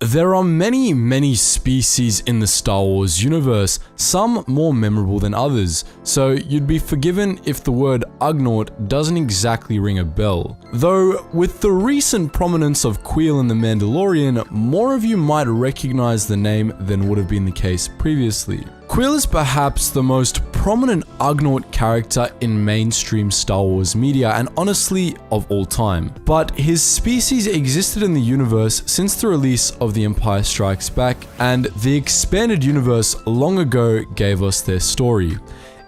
There are many species in the Star Wars universe, some more memorable than others, so you'd be forgiven if the word Ugnaught doesn't exactly ring a bell. Though, with the recent prominence of Kuiil in The Mandalorian, more of you might recognize the name than would have been the case previously. Kuiil is perhaps the most prominent Ugnaught character in mainstream Star Wars media and honestly of all time. But his species existed in the universe since the release of The Empire Strikes Back, and the expanded universe long ago gave us their story.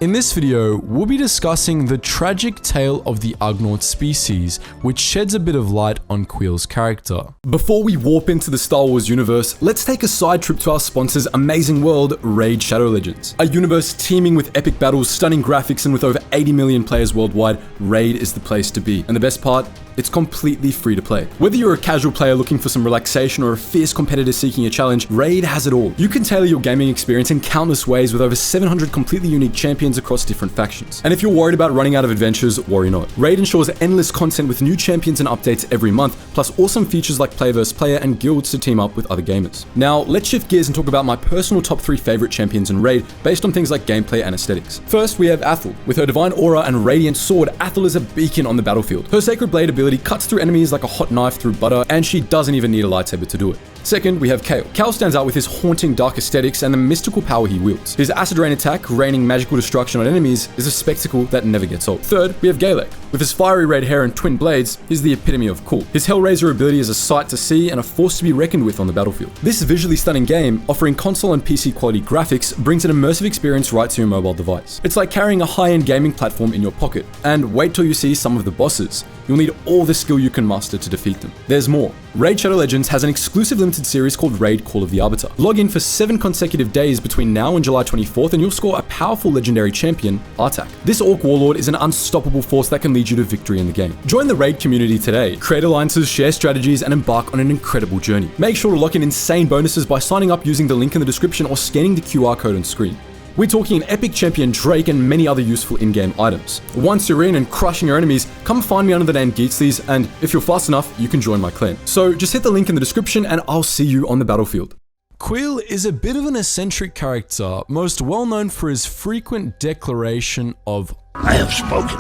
In this video, we'll be discussing the tragic tale of the Ugnaught species, which sheds a bit of light on Kuiil's character. Before we warp into the Star Wars universe, let's take a side trip to our sponsor's amazing world, Raid Shadow Legends. A universe teeming with epic battles, stunning graphics, and with over 80 million players worldwide, Raid is the place to be. And the best part? It's completely free to play. Whether you're a casual player looking for some relaxation or a fierce competitor seeking a challenge, Raid has it all. You can tailor your gaming experience in countless ways with over 700 completely unique champions across different factions. And if you're worried about running out of adventures, worry not. Raid ensures endless content with new champions and updates every month, plus awesome features like player vs player and guilds to team up with other gamers. Now, let's shift gears and talk about my personal top 3 favorite champions in Raid based on things like gameplay and aesthetics. First, we have Athel. With her divine aura and radiant sword, Athel is a beacon on the battlefield. Her sacred blade ability cuts through enemies like a hot knife through butter, and she doesn't even need a lightsaber to do it. Second, we have Kale. Kale stands out with his haunting dark aesthetics and the mystical power he wields. His acid rain attack, raining magical destruction on enemies, is a spectacle that never gets old. Third, we have Galactic. With his fiery red hair and twin blades, he's the epitome of cool. His Hellraiser ability is a sight to see and a force to be reckoned with on the battlefield. This visually stunning game, offering console and PC quality graphics, brings an immersive experience right to your mobile device. It's like carrying a high-end gaming platform in your pocket. And wait till you see some of the bosses. You'll need all the skill you can muster to defeat them. There's more. Raid Shadow Legends has an exclusive limited series called Raid Call of the Arbiter. Log in for 7 consecutive days between now and July 24th and you'll score a powerful legendary champion, Artak. This Orc Warlord is an unstoppable force that can lead you to victory in the game. Join the Raid community today, create alliances, share strategies, and embark on an incredible journey. Make sure to lock in insane bonuses by signing up using the link in the description or scanning the QR code on screen. We're talking an epic champion Drake and many other useful in-game items. Once you're in and crushing your enemies, come find me under the name Geetsly, and if you're fast enough, you can join my clan. So just hit the link in the description and I'll see you on the battlefield. Kuiil is a bit of an eccentric character, most well known for his frequent declaration of "I have spoken."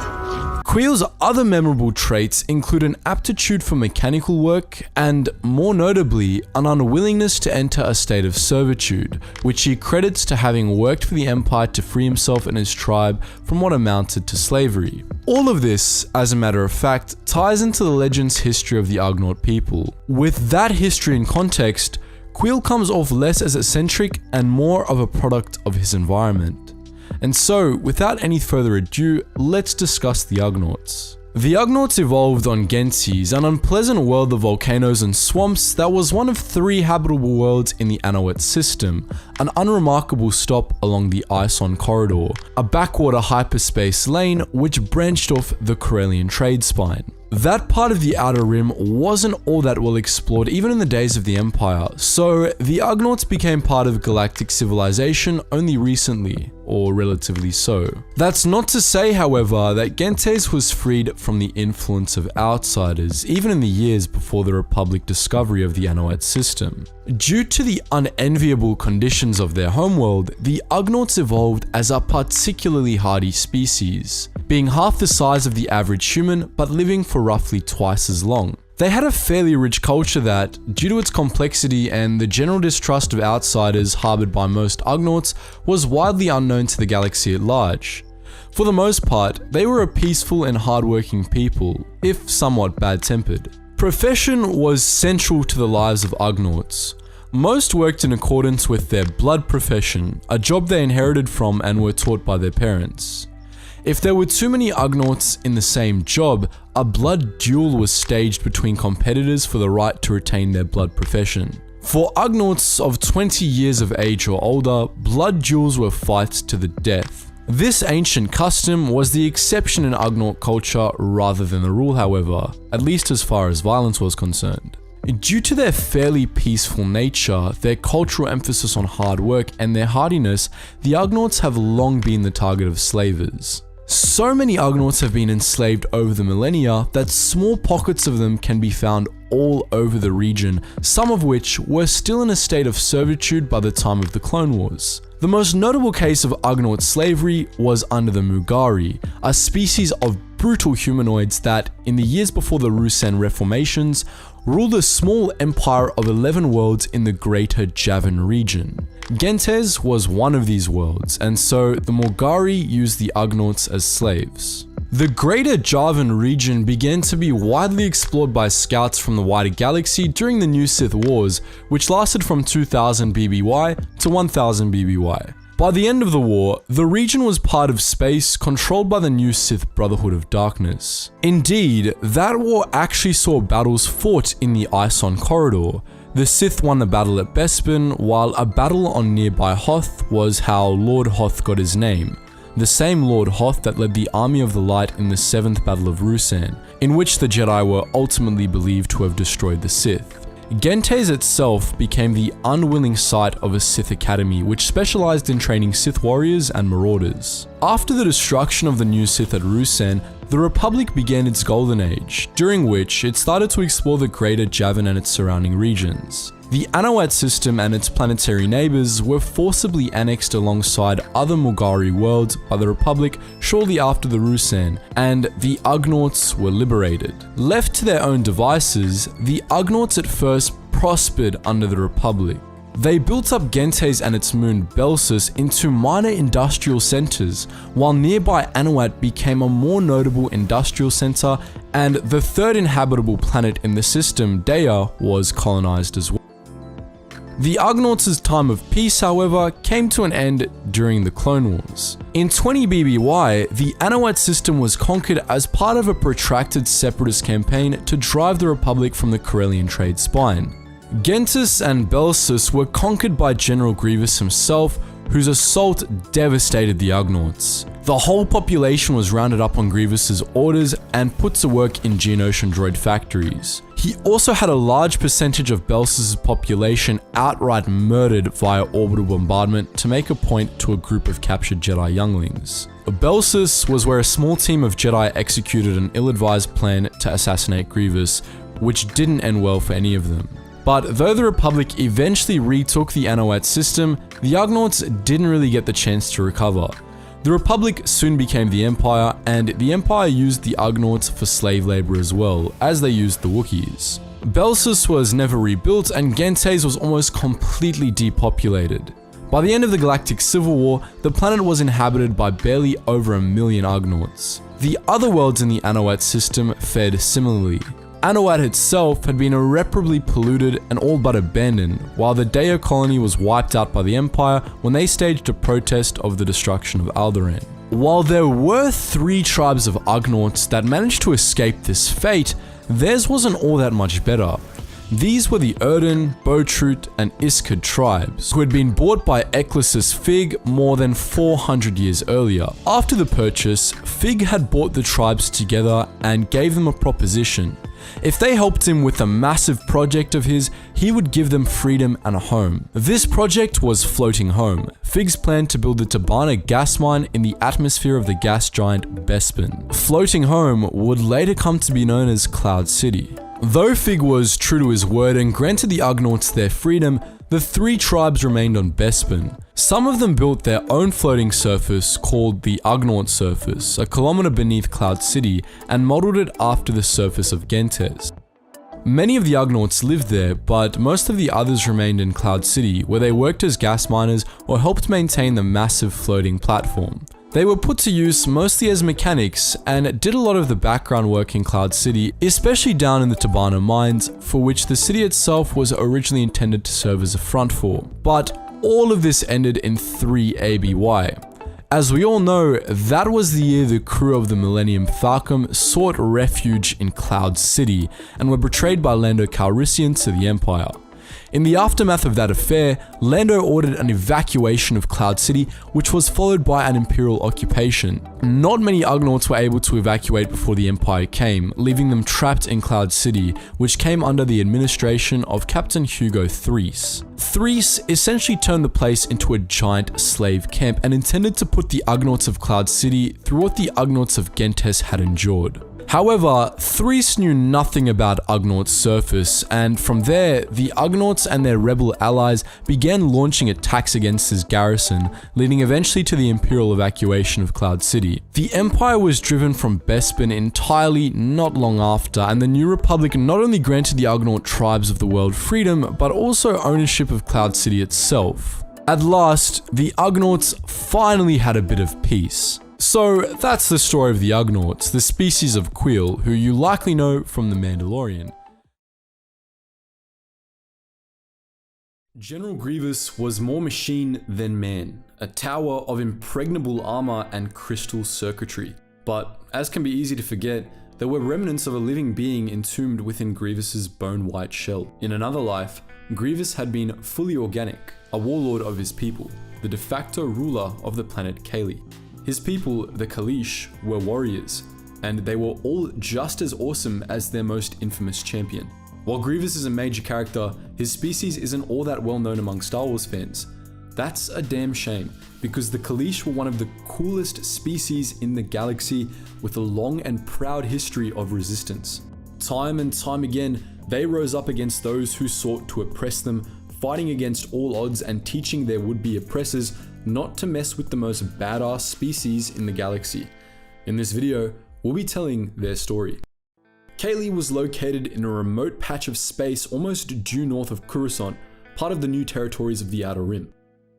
Kuiil's other memorable traits include an aptitude for mechanical work and, more notably, an unwillingness to enter a state of servitude, which he credits to having worked for the Empire to free himself and his tribe from what amounted to slavery. All of this, as a matter of fact, ties into the legend's history of the Ugnaught people. With that history in context, Kuiil comes off less as eccentric and more of a product of his environment. And so, without any further ado, let's discuss the Ugnaughts. The Ugnaughts evolved on Genses, an unpleasant world of volcanoes and swamps that was one of 3 habitable worlds in the Ugnaught system, an unremarkable stop along the Ison Corridor, a backwater hyperspace lane which branched off the Corellian trade spine. That part of the Outer Rim wasn't all that well explored even in the days of the Empire, so the Ugnaughts became part of galactic civilization only recently, or relatively so. That's not to say, however, that Gentes was freed from the influence of outsiders, even in the years before the Republic discovery of the Ugnaught system. Due to the unenviable conditions of their homeworld, the Ugnaughts evolved as a particularly hardy species, being half the size of the average human, but living for roughly twice as long. They had a fairly rich culture that, due to its complexity and the general distrust of outsiders harbored by most Ugnaughts, was widely unknown to the galaxy at large. For the most part, they were a peaceful and hardworking people, if somewhat bad-tempered. Profession was central to the lives of Ugnaughts. Most worked in accordance with their blood profession, a job they inherited from and were taught by their parents. If there were too many Ugnaughts in the same job, a blood duel was staged between competitors for the right to retain their blood profession. For Ugnaughts of 20 years of age or older, blood duels were fights to the death. This ancient custom was the exception in Ugnaught culture rather than the rule, however, at least as far as violence was concerned. Due to their fairly peaceful nature, their cultural emphasis on hard work, and their hardiness, the Ugnaughts have long been the target of slavers. So many Ugnaughts have been enslaved over the millennia that small pockets of them can be found all over the region, some of which were still in a state of servitude by the time of the Clone Wars. The most notable case of Ugnaught slavery was under the Mugari, a species of brutal humanoids that, in the years before the Ruusan reformations, ruled a small empire of 11 worlds in the greater Javan region. Gentes was one of these worlds, and so the Mugari used the Ugnaughts as slaves. The greater Javan region began to be widely explored by scouts from the wider galaxy during the New Sith Wars, which lasted from 2000 BBY to 1000 BBY. By the end of the war, the region was part of space controlled by the new Sith Brotherhood of Darkness. Indeed, that war actually saw battles fought in the Ison Corridor. The Sith won the battle at Bespin, while a battle on nearby Hoth was how Lord Hoth got his name. The same Lord Hoth that led the Army of the Light in the 7th Battle of Ruusan, in which the Jedi were ultimately believed to have destroyed the Sith. Gentes itself became the unwilling site of a Sith Academy which specialized in training Sith warriors and marauders. After the destruction of the new Sith at Ruusan, the Republic began its Golden Age, during which it started to explore the greater Javan and its surrounding regions. The Anawat system and its planetary neighbors were forcibly annexed alongside other Mugari worlds by the Republic shortly after the Ruusan, and the Ugnaughts were liberated. Left to their own devices, the Ugnaughts at first prospered under the Republic. They built up Gentes and its moon Belsus into minor industrial centers, while nearby Anawat became a more notable industrial center, and the third inhabitable planet in the system, Dea, was colonized as well. The Ugnaughts' time of peace, however, came to an end during the Clone Wars. In 20 BBY, the Anawat system was conquered as part of a protracted separatist campaign to drive the Republic from the Corellian trade spine. Gentes and Belsus were conquered by General Grievous himself, whose assault devastated the Ugnaughts. The whole population was rounded up on Grievous's orders and put to work in Geonosian droid factories. He also had a large percentage of Belsus's population outright murdered via orbital bombardment to make a point to a group of captured Jedi younglings. Belsus was where a small team of Jedi executed an ill-advised plan to assassinate Grievous, which didn't end well for any of them. But though the Republic eventually retook the Anawat system, the Ugnaughts didn't really get the chance to recover. The Republic soon became the Empire, and the Empire used the Ugnaughts for slave labor as well, as they used the Wookiees. Belsus was never rebuilt, and Gentes was almost completely depopulated. By the end of the Galactic Civil War, the planet was inhabited by barely over 1 million Ugnaughts. The other worlds in the Anawat system fared similarly. Anawat itself had been irreparably polluted and all but abandoned, while the Dea colony was wiped out by the Empire when they staged a protest of the destruction of Alderaan. While there were 3 tribes of Ugnaughts that managed to escape this fate, theirs wasn't all that much better. These were the Erden, Botrut, and Iskad tribes, who had been bought by Eklis's Fig more than 400 years earlier. After the purchase, Fig had brought the tribes together and gave them a proposition. If they helped him with a massive project of his, he would give them freedom and a home. This project was Floating Home, Fig's plan to build the Tabana gas mine in the atmosphere of the gas giant Bespin. Floating Home would later come to be known as Cloud City. Though Fig was true to his word and granted the Ugnaughts their freedom, the 3 tribes remained on Bespin. Some of them built their own floating surface called the Ugnaught Surface, a kilometer beneath Cloud City, and modeled it after the surface of Gentes. Many of the Ugnaughts lived there, but most of the others remained in Cloud City, where they worked as gas miners or helped maintain the massive floating platform. They were put to use mostly as mechanics and did a lot of the background work in Cloud City, especially down in the Tabana mines, for which the city itself was originally intended to serve as a front for. But all of this ended in 3 ABY. As we all know, that was the year the crew of the Millennium Falcon sought refuge in Cloud City and were betrayed by Lando Calrissian to the Empire. In the aftermath of that affair, Lando ordered an evacuation of Cloud City, which was followed by an Imperial occupation. Not many Ugnaughts were able to evacuate before the Empire came, leaving them trapped in Cloud City, which came under the administration of Captain Hugo Threes. Threes essentially turned the place into a giant slave camp and intended to put the Ugnaughts of Cloud City through what the Ugnaughts of Gentes had endured. However, Threes knew nothing about Ugnaughts' surface, and from there, the Ugnaughts and their rebel allies began launching attacks against his garrison, leading eventually to the Imperial evacuation of Cloud City. The Empire was driven from Bespin entirely not long after, and the New Republic not only granted the Ugnaught tribes of the world freedom, but also ownership of Cloud City itself. At last, the Ugnaughts finally had a bit of peace. So that's the story of the Ugnaughts, the species of Quill, who you likely know from The Mandalorian. General Grievous was more machine than man, a tower of impregnable armor and crystal circuitry. But, as can be easy to forget, there were remnants of a living being entombed within Grievous's bone-white shell. In another life, Grievous had been fully organic, a warlord of his people, the de facto ruler of the planet Kaleesh. His people, the Kaleesh, were warriors, and they were all just as awesome as their most infamous champion. While Grievous is a major character, his species isn't all that well known among Star Wars fans. That's a damn shame, because the Kaleesh were one of the coolest species in the galaxy with a long and proud history of resistance. Time and time again, they rose up against those who sought to oppress them, fighting against all odds and teaching their would-be oppressors not to mess with the most badass species in the galaxy. In this video, we'll be telling their story. Kaleesh was located in a remote patch of space almost due north of Coruscant, part of the new territories of the Outer Rim.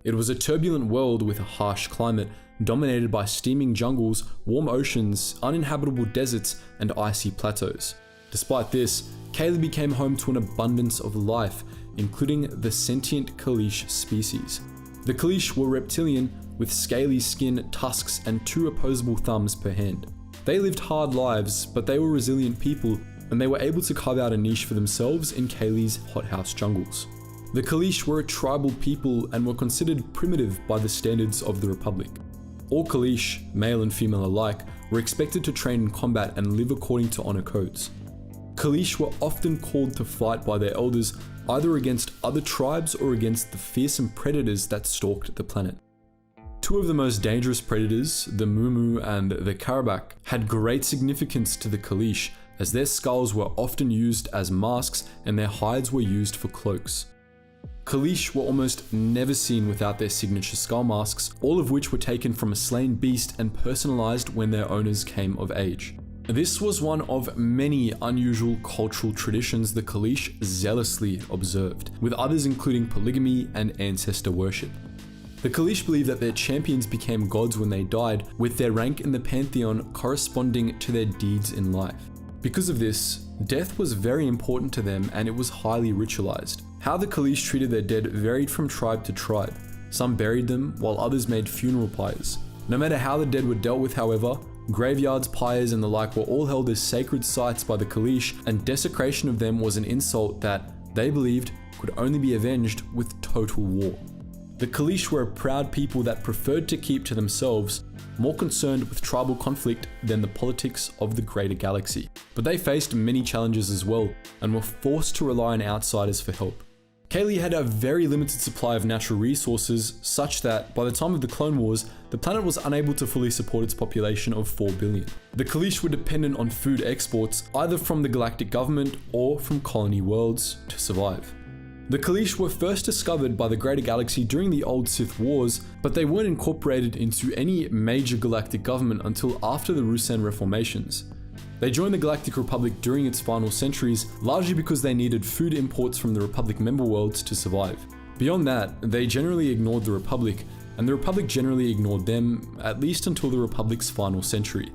It was a turbulent world with a harsh climate, dominated by steaming jungles, warm oceans, uninhabitable deserts, and icy plateaus. Despite this, Kaleesh became home to an abundance of life, including the sentient Kaleesh species. The Kaleesh were reptilian, with scaly skin, tusks, and 2 opposable thumbs per hand. They lived hard lives, but they were resilient people, and they were able to carve out a niche for themselves in Kaleesh's hothouse jungles. The Kaleesh were a tribal people and were considered primitive by the standards of the Republic. All Kaleesh, male and female alike, were expected to train in combat and live according to honor codes. Kaleesh were often called to fight by their elders, either against other tribes or against the fearsome predators that stalked the planet. 2 of the most dangerous predators, the Mumu and the Karabak, had great significance to the Kaleesh, as their skulls were often used as masks and their hides were used for cloaks. Kaleesh were almost never seen without their signature skull masks, all of which were taken from a slain beast and personalized when their owners came of age. This was one of many unusual cultural traditions the Kaleesh zealously observed, with others including polygamy and ancestor worship. The Kaleesh believed that their champions became gods when they died, with their rank in the pantheon corresponding to their deeds in life. Because of this, death was very important to them and it was highly ritualized. How the Kaleesh treated their dead varied from tribe to tribe. Some buried them, while others made funeral pyres. No matter how the dead were dealt with, however, graveyards, pyres, and the like were all held as sacred sites by the Kaleesh, and desecration of them was an insult that, they believed, could only be avenged with total war. The Kaleesh were a proud people that preferred to keep to themselves, more concerned with tribal conflict than the politics of the greater galaxy. But they faced many challenges as well, and were forced to rely on outsiders for help. Kaleesh had a very limited supply of natural resources, such that, by the time of the Clone Wars, the planet was unable to fully support its population of 4 billion. The Kaleesh were dependent on food exports, either from the Galactic government or from colony worlds, to survive. The Kaleesh were first discovered by the greater galaxy during the Old Sith Wars, but they weren't incorporated into any major galactic government until after the Ruusan reformations. They joined the Galactic Republic during its final centuries, largely because they needed food imports from the Republic member worlds to survive. Beyond that, they generally ignored the Republic, and the Republic generally ignored them, at least until the Republic's final century.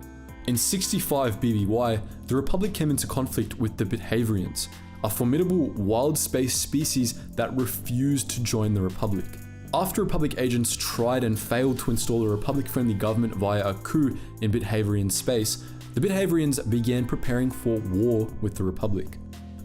In 65 BBY, the Republic came into conflict with the Bithorians, a formidable wild space species that refused to join the Republic. After Republic agents tried and failed to install a Republic-friendly government via a coup in Bithorian space, the Bithorians began preparing for war with the Republic.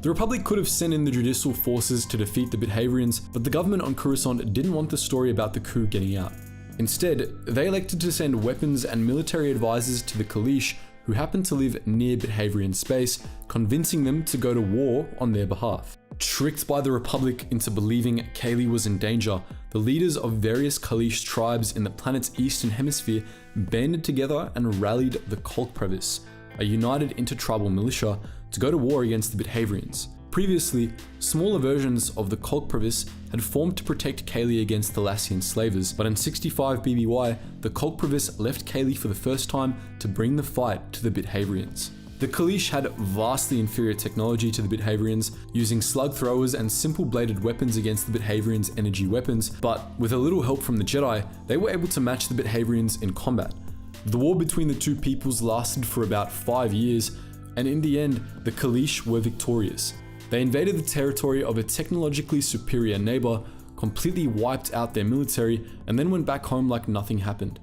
The Republic could have sent in the judicial forces to defeat the Bithorians, but the government on Coruscant didn't want the story about the coup getting out. Instead, they elected to send weapons and military advisors to the Kaleesh, who happened to live near Bithorian space, convincing them to go to war on their behalf. Tricked by the Republic into believing Kaylee was in danger, the leaders of various Kaleesh tribes in the planet's eastern hemisphere banded together and rallied the Colicoids, a united intertribal militia, to go to war against the Bithorians. Previously, smaller versions of the Colicoids had formed to protect Kaylee against the Lassian slavers, but in 65 BBY, the Colicoids left Kaylee for the first time to bring the fight to the Bithorians. The Kaleesh had vastly inferior technology to the Bithorians, using slug throwers and simple bladed weapons against the Bithorians' energy weapons, but with a little help from the Jedi, they were able to match the Bithorians in combat. The war between the two peoples lasted for about 5 years, and in the end, the Kaleesh were victorious. They invaded the territory of a technologically superior neighbor, completely wiped out their military, and then went back home like nothing happened.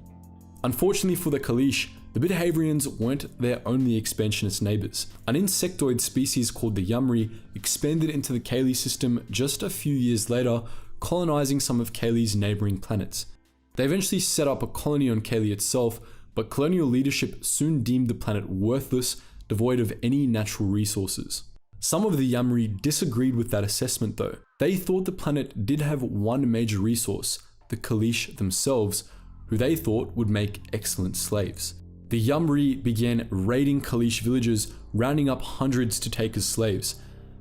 Unfortunately for the Kaleesh, the Bithorians weren't their only expansionist neighbors. An insectoid species called the Yumri expanded into the Kaylee system just a few years later, colonizing some of Kaylee's neighboring planets. They eventually set up a colony on Kaylee itself, but colonial leadership soon deemed the planet worthless, devoid of any natural resources. Some of the Yumri disagreed with that assessment though. They thought the planet did have one major resource, the Kaleesh themselves, who they thought would make excellent slaves. The Yumri began raiding Kaleesh villages, rounding up hundreds to take as slaves.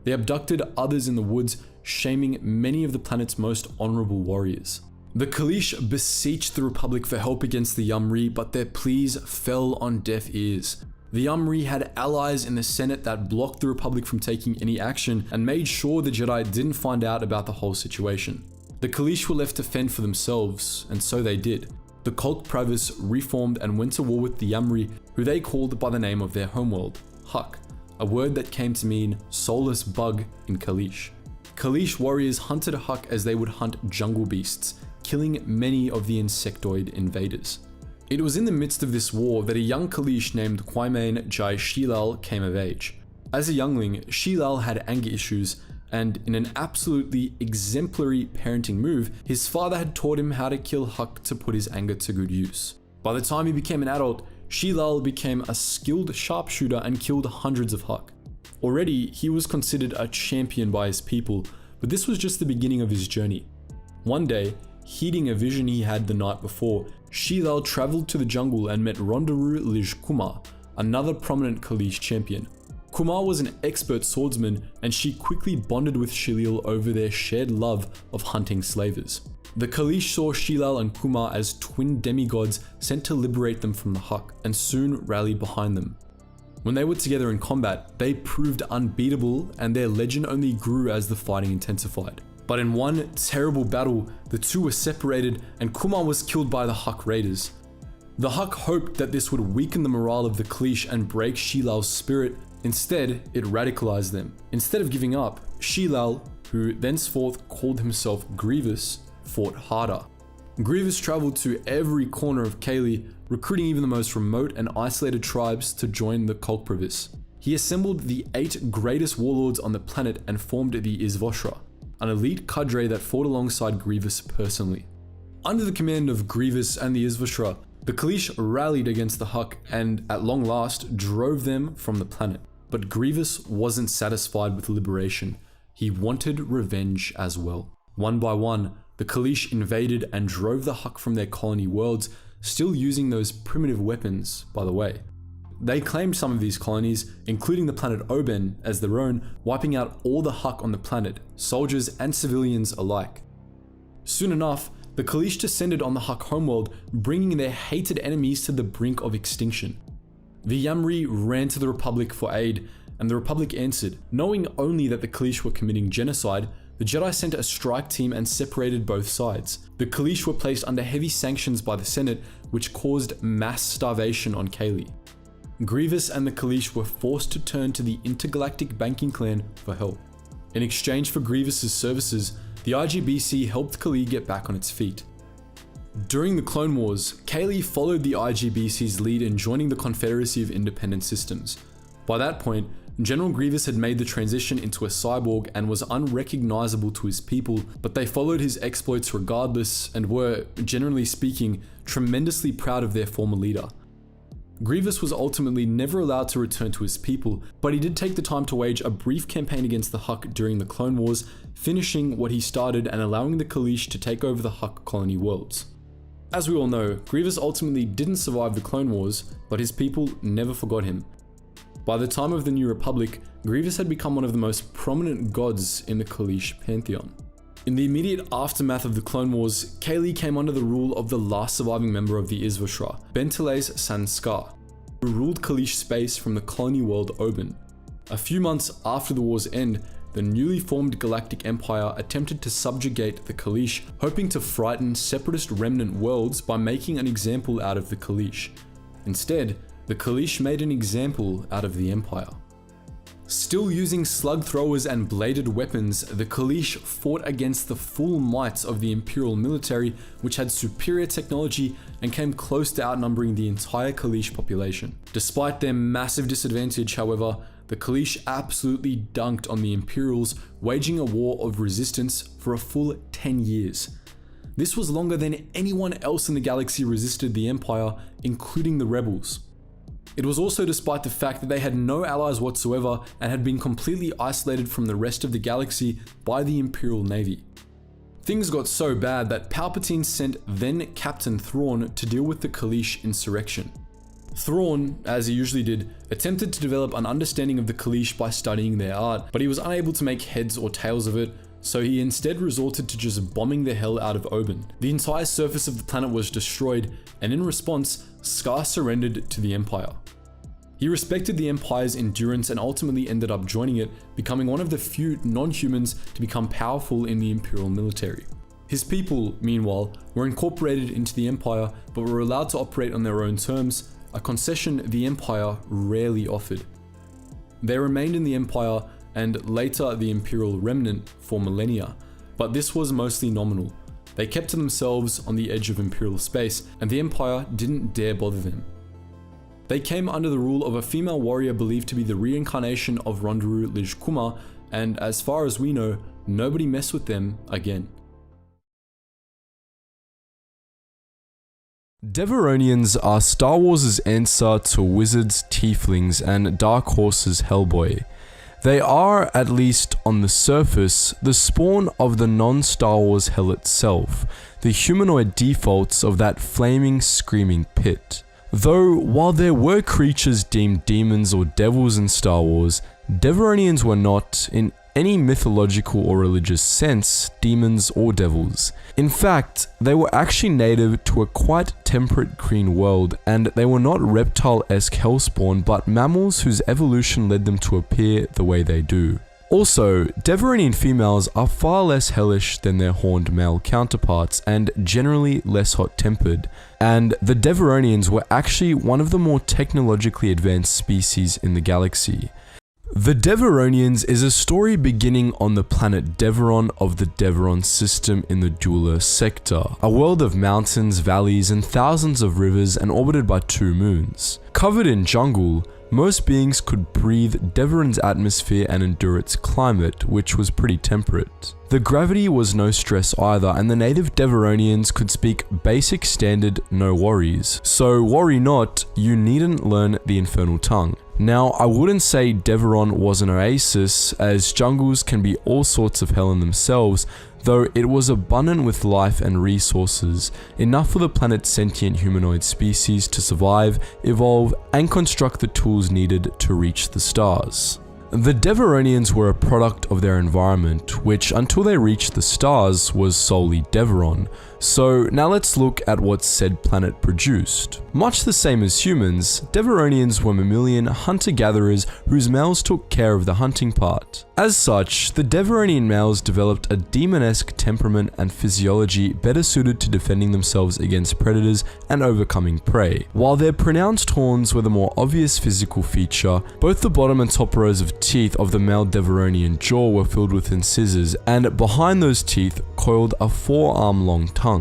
They abducted others in the woods, shaming many of the planet's most honorable warriors. The Kaleesh beseeched the Republic for help against the Yumri, but their pleas fell on deaf ears. The Yumri had allies in the Senate that blocked the Republic from taking any action and made sure the Jedi didn't find out about the whole situation. The Kaleesh were left to fend for themselves, and so they did. The Colicoids reformed and went to war with the Yumri, who they called by the name of their homeworld, Huk, a word that came to mean soulless bug in Kaleesh. Kaleesh warriors hunted Huk as they would hunt jungle beasts, killing many of the insectoid invaders. It was in the midst of this war that a young Kaleesh named Kwaimain Jai Shilal came of age. As a youngling, Shilal had anger issues, and in an absolutely exemplary parenting move, his father had taught him how to kill Huk to put his anger to good use. By the time he became an adult, Shilal became a skilled sharpshooter and killed hundreds of Huk. Already, he was considered a champion by his people, but this was just the beginning of his journey. One day, heeding a vision he had the night before, Shilal traveled to the jungle and met Rondaru Lij Kumar, another prominent Kaleesh champion. Kumar was an expert swordsman, and she quickly bonded with Shilal over their shared love of hunting slavers. The Kaleesh saw Shilal and Kumar as twin demigods sent to liberate them from the Huk, and soon rallied behind them. When they were together in combat, they proved unbeatable, and their legend only grew as the fighting intensified. But in one terrible battle, the two were separated and Kumar was killed by the Huk raiders. The Huk hoped that this would weaken the morale of the Kaleesh and break Shilal's spirit. Instead, it radicalized them. Instead of giving up, Shilal, who thenceforth called himself Grievous, fought harder. Grievous traveled to every corner of Kaylee, recruiting even the most remote and isolated tribes to join the Colicoids. He assembled the 8 greatest warlords on the planet and formed the Izvoshra, an elite cadre that fought alongside Grievous personally. Under the command of Grievous and the Izvoshra, the Kaleesh rallied against the Huk and, at long last, drove them from the planet. But Grievous wasn't satisfied with liberation. He wanted revenge as well. One by one, the Kaleesh invaded and drove the Huk from their colony worlds, still using those primitive weapons, by the way. They claimed some of these colonies, including the planet Oben, as their own, wiping out all the Huk on the planet, soldiers and civilians alike. Soon enough, the Kaleesh descended on the Huk homeworld, bringing their hated enemies to the brink of extinction. The Yumri ran to the Republic for aid, and the Republic answered. Knowing only that the Kaleesh were committing genocide, the Jedi sent a strike team and separated both sides. The Kaleesh were placed under heavy sanctions by the Senate, which caused mass starvation on Kaylee. Grievous and the Kaleesh were forced to turn to the intergalactic banking clan for help. In exchange for Grievous's services, the IGBC helped Kaylee get back on its feet. During the Clone Wars, Kaylee followed the IGBC's lead in joining the Confederacy of Independent Systems. By that point, General Grievous had made the transition into a cyborg and was unrecognizable to his people, but they followed his exploits regardless and were, generally speaking, tremendously proud of their former leader. Grievous was ultimately never allowed to return to his people, but he did take the time to wage a brief campaign against the Huk during the Clone Wars, finishing what he started and allowing the Kaleesh to take over the Huk colony worlds. As we all know, Grievous ultimately didn't survive the Clone Wars, but his people never forgot him. By the time of the New Republic, Grievous had become one of the most prominent gods in the Kaleesh pantheon. In the immediate aftermath of the Clone Wars, Kaylee came under the rule of the last surviving member of the Izvashra, Bentiles Sanskar, who ruled Kaleesh space from the colony world Oban. A few months after the war's end, the newly formed Galactic Empire attempted to subjugate the Kaleesh, hoping to frighten separatist remnant worlds by making an example out of the Kaleesh. Instead, the Kaleesh made an example out of the Empire. Still using slug throwers and bladed weapons, the Kaleesh fought against the full might of the Imperial military, which had superior technology and came close to outnumbering the entire Kaleesh population. Despite their massive disadvantage, however, the Kaleesh absolutely dunked on the Imperials, waging a war of resistance for a full 10 years. This was longer than anyone else in the galaxy resisted the Empire, including the rebels. It was also despite the fact that they had no allies whatsoever and had been completely isolated from the rest of the galaxy by the Imperial Navy. Things got so bad that Palpatine sent then Captain Thrawn to deal with the Kaleesh insurrection. Thrawn, as he usually did, attempted to develop an understanding of the Kaleesh by studying their art, but he was unable to make heads or tails of it, so he instead resorted to just bombing the hell out of Oban. The entire surface of the planet was destroyed, and in response, Scar surrendered to the Empire. He respected the Empire's endurance and ultimately ended up joining it, becoming one of the few non-humans to become powerful in the Imperial military. His people, meanwhile, were incorporated into the Empire but were allowed to operate on their own terms, a concession the Empire rarely offered. They remained in the Empire and later the Imperial remnant for millennia, but this was mostly nominal. They kept to themselves on the edge of Imperial space, and the Empire didn't dare bother them. They came under the rule of a female warrior believed to be the reincarnation of Rondaru Lij Kuma, and as far as we know, nobody messed with them again. Devaronians are Star Wars' answer to Wizards, Tieflings, and Dark Horse's Hellboy. They are, at least on the surface, the spawn of the non-Star Wars hell itself, the humanoid defaults of that flaming, screaming pit. Though, while there were creatures deemed demons or devils in Star Wars, Devaronians were not, in any mythological or religious sense, demons or devils. In fact, they were actually native to a quite temperate green world, and they were not reptile-esque hellspawn, but mammals whose evolution led them to appear the way they do. Also, Devaronian females are far less hellish than their horned male counterparts, and generally less hot-tempered, and the Devaronians were actually one of the more technologically advanced species in the galaxy. The Devaronians is a story beginning on the planet Deveron of the Deveron system in the Dueler sector, a world of mountains, valleys, and thousands of rivers and orbited by 2 moons. Covered in jungle, most beings could breathe Deveron's atmosphere and endure its climate, which was pretty temperate. The gravity was no stress either, and the native Devaronians could speak basic standard no worries. So worry not, you needn't learn the infernal tongue. Now, I wouldn't say Deveron was an oasis, as jungles can be all sorts of hell in themselves, though it was abundant with life and resources, enough for the planet's sentient humanoid species to survive, evolve, and construct the tools needed to reach the stars. The Devaronians were a product of their environment, which until they reached the stars was solely Deveron. So now let's look at what said planet produced. Much the same as humans, Devaronians were mammalian hunter-gatherers whose males took care of the hunting part. As such, the Devaronian males developed a demon-esque temperament and physiology better suited to defending themselves against predators and overcoming prey. While their pronounced horns were the more obvious physical feature, both the bottom and top rows of teeth of the male Devaronian jaw were filled with incisors, and behind those teeth coiled a 4-arm long tongue.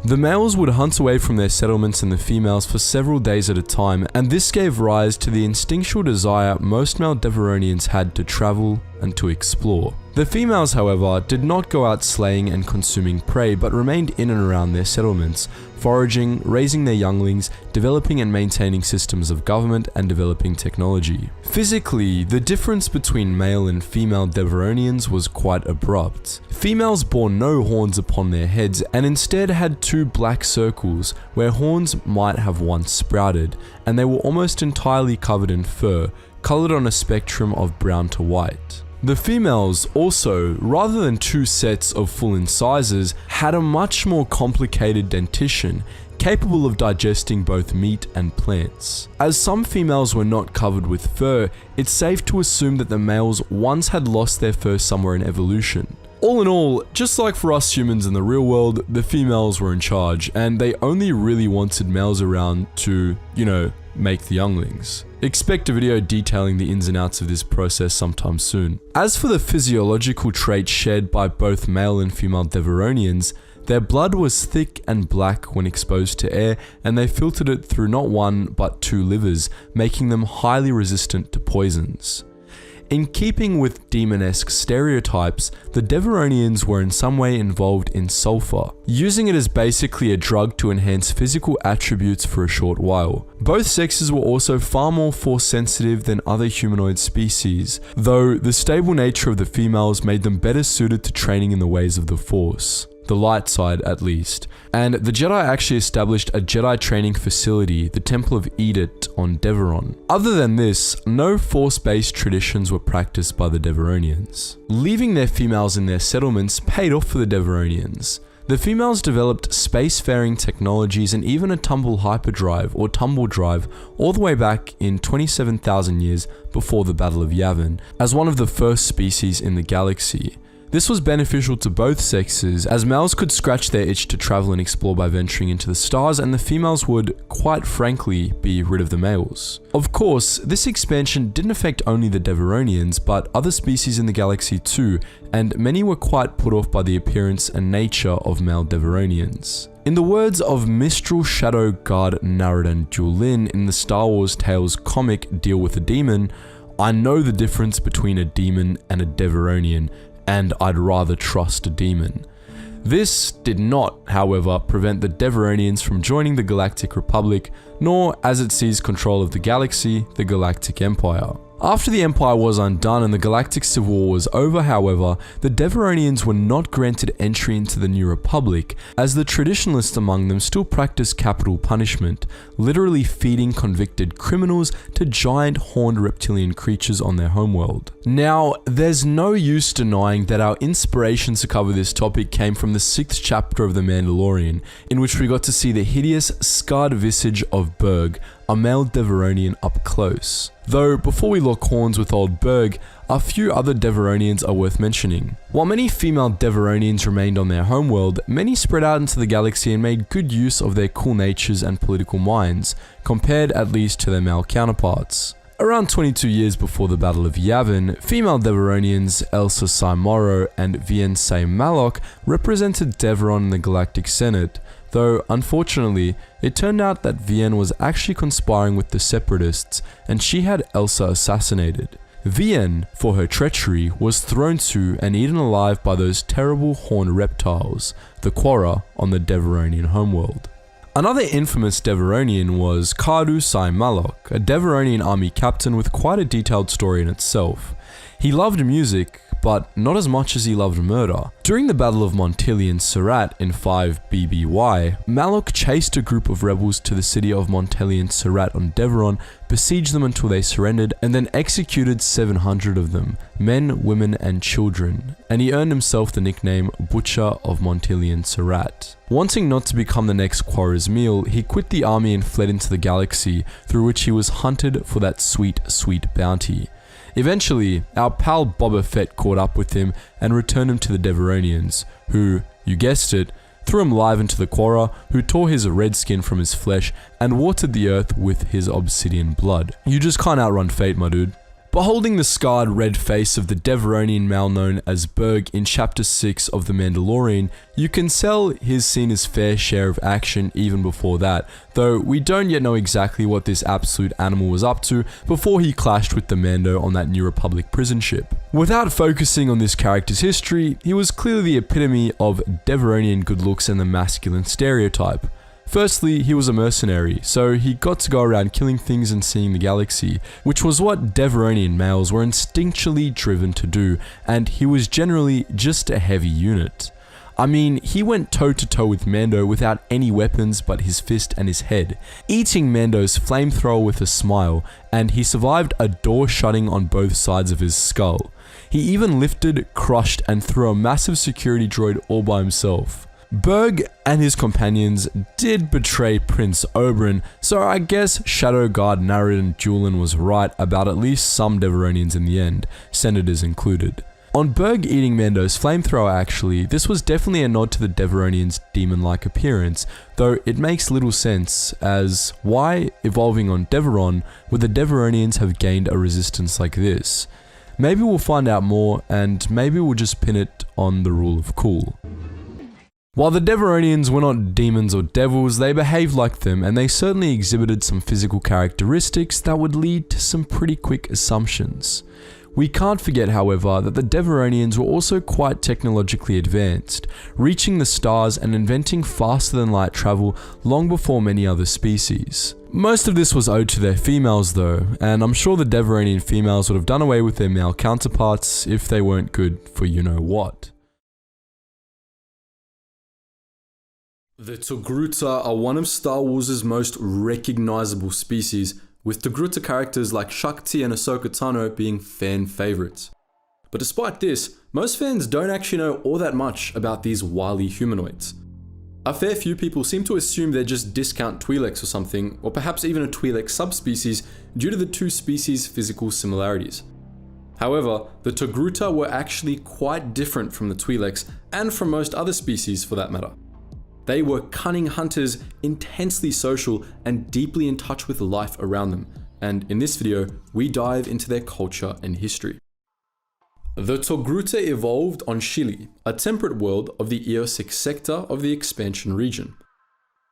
The males would hunt away from their settlements and the females for several days at a time, and this gave rise to the instinctual desire most male Devaronians had to travel and to explore. The females, however, did not go out slaying and consuming prey, but remained in and around their settlements, foraging, raising their younglings, developing and maintaining systems of government, and developing technology. Physically, the difference between male and female Devaronians was quite abrupt. Females bore no horns upon their heads and instead had two black circles where horns might have once sprouted, and they were almost entirely covered in fur, colored on a spectrum of brown to white. The females also, rather than two sets of full incisors, had a much more complicated dentition, capable of digesting both meat and plants. As some females were not covered with fur, it's safe to assume that the males once had lost their fur somewhere in evolution. All in all, just like for us humans in the real world, the females were in charge, and they only really wanted males around to, make the younglings. Expect a video detailing the ins and outs of this process sometime soon. As for the physiological traits shared by both male and female Devaronians, their blood was thick and black when exposed to air, and they filtered it through not one but two livers, making them highly resistant to poisons. In keeping with demon-esque stereotypes, the Devaronians were in some way involved in sulfur, using it as basically a drug to enhance physical attributes for a short while. Both sexes were also far more force-sensitive than other humanoid species, though the stable nature of the females made them better suited to training in the ways of the Force. The light side at least. And the Jedi actually established a Jedi training facility, the Temple of Edict, on Devaron. Other than this, no Force-based traditions were practiced by the Devaronians. Leaving their females in their settlements paid off for the Devaronians. The females developed spacefaring technologies and even a tumble hyperdrive or tumble drive all the way back in 27,000 years before the Battle of Yavin, as one of the first species in the galaxy. This was beneficial to both sexes, as males could scratch their itch to travel and explore by venturing into the stars, and the females would, quite frankly, be rid of the males. Of course, this expansion didn't affect only the Devaronians, but other species in the galaxy too, and many were quite put off by the appearance and nature of male Devaronians. In the words of Mistral Shadow Guard Narrator Julin in the Star Wars Tales comic Deal with a Demon, "I know the difference between a demon and a Devaronian, and I'd rather trust a demon." This did not, however, prevent the Devaronians from joining the Galactic Republic, nor, as it seized control of the galaxy, the Galactic Empire. After the Empire was undone and the Galactic Civil War was over, however, the Devaronians were not granted entry into the New Republic, as the traditionalists among them still practiced capital punishment, literally feeding convicted criminals to giant horned reptilian creatures on their homeworld. Now, there's no use denying that our inspiration to cover this topic came from the 6th chapter of The Mandalorian, in which we got to see the hideous, scarred visage of Berg, a male Devaronian, up close. Though, before we lock horns with old Berg, a few other Devaronians are worth mentioning. While many female Devaronians remained on their homeworld, many spread out into the galaxy and made good use of their cool natures and political minds, compared at least to their male counterparts. Around 22 years before the Battle of Yavin, female Devaronians Elsa Saimoro and Vienne Say Malok represented Devaron in the Galactic Senate, though unfortunately, it turned out that Vienne was actually conspiring with the Separatists, and she had Elsa assassinated. Vienne, for her treachery, was thrown to and eaten alive by those terrible horned reptiles, the Quora, on the Devaronian homeworld. Another infamous Devaronian was Kardu Sai Malok, a Devaronian army captain with quite a detailed story in itself. He loved music, but not as much as he loved murder. During the Battle of Montelian Surat in 5 BBY, Malok chased a group of rebels to the city of Montelian Surat on Devaron, besieged them until they surrendered, and then executed 700 of them, men, women, and children, and he earned himself the nickname Butcher of Montelian Surat. Wanting not to become the next Quora's meal, he quit the army and fled into the galaxy, through which he was hunted for that sweet, sweet bounty. Eventually, our pal Boba Fett caught up with him and returned him to the Devaronians, who, you guessed it, threw him live into the Quora, who tore his red skin from his flesh and watered the earth with his obsidian blood. You just can't outrun fate, my dude. Beholding the scarred red face of the Devaronian male known as Berg in Chapter 6 of The Mandalorian, you can tell he's seen his fair share of action even before that, though we don't yet know exactly what this absolute animal was up to before he clashed with the Mando on that New Republic prison ship. Without focusing on this character's history, he was clearly the epitome of Devaronian good looks and the masculine stereotype. Firstly, he was a mercenary, so he got to go around killing things and seeing the galaxy, which was what Devaronian males were instinctually driven to do, and he was generally just a heavy unit. I mean, he went toe-to-toe with Mando without any weapons but his fist and his head, eating Mando's flamethrower with a smile, and he survived a door shutting on both sides of his skull. He even lifted, crushed, and threw a massive security droid all by himself. Berg and his companions did betray Prince Oberyn, so I guess Shadow Guard Narrator Julian was right about at least some Devaronians in the end, senators included. On Berg eating Mando's flamethrower actually, this was definitely a nod to the Devaronians' demon-like appearance, though it makes little sense as why, evolving on Deveron, would the Devaronians have gained a resistance like this? Maybe we'll find out more, and maybe we'll just pin it on the rule of cool. While the Devaronians were not demons or devils, they behaved like them, and they certainly exhibited some physical characteristics that would lead to some pretty quick assumptions. We can't forget, however, that the Devaronians were also quite technologically advanced, reaching the stars and inventing faster than light travel long before many other species. Most of this was owed to their females though, and I'm sure the Devaronian females would have done away with their male counterparts if they weren't good for you know what. The Togruta are one of Star Wars' most recognizable species, with Togruta characters like Shakti and Ahsoka Tano being fan favorites. But despite this, most fans don't actually know all that much about these wily humanoids. A fair few people seem to assume they're just discount Twi'leks or something, or perhaps even a Twi'lek subspecies due to the two species' physical similarities. However, the Togruta were actually quite different from the Twi'leks, and from most other species for that matter. They were cunning hunters, intensely social, and deeply in touch with life around them, and in this video, we dive into their culture and history. The Togruta evolved on Shili, a temperate world of the Eosic sector of the expansion region.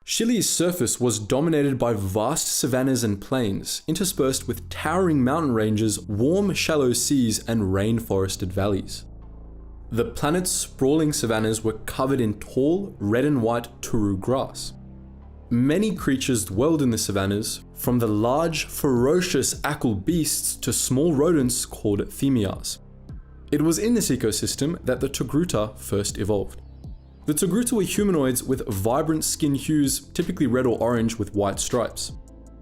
Shili's surface was dominated by vast savannas and plains, interspersed with towering mountain ranges, warm shallow seas, and rainforested valleys. The planet's sprawling savannas were covered in tall, red and white turu grass. Many creatures dwelled in the savannas, from the large, ferocious akul beasts to small rodents called Themiars. It was in this ecosystem that the Togruta first evolved. The Togruta were humanoids with vibrant skin hues, typically red or orange with white stripes.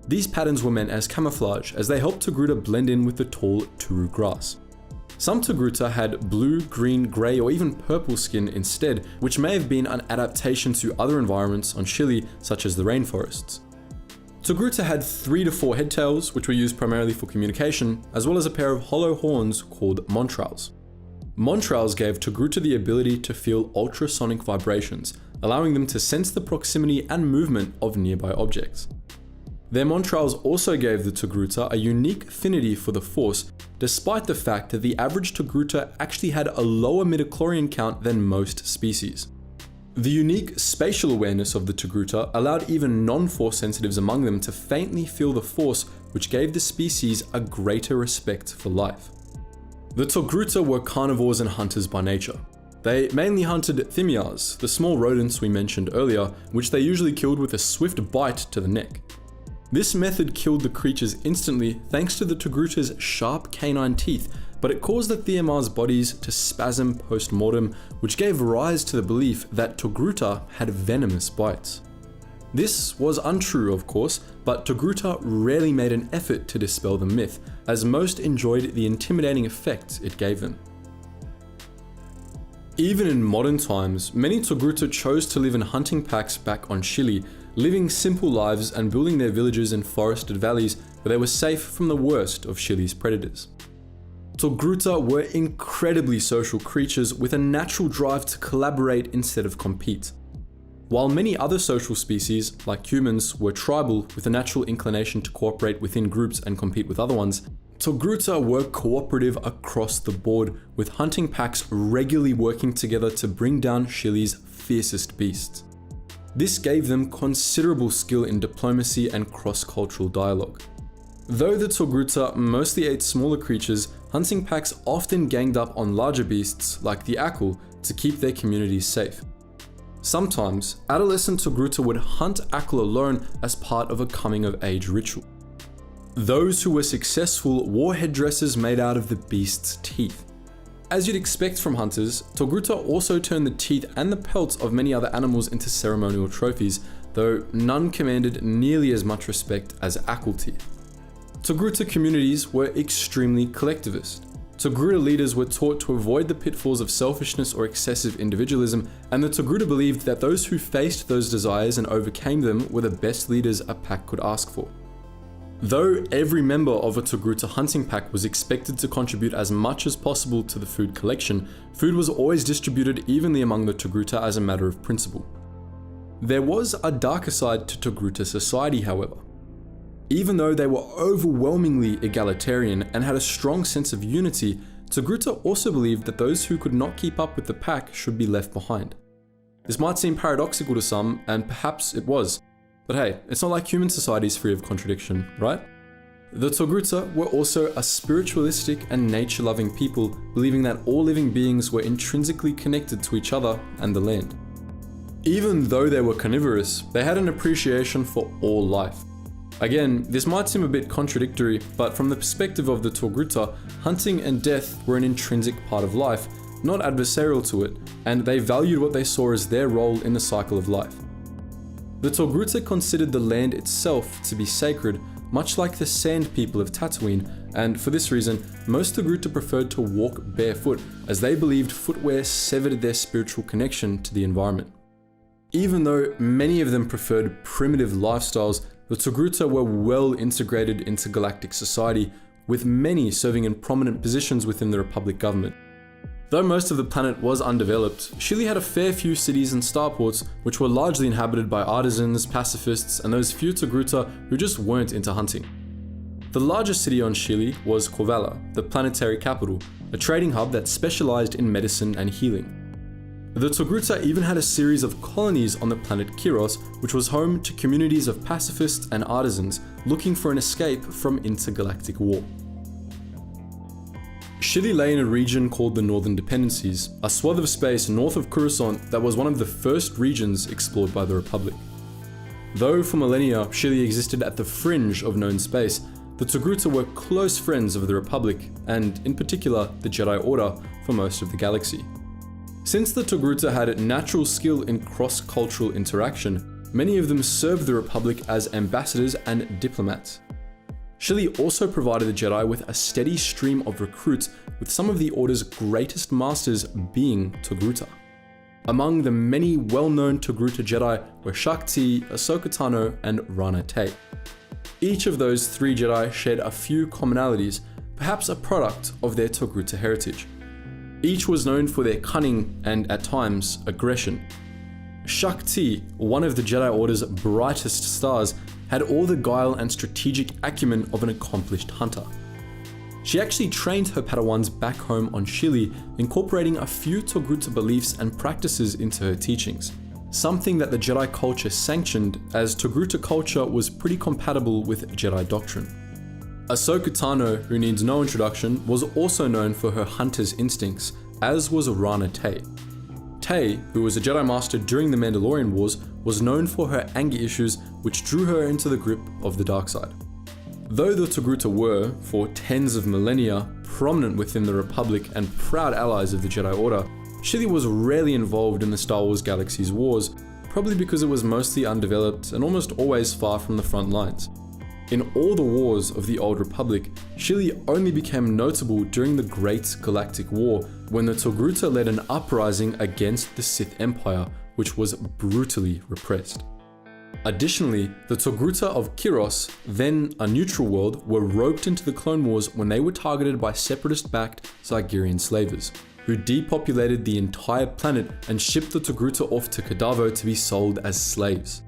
These patterns were meant as camouflage, as they helped Togruta blend in with the tall turu grass. Some Togruta had blue, green, grey, or even purple skin instead, which may have been an adaptation to other environments on Shili, such as the rainforests. Togruta had 3 to 4 head tails, which were used primarily for communication, as well as a pair of hollow horns called montrals. Montrals gave Togruta the ability to feel ultrasonic vibrations, allowing them to sense the proximity and movement of nearby objects. Their montrals also gave the Togruta a unique affinity for the Force, despite the fact that the average Togruta actually had a lower midichlorian count than most species. The unique spatial awareness of the Togruta allowed even non-Force sensitives among them to faintly feel the Force, which gave the species a greater respect for life. The Togruta were carnivores and hunters by nature. They mainly hunted Themiars, the small rodents we mentioned earlier, which they usually killed with a swift bite to the neck. This method killed the creatures instantly thanks to the Togruta's sharp canine teeth, but it caused the Themiars' bodies to spasm post-mortem, which gave rise to the belief that Togruta had venomous bites. This was untrue, of course, but Togruta rarely made an effort to dispel the myth, as most enjoyed the intimidating effect it gave them. Even in modern times, many Togruta chose to live in hunting packs back on Shili, living simple lives and building their villages in forested valleys where they were safe from the worst of Shili's predators. Togruta were incredibly social creatures with a natural drive to collaborate instead of compete. While many other social species, like humans, were tribal with a natural inclination to cooperate within groups and compete with other ones, Togruta were cooperative across the board, with hunting packs regularly working together to bring down Shili's fiercest beasts. This gave them considerable skill in diplomacy and cross-cultural dialogue. Though the Togruta mostly ate smaller creatures, hunting packs often ganged up on larger beasts like the Aqual to keep their communities safe. Sometimes, adolescent Togruta would hunt Aqual alone as part of a coming-of-age ritual. Those who were successful wore headdresses made out of the beast's teeth. As you'd expect from hunters, Togruta also turned the teeth and the pelts of many other animals into ceremonial trophies, though none commanded nearly as much respect as Aqual teeth. Togruta communities were extremely collectivist. Togruta leaders were taught to avoid the pitfalls of selfishness or excessive individualism, and the Togruta believed that those who faced those desires and overcame them were the best leaders a pack could ask for. Though every member of a Togruta hunting pack was expected to contribute as much as possible to the food collection, food was always distributed evenly among the Togruta as a matter of principle. There was a darker side to Togruta society, however. Even though they were overwhelmingly egalitarian and had a strong sense of unity, Togruta also believed that those who could not keep up with the pack should be left behind. This might seem paradoxical to some, and perhaps it was, but hey, it's not like human society is free of contradiction, right? The Togruta were also a spiritualistic and nature-loving people, believing that all living beings were intrinsically connected to each other and the land. Even though they were carnivorous, they had an appreciation for all life. Again, this might seem a bit contradictory, but from the perspective of the Togruta, hunting and death were an intrinsic part of life, not adversarial to it, and they valued what they saw as their role in the cycle of life. The Togruta considered the land itself to be sacred, much like the sand people of Tatooine, and for this reason, most Togruta preferred to walk barefoot, as they believed footwear severed their spiritual connection to the environment. Even though many of them preferred primitive lifestyles, the Togruta were well integrated into Galactic society, with many serving in prominent positions within the Republic government. Though most of the planet was undeveloped, Shili had a fair few cities and starports which were largely inhabited by artisans, pacifists, and those few Togruta who just weren't into hunting. The largest city on Shili was Korvala, the planetary capital, a trading hub that specialized in medicine and healing. The Togruta even had a series of colonies on the planet Kiros, which was home to communities of pacifists and artisans looking for an escape from intergalactic war. Shili lay in a region called the Northern Dependencies, a swath of space north of Coruscant that was one of the first regions explored by the Republic. Though for millennia Shili existed at the fringe of known space, the Togruta were close friends of the Republic, and in particular the Jedi Order, for most of the galaxy. Since the Togruta had natural skill in cross-cultural interaction, many of them served the Republic as ambassadors and diplomats. Shili also provided the Jedi with a steady stream of recruits, with some of the Order's greatest masters being Togruta. Among the many well-known Togruta Jedi were Shaak Ti, Ahsoka Tano, and Rana Tei. Each of those three Jedi shared a few commonalities, perhaps a product of their Togruta heritage. Each was known for their cunning and, at times, aggression. Shaak Ti, one of the Jedi Order's brightest stars, had all the guile and strategic acumen of an accomplished hunter. She actually trained her Padawans back home on Shili, incorporating a few Togruta beliefs and practices into her teachings, something that the Jedi culture sanctioned, as Togruta culture was pretty compatible with Jedi doctrine. Ahsoka Tano, who needs no introduction, was also known for her hunter's instincts, as was Rana Tei. Tei, who was a Jedi Master during the Mandalorian Wars, was known for her anger issues, which drew her into the grip of the dark side. Though the Togruta were, for tens of millennia, prominent within the Republic and proud allies of the Jedi Order, Shili was rarely involved in the Star Wars Galaxy's wars, probably because it was mostly undeveloped and almost always far from the front lines. In all the wars of the Old Republic, Shili only became notable during the Great Galactic War, when the Togruta led an uprising against the Sith Empire, which was brutally repressed. Additionally, the Togruta of Kiros, then a neutral world, were roped into the Clone Wars when they were targeted by separatist-backed Zygerian slavers, who depopulated the entire planet and shipped the Togruta off to Kadavo to be sold as slaves.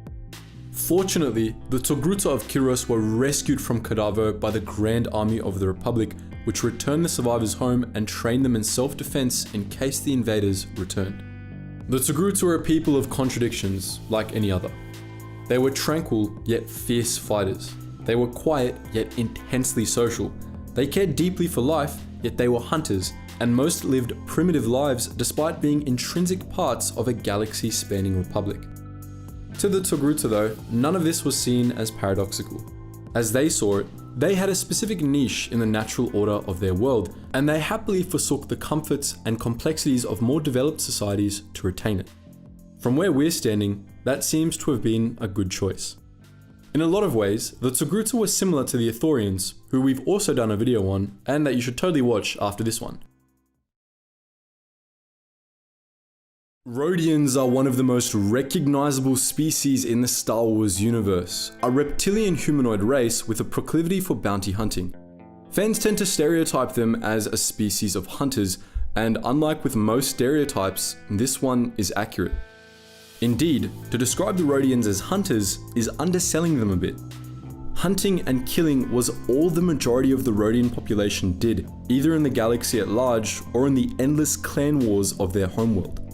Fortunately, the Togruta of Kiros were rescued from Kadavo by the Grand Army of the Republic, which returned the survivors home and trained them in self-defense in case the invaders returned. The Togruta were a people of contradictions, like any other. They were tranquil, yet fierce fighters. They were quiet, yet intensely social. They cared deeply for life, yet they were hunters, and most lived primitive lives despite being intrinsic parts of a galaxy-spanning republic. To the Togruta though, none of this was seen as paradoxical. As they saw it, they had a specific niche in the natural order of their world, and they happily forsook the comforts and complexities of more developed societies to retain it. From where we're standing, that seems to have been a good choice. In a lot of ways, the Togruta were similar to the Ithorians, who we've also done a video on, and that you should totally watch after this one. Rodians are one of the most recognizable species in the Star Wars universe, a reptilian humanoid race with a proclivity for bounty hunting. Fans tend to stereotype them as a species of hunters, and unlike with most stereotypes, this one is accurate. Indeed, to describe the Rodians as hunters is underselling them a bit. Hunting and killing was all the majority of the Rodian population did, either in the galaxy at large or in the endless clan wars of their homeworld.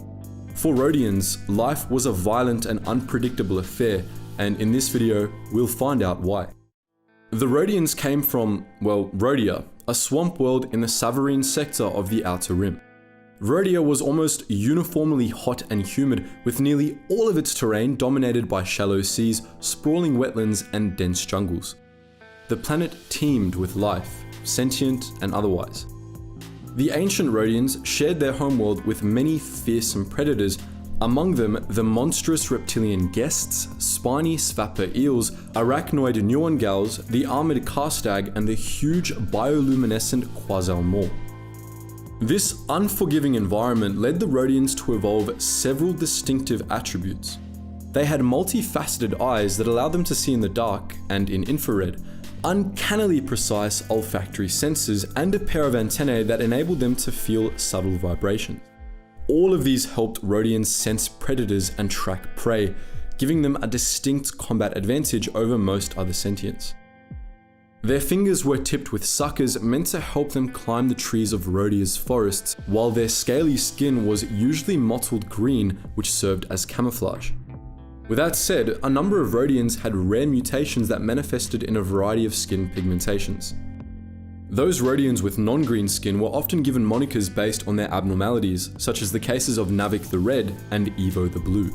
For Rodians, life was a violent and unpredictable affair, and in this video, we'll find out why. The Rodians came from, well, Rodia, a swamp world in the Savarine sector of the Outer Rim. Rodia was almost uniformly hot and humid, with nearly all of its terrain dominated by shallow seas, sprawling wetlands, and dense jungles. The planet teemed with life, sentient and otherwise. The ancient Rodians shared their homeworld with many fearsome predators, among them the monstrous reptilian guests, spiny svapper eels, arachnoid nuongals, the armored karstag, and the huge bioluminescent quasal maw. This unforgiving environment led the Rodians to evolve several distinctive attributes. They had multifaceted eyes that allowed them to see in the dark and in infrared, uncannily precise olfactory senses, and a pair of antennae that enabled them to feel subtle vibrations. All of these helped Rodians sense predators and track prey, giving them a distinct combat advantage over most other sentients. Their fingers were tipped with suckers meant to help them climb the trees of Rodia's forests, while their scaly skin was usually mottled green, which served as camouflage. With that said, a number of Rodians had rare mutations that manifested in a variety of skin pigmentations. Those Rodians with non-green skin were often given monikers based on their abnormalities, such as the cases of Navik the Red and Evo the Blue.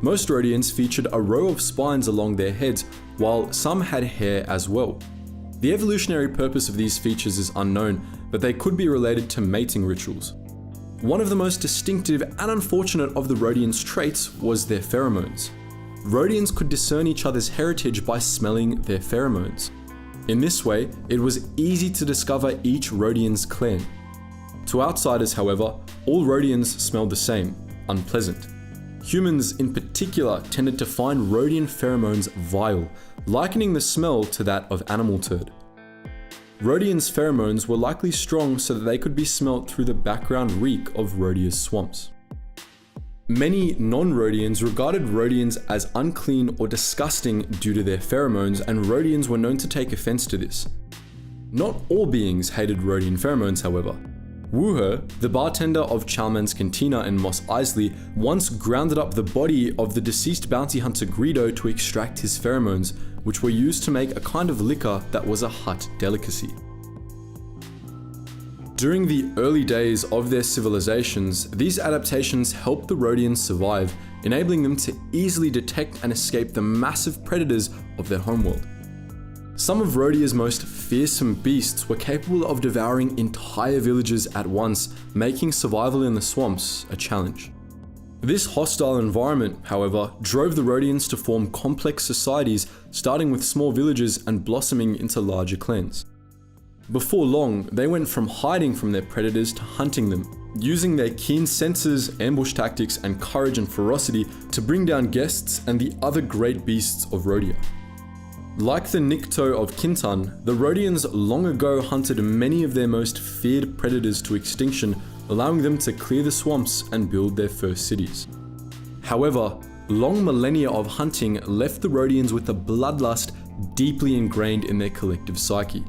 Most Rodians featured a row of spines along their heads, while some had hair as well. The evolutionary purpose of these features is unknown, but they could be related to mating rituals. One of the most distinctive and unfortunate of the Rodians' traits was their pheromones. Rodians could discern each other's heritage by smelling their pheromones. In this way, it was easy to discover each Rodian's clan. To outsiders, however, all Rodians smelled the same, unpleasant. Humans in particular tended to find Rodian pheromones vile, likening the smell to that of animal turd. Rodians' pheromones were likely strong so that they could be smelt through the background reek of Rodia's swamps. Many non-Rodians regarded Rodians as unclean or disgusting due to their pheromones, and Rodians were known to take offense to this. Not all beings hated Rodian pheromones, however. Wooher, the bartender of Chalman's Cantina in Mos Eisley, once grounded up the body of the deceased bounty hunter Greedo to extract his pheromones, which were used to make a kind of liquor that was a Hutt delicacy. During the early days of their civilizations, these adaptations helped the Rodians survive, enabling them to easily detect and escape the massive predators of their homeworld. Some of Rodia's most fearsome beasts were capable of devouring entire villages at once, making survival in the swamps a challenge. This hostile environment, however, drove the Rodians to form complex societies, starting with small villages and blossoming into larger clans. Before long, they went from hiding from their predators to hunting them, using their keen senses, ambush tactics, and courage and ferocity to bring down guests and the other great beasts of Rodia. Like the Nikto of Kintan, the Rodians long ago hunted many of their most feared predators to extinction, allowing them to clear the swamps and build their first cities. However, Long millennia of hunting left the Rodians with a bloodlust deeply ingrained in their collective psyche.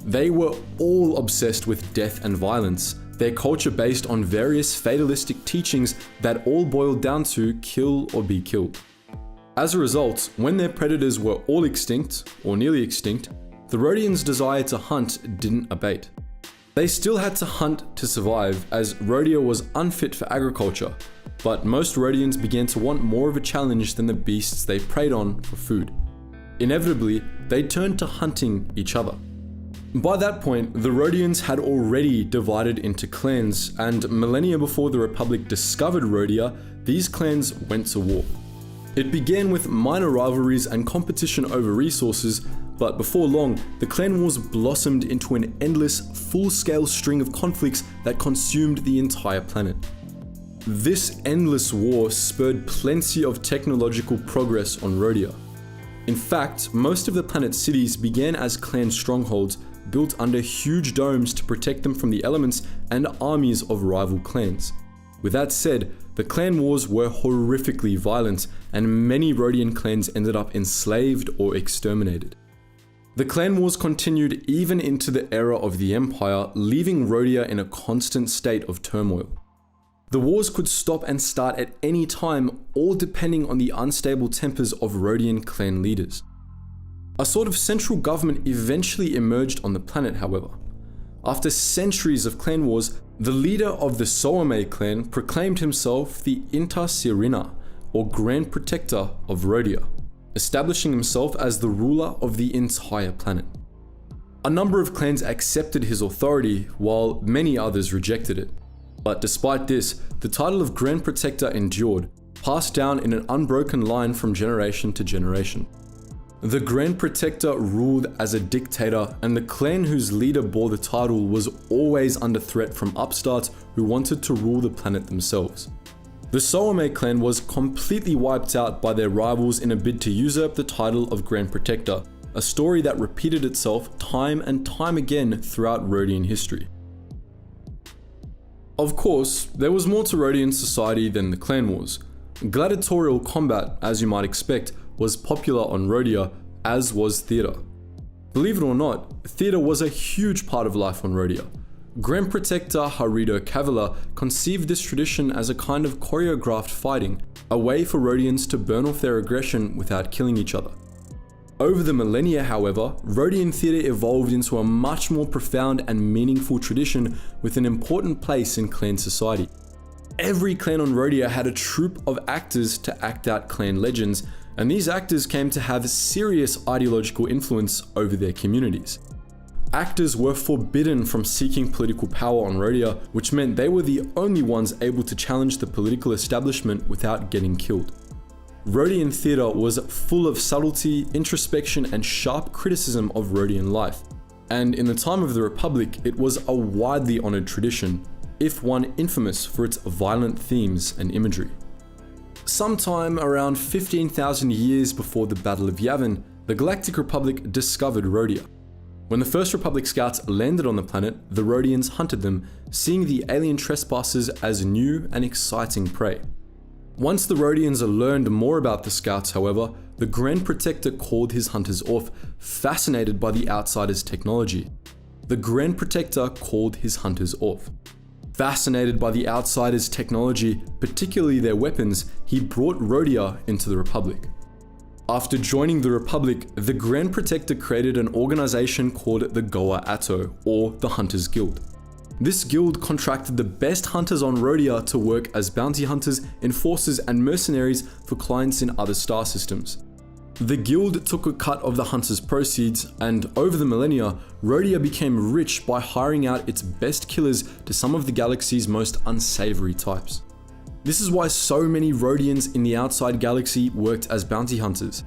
They were all obsessed with death and violence, their culture based on various fatalistic teachings that all boiled down to kill or be killed. As a result, when their predators were all extinct, or nearly extinct, the Rodians' desire to hunt didn't abate. They still had to hunt to survive, as Rodia was unfit for agriculture, but most Rodians began to want more of a challenge than the beasts they preyed on for food. Inevitably, they turned to hunting each other. By that point, the Rodians had already divided into clans, and millennia before the Republic discovered Rodia, these clans went to war. It began with minor rivalries and competition over resources, but before long, the clan wars blossomed into an endless, full-scale string of conflicts that consumed the entire planet. This endless war spurred plenty of technological progress on Rodia. In fact, most of the planet's cities began as clan strongholds, built under huge domes to protect them from the elements and armies of rival clans. With that said, the clan wars were horrifically violent, and many Rodian clans ended up enslaved or exterminated. The clan wars continued even into the era of the Empire, leaving Rodia in a constant state of turmoil. The wars could stop and start at any time, all depending on the unstable tempers of Rodian clan leaders. A sort of central government eventually emerged on the planet, however. After centuries of clan wars, the leader of the Soame clan proclaimed himself the Inta Sirina, or Grand Protector of Rodia, establishing himself as the ruler of the entire planet. A number of clans accepted his authority, while many others rejected it. But despite this, the title of Grand Protector endured, passed down in an unbroken line from generation to generation. The Grand Protector ruled as a dictator, and the clan whose leader bore the title was always under threat from upstarts who wanted to rule the planet themselves. The Soame clan was completely wiped out by their rivals in a bid to usurp the title of Grand Protector, a story that repeated itself time and time again throughout Rodian history. Of course, there was more to Rodian society than the clan wars. Gladiatorial combat, as you might expect, was popular on Rodia, as was theatre. Believe it or not, theatre was a huge part of life on Rodia. Grand Protector Harido Cavilla conceived this tradition as a kind of choreographed fighting, a way for Rodians to burn off their aggression without killing each other. Over the millennia, however, Rodian theatre evolved into a much more profound and meaningful tradition with an important place in clan society. Every clan on Rodia had a troupe of actors to act out clan legends, and these actors came to have serious ideological influence over their communities. Actors were forbidden from seeking political power on Rodia, which meant they were the only ones able to challenge the political establishment without getting killed. Rodian theatre was full of subtlety, introspection, and sharp criticism of Rodian life. And in the time of the Republic, it was a widely honoured tradition, if one infamous for its violent themes and imagery. Sometime around 15,000 years before the Battle of Yavin, the Galactic Republic discovered Rodia. When the first Republic scouts landed on the planet, the Rodians hunted them, seeing the alien trespassers as new and exciting prey. Once the Rodians learned more about the scouts, however, the Grand Protector called his hunters off, fascinated by the outsiders' technology. The Grand Protector called his hunters off. Fascinated by the outsiders' technology, particularly their weapons, he brought Rodia into the Republic. After joining the Republic, the Grand Protector created an organization called the Goa Atto, or the Hunters Guild. This guild contracted the best hunters on Rodia to work as bounty hunters, enforcers, and mercenaries for clients in other star systems. The guild took a cut of the hunters' proceeds, and over the millennia, Rodia became rich by hiring out its best killers to some of the galaxy's most unsavory types. This is why so many Rodians in the outside galaxy worked as bounty hunters.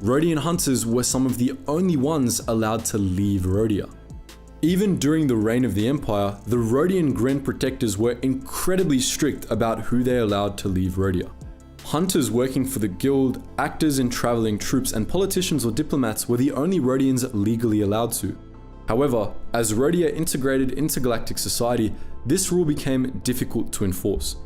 Rodian hunters were some of the only ones allowed to leave Rodia. Even during the reign of the Empire, the Rodian Grand Protectors were incredibly strict about who they allowed to leave Rodia. Hunters working for the guild, actors in traveling troops, and politicians or diplomats were the only Rodians legally allowed to. However, as Rodia integrated into galactic society, this rule became difficult to enforce.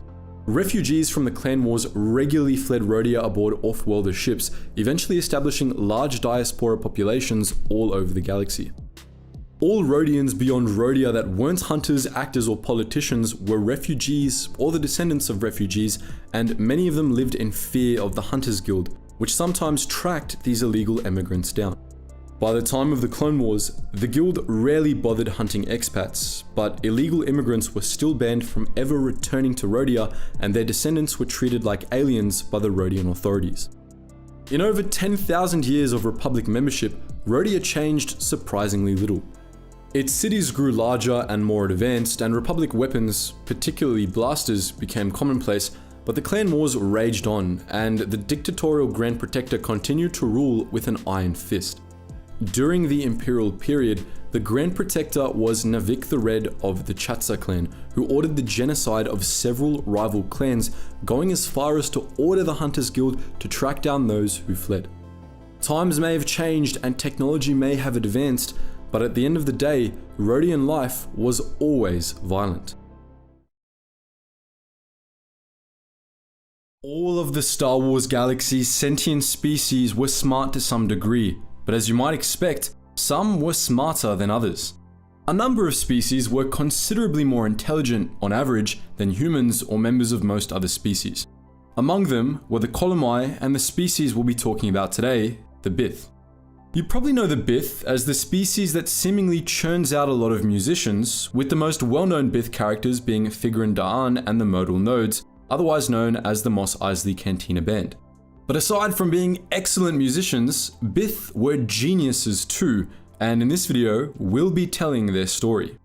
Refugees from the clan wars regularly fled Rhodia aboard off-worlder ships, eventually establishing large diaspora populations all over the galaxy. All Rodians beyond Rhodia that weren't hunters, actors, or politicians were refugees or the descendants of refugees, and many of them lived in fear of the Hunters Guild, which sometimes tracked these illegal immigrants down. By the time of the Clone Wars, the guild rarely bothered hunting expats, but illegal immigrants were still banned from ever returning to Rhodia, and their descendants were treated like aliens by the Rodian authorities. In over 10,000 years of Republic membership, Rhodia changed surprisingly little. Its cities grew larger and more advanced, and Republic weapons, particularly blasters, became commonplace, but the clan wars raged on, and the dictatorial Grand Protector continued to rule with an iron fist. During the Imperial period, the Grand Protector was Navik the Red of the Chatsa clan, who ordered the genocide of several rival clans, going as far as to order the Hunters Guild to track down those who fled. Times may have changed and technology may have advanced, but at the end of the day, Rhodian life was always violent. All of the Star Wars galaxy's sentient species were smart to some degree, but as you might expect, some were smarter than others. A number of species were considerably more intelligent, on average, than humans or members of most other species. Among them were the Colomai and the species we'll be talking about today, the Bith. You probably know the Bith as the species that seemingly churns out a lot of musicians, with the most well-known Bith characters being Figrin Da'an and the Modal Nodes, otherwise known as the Mos Eisley Cantina Band. But aside from being excellent musicians, Bith were geniuses too, and in this video, we'll be telling their story.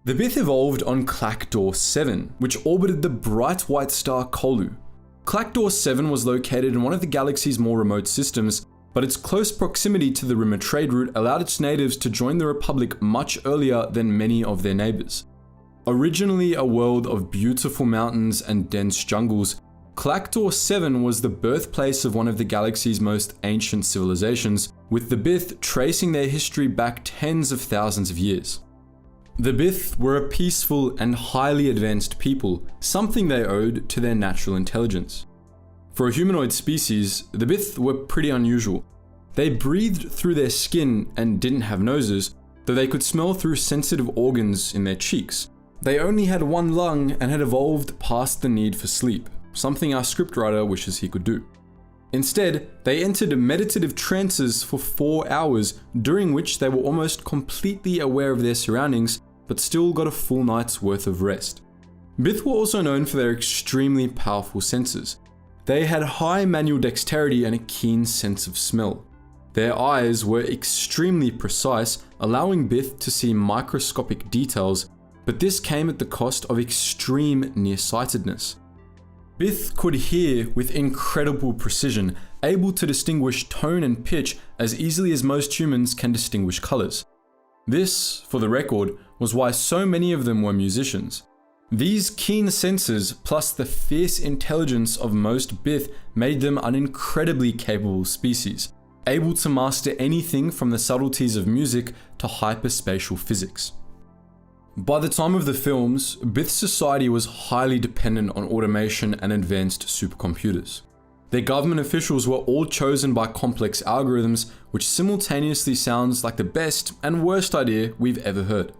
The Bith evolved on Clak'dor 7, which orbited the bright white star Kolu. Clak'dor 7 was located in one of the galaxy's more remote systems, but its close proximity to the Rimmer trade route allowed its natives to join the Republic much earlier than many of their neighbors. Originally a world of beautiful mountains and dense jungles, Clak'dor 7 was the birthplace of one of the galaxy's most ancient civilizations, with the Bith tracing their history back tens of thousands of years. The Bith were a peaceful and highly advanced people, something they owed to their natural intelligence. For a humanoid species, the Bith were pretty unusual. They breathed through their skin and didn't have noses, though they could smell through sensitive organs in their cheeks. They only had one lung and had evolved past the need for sleep, something our scriptwriter wishes he could do. Instead, they entered meditative trances for 4 hours, during which they were almost completely aware of their surroundings, but still got a full night's worth of rest. Bith were also known for their extremely powerful senses. They had high manual dexterity and a keen sense of smell. Their eyes were extremely precise, allowing Bith to see microscopic details, but this came at the cost of extreme nearsightedness. Bith could hear with incredible precision, able to distinguish tone and pitch as easily as most humans can distinguish colors. This, for the record, was why so many of them were musicians. These keen senses, plus the fierce intelligence of most Bith, made them an incredibly capable species, able to master anything from the subtleties of music to hyperspatial physics. By the time of the films, Bith society was highly dependent on automation and advanced supercomputers. Their government officials were all chosen by complex algorithms, which simultaneously sounds like the best and worst idea we've ever heard.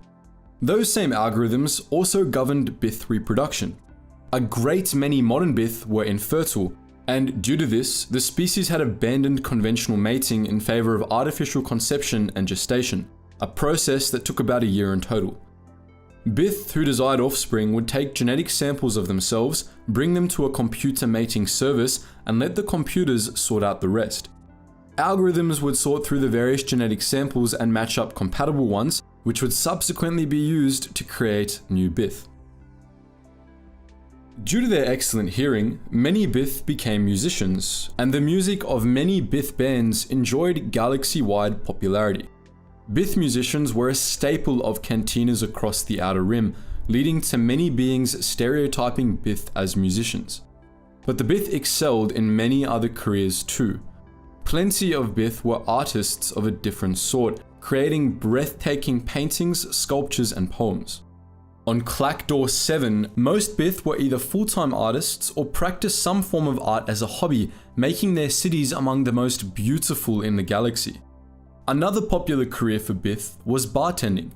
Those same algorithms also governed Bith reproduction. A great many modern Bith were infertile, and due to this, the species had abandoned conventional mating in favor of artificial conception and gestation, a process that took about a year in total. Bith who desired offspring would take genetic samples of themselves, bring them to a computer mating service, and let the computers sort out the rest. Algorithms would sort through the various genetic samples and match up compatible ones, which would subsequently be used to create new Bith. Due to their excellent hearing, many Bith became musicians, and the music of many Bith bands enjoyed galaxy-wide popularity. Bith musicians were a staple of cantinas across the Outer Rim, leading to many beings stereotyping Bith as musicians. But the Bith excelled in many other careers too. Plenty of Bith were artists of a different sort, creating breathtaking paintings, sculptures, and poems. On Clackdoor 7, most Bith were either full-time artists or practiced some form of art as a hobby, making their cities among the most beautiful in the galaxy. Another popular career for Bith was bartending.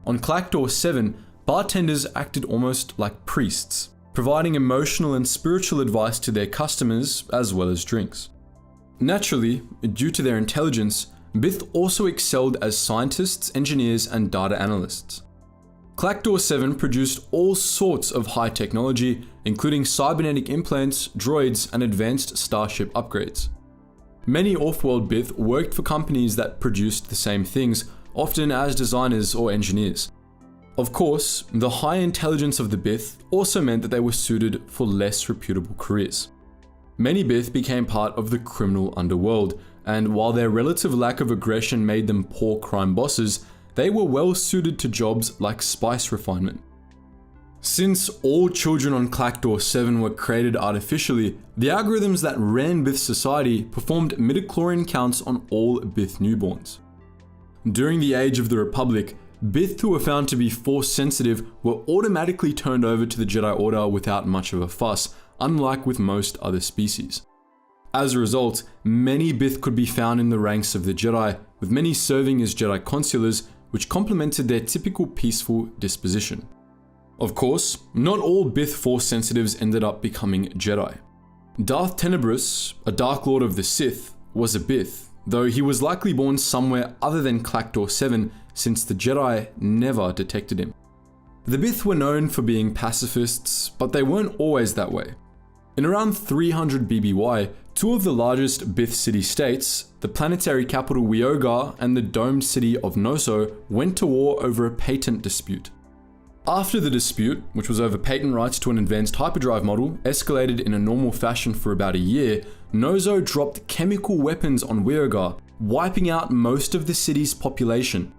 On Clackdoor 7, bartenders acted almost like priests, providing emotional and spiritual advice to their customers as well as drinks. Naturally, due to their intelligence, Bith also excelled as scientists, engineers, and data analysts. Clackdoor 7 produced all sorts of high technology, including cybernetic implants, droids, and advanced starship upgrades. Many off-world Bith worked for companies that produced the same things, often as designers or engineers. Of course, the high intelligence of the Bith also meant that they were suited for less reputable careers. Many Bith became part of the criminal underworld, and while their relative lack of aggression made them poor crime bosses, they were well suited to jobs like spice refinement. Since all children on Clackdoor 7 were created artificially, the algorithms that ran Bith society performed midichlorian counts on all Bith newborns. During the Age of the Republic, Bith who were found to be force sensitive were automatically turned over to the Jedi Order without much of a fuss, unlike with most other species. As a result, many Bith could be found in the ranks of the Jedi, with many serving as Jedi consulars, which complemented their typical peaceful disposition. Of course, not all Bith Force sensitives ended up becoming Jedi. Darth Tenebrous, a Dark Lord of the Sith, was a Bith, though he was likely born somewhere other than Clackdoor 7 since the Jedi never detected him. The Bith were known for being pacifists, but they weren't always that way. In around 300 BBY, two of the largest Bith city-states, the planetary capital Wiogar and the domed city of Noso, went to war over a patent dispute. After the dispute, which was over patent rights to an advanced hyperdrive model, escalated in a normal fashion for about a year, Noso dropped chemical weapons on Wiogar, wiping out most of the city's population.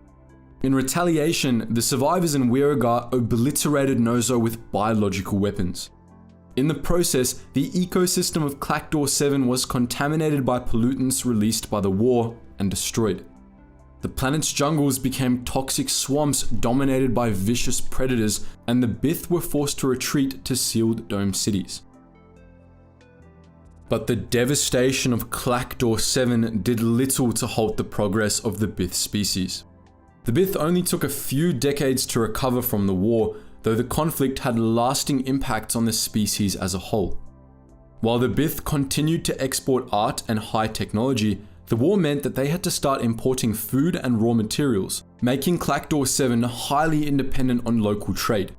In retaliation, the survivors in Wiogar obliterated Noso with biological weapons. In the process, the ecosystem of Clackdoor 7 was contaminated by pollutants released by the war and destroyed. The planet's jungles became toxic swamps dominated by vicious predators, and the Bith were forced to retreat to sealed dome cities. But the devastation of Clackdoor 7 did little to halt the progress of the Bith species. The Bith only took a few decades to recover from the war, though the conflict had lasting impacts on the species as a whole. While the Bith continued to export art and high technology, the war meant that they had to start importing food and raw materials, making Clackdoor 7 highly independent on local trade.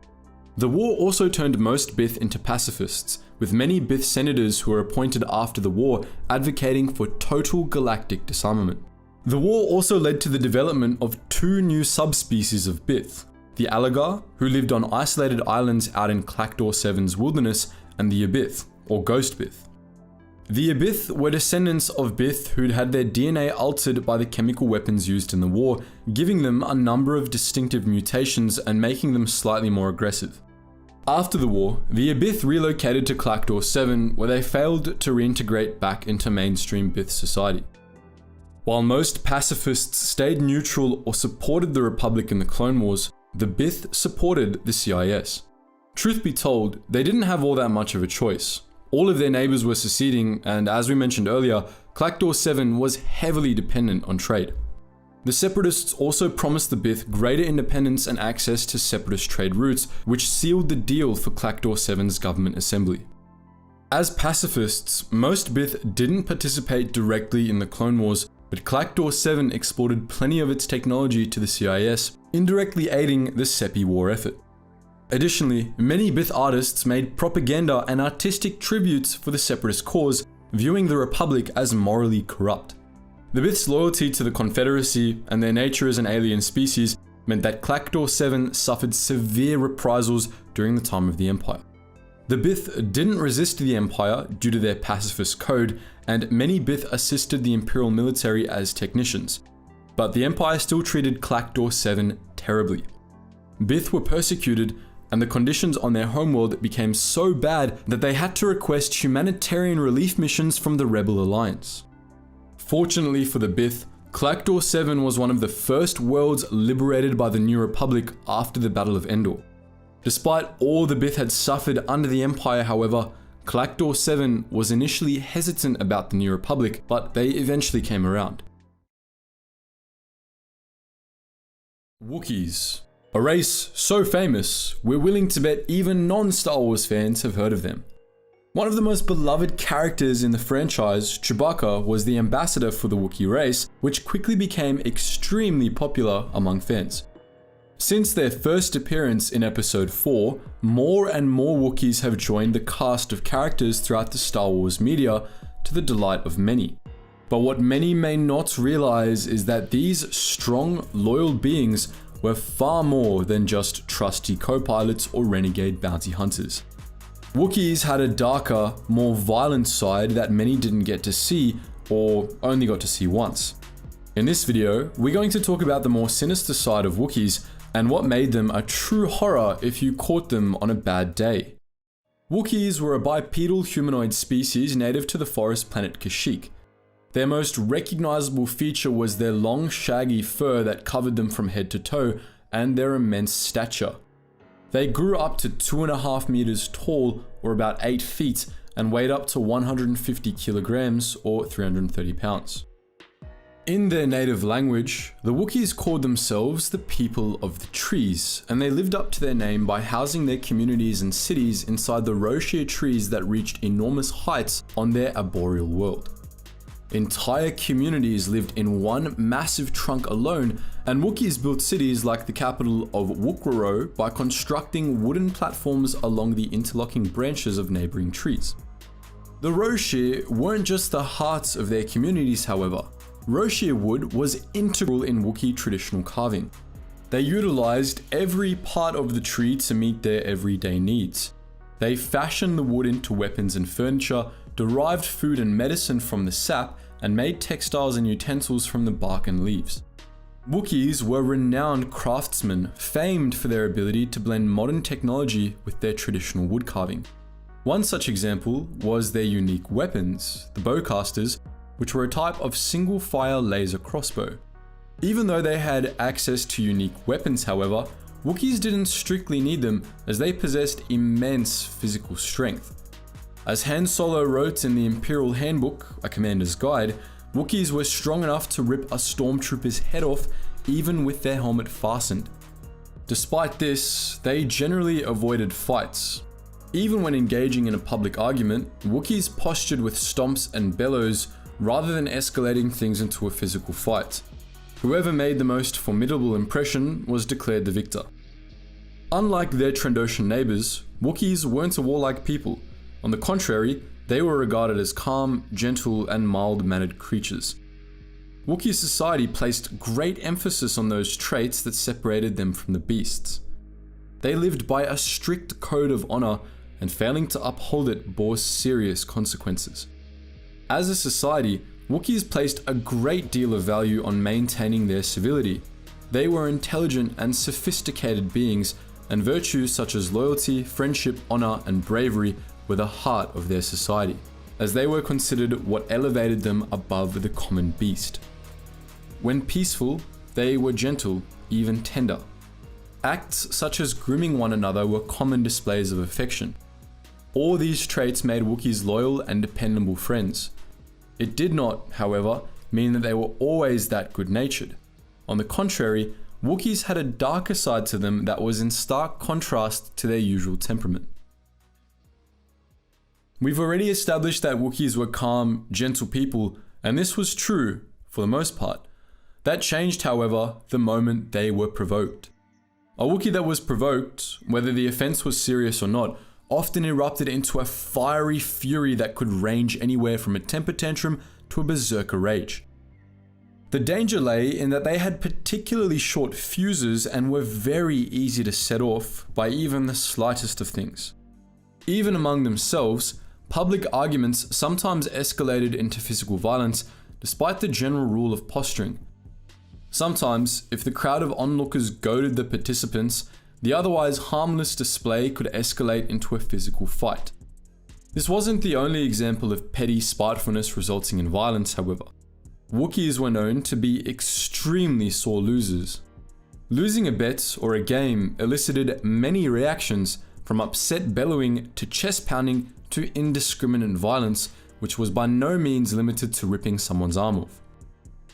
The war also turned most Bith into pacifists, with many Bith senators who were appointed after the war advocating for total galactic disarmament. The war also led to the development of two new subspecies of Bith: the Alagar, who lived on isolated islands out in Clackdoor 7's wilderness, and the Abith, or Ghost Bith. The Abith were descendants of Bith who'd had their DNA altered by the chemical weapons used in the war, giving them a number of distinctive mutations and making them slightly more aggressive. After the war, the Abith relocated to Clackdoor 7, where they failed to reintegrate back into mainstream Bith society. While most pacifists stayed neutral or supported the Republic in the Clone Wars, the Bith supported the CIS. Truth be told, they didn't have all that much of a choice. All of their neighbors were seceding, and as we mentioned earlier, Clackdoor 7 was heavily dependent on trade. The Separatists also promised the Bith greater independence and access to Separatist trade routes, which sealed the deal for Clackdoor 7's government assembly. As pacifists, most Bith didn't participate directly in the Clone Wars, but Clackdoor 7 exported plenty of its technology to the CIS, indirectly aiding the Sepi war effort. Additionally, many Bith artists made propaganda and artistic tributes for the Separatist cause, viewing the Republic as morally corrupt. The Bith's loyalty to the Confederacy and their nature as an alien species meant that Clackdoor 7 suffered severe reprisals during the time of the Empire. The Bith didn't resist the Empire due to their pacifist code, and many Bith assisted the Imperial military as technicians, but the Empire still treated Clackdoor 7 terribly. Bith were persecuted, and the conditions on their homeworld became so bad that they had to request humanitarian relief missions from the Rebel Alliance. Fortunately for the Bith, Clackdoor 7 was one of the first worlds liberated by the New Republic after the Battle of Endor. Despite all the Bith had suffered under the Empire, however, Clactor 7 was initially hesitant about the New Republic, but they eventually came around. Wookiees. A race so famous, we're willing to bet even non-Star Wars fans have heard of them. One of the most beloved characters in the franchise, Chewbacca, was the ambassador for the Wookiee race, which quickly became extremely popular among fans. Since their first appearance in Episode 4, more and more Wookiees have joined the cast of characters throughout the Star Wars media, to the delight of many. But what many may not realize is that these strong, loyal beings were far more than just trusty co-pilots or renegade bounty hunters. Wookiees had a darker, more violent side that many didn't get to see, or only got to see once. In this video, we're going to talk about the more sinister side of Wookiees, and what made them a true horror if you caught them on a bad day. Wookiees were a bipedal humanoid species native to the forest planet Kashyyyk. Their most recognizable feature was their long, shaggy fur that covered them from head to toe, and their immense stature. They grew up to 2.5 meters tall, or about 8 feet, and weighed up to 150 kilograms, or 330 pounds. In their native language, the Wookiees called themselves the people of the trees, and they lived up to their name by housing their communities and cities inside the Roshir trees that reached enormous heights on their arboreal world. Entire communities lived in one massive trunk alone, and Wookiees built cities like the capital of Wookoro by constructing wooden platforms along the interlocking branches of neighboring trees. The Roshir weren't just the hearts of their communities, however. Roshir wood was integral in Wookiee traditional carving. They utilized every part of the tree to meet their everyday needs. They fashioned the wood into weapons and furniture, derived food and medicine from the sap, and made textiles and utensils from the bark and leaves. Wookiees were renowned craftsmen, famed for their ability to blend modern technology with their traditional wood carving. One such example was their unique weapons, the bowcasters, which were a type of single-fire laser crossbow. Even though they had access to unique weapons, however, Wookiees didn't strictly need them, as they possessed immense physical strength. As Han Solo wrote in the Imperial Handbook, A Commander's Guide, Wookiees were strong enough to rip a stormtrooper's head off even with their helmet fastened. Despite this, they generally avoided fights. Even when engaging in a public argument, Wookiees postured with stomps and bellows rather than escalating things into a physical fight. Whoever made the most formidable impression was declared the victor. Unlike their Trandoshan neighbors, Wookiees weren't a warlike people. On the contrary, they were regarded as calm, gentle, and mild-mannered creatures. Wookiee society placed great emphasis on those traits that separated them from the beasts. They lived by a strict code of honor, and failing to uphold it bore serious consequences. As a society, Wookiees placed a great deal of value on maintaining their civility. They were intelligent and sophisticated beings, and virtues such as loyalty, friendship, honor, and bravery were the heart of their society, as they were considered what elevated them above the common beast. When peaceful, they were gentle, even tender. Acts such as grooming one another were common displays of affection. All these traits made Wookiees loyal and dependable friends. It did not, however, mean that they were always that good-natured. On the contrary, Wookiees had a darker side to them that was in stark contrast to their usual temperament. We've already established that Wookiees were calm, gentle people, and this was true for the most part. That changed, however, the moment they were provoked. A Wookiee that was provoked, whether the offense was serious or not, often erupted into a fiery fury that could range anywhere from a temper tantrum to a berserker rage. The danger lay in that they had particularly short fuses and were very easy to set off by even the slightest of things. Even among themselves, public arguments sometimes escalated into physical violence despite the general rule of posturing. Sometimes, if the crowd of onlookers goaded the participants, the otherwise harmless display could escalate into a physical fight. This wasn't the only example of petty spitefulness resulting in violence, however. Wookiees were known to be extremely sore losers. Losing a bet or a game elicited many reactions, from upset bellowing to chest pounding to indiscriminate violence, which was by no means limited to ripping someone's arm off.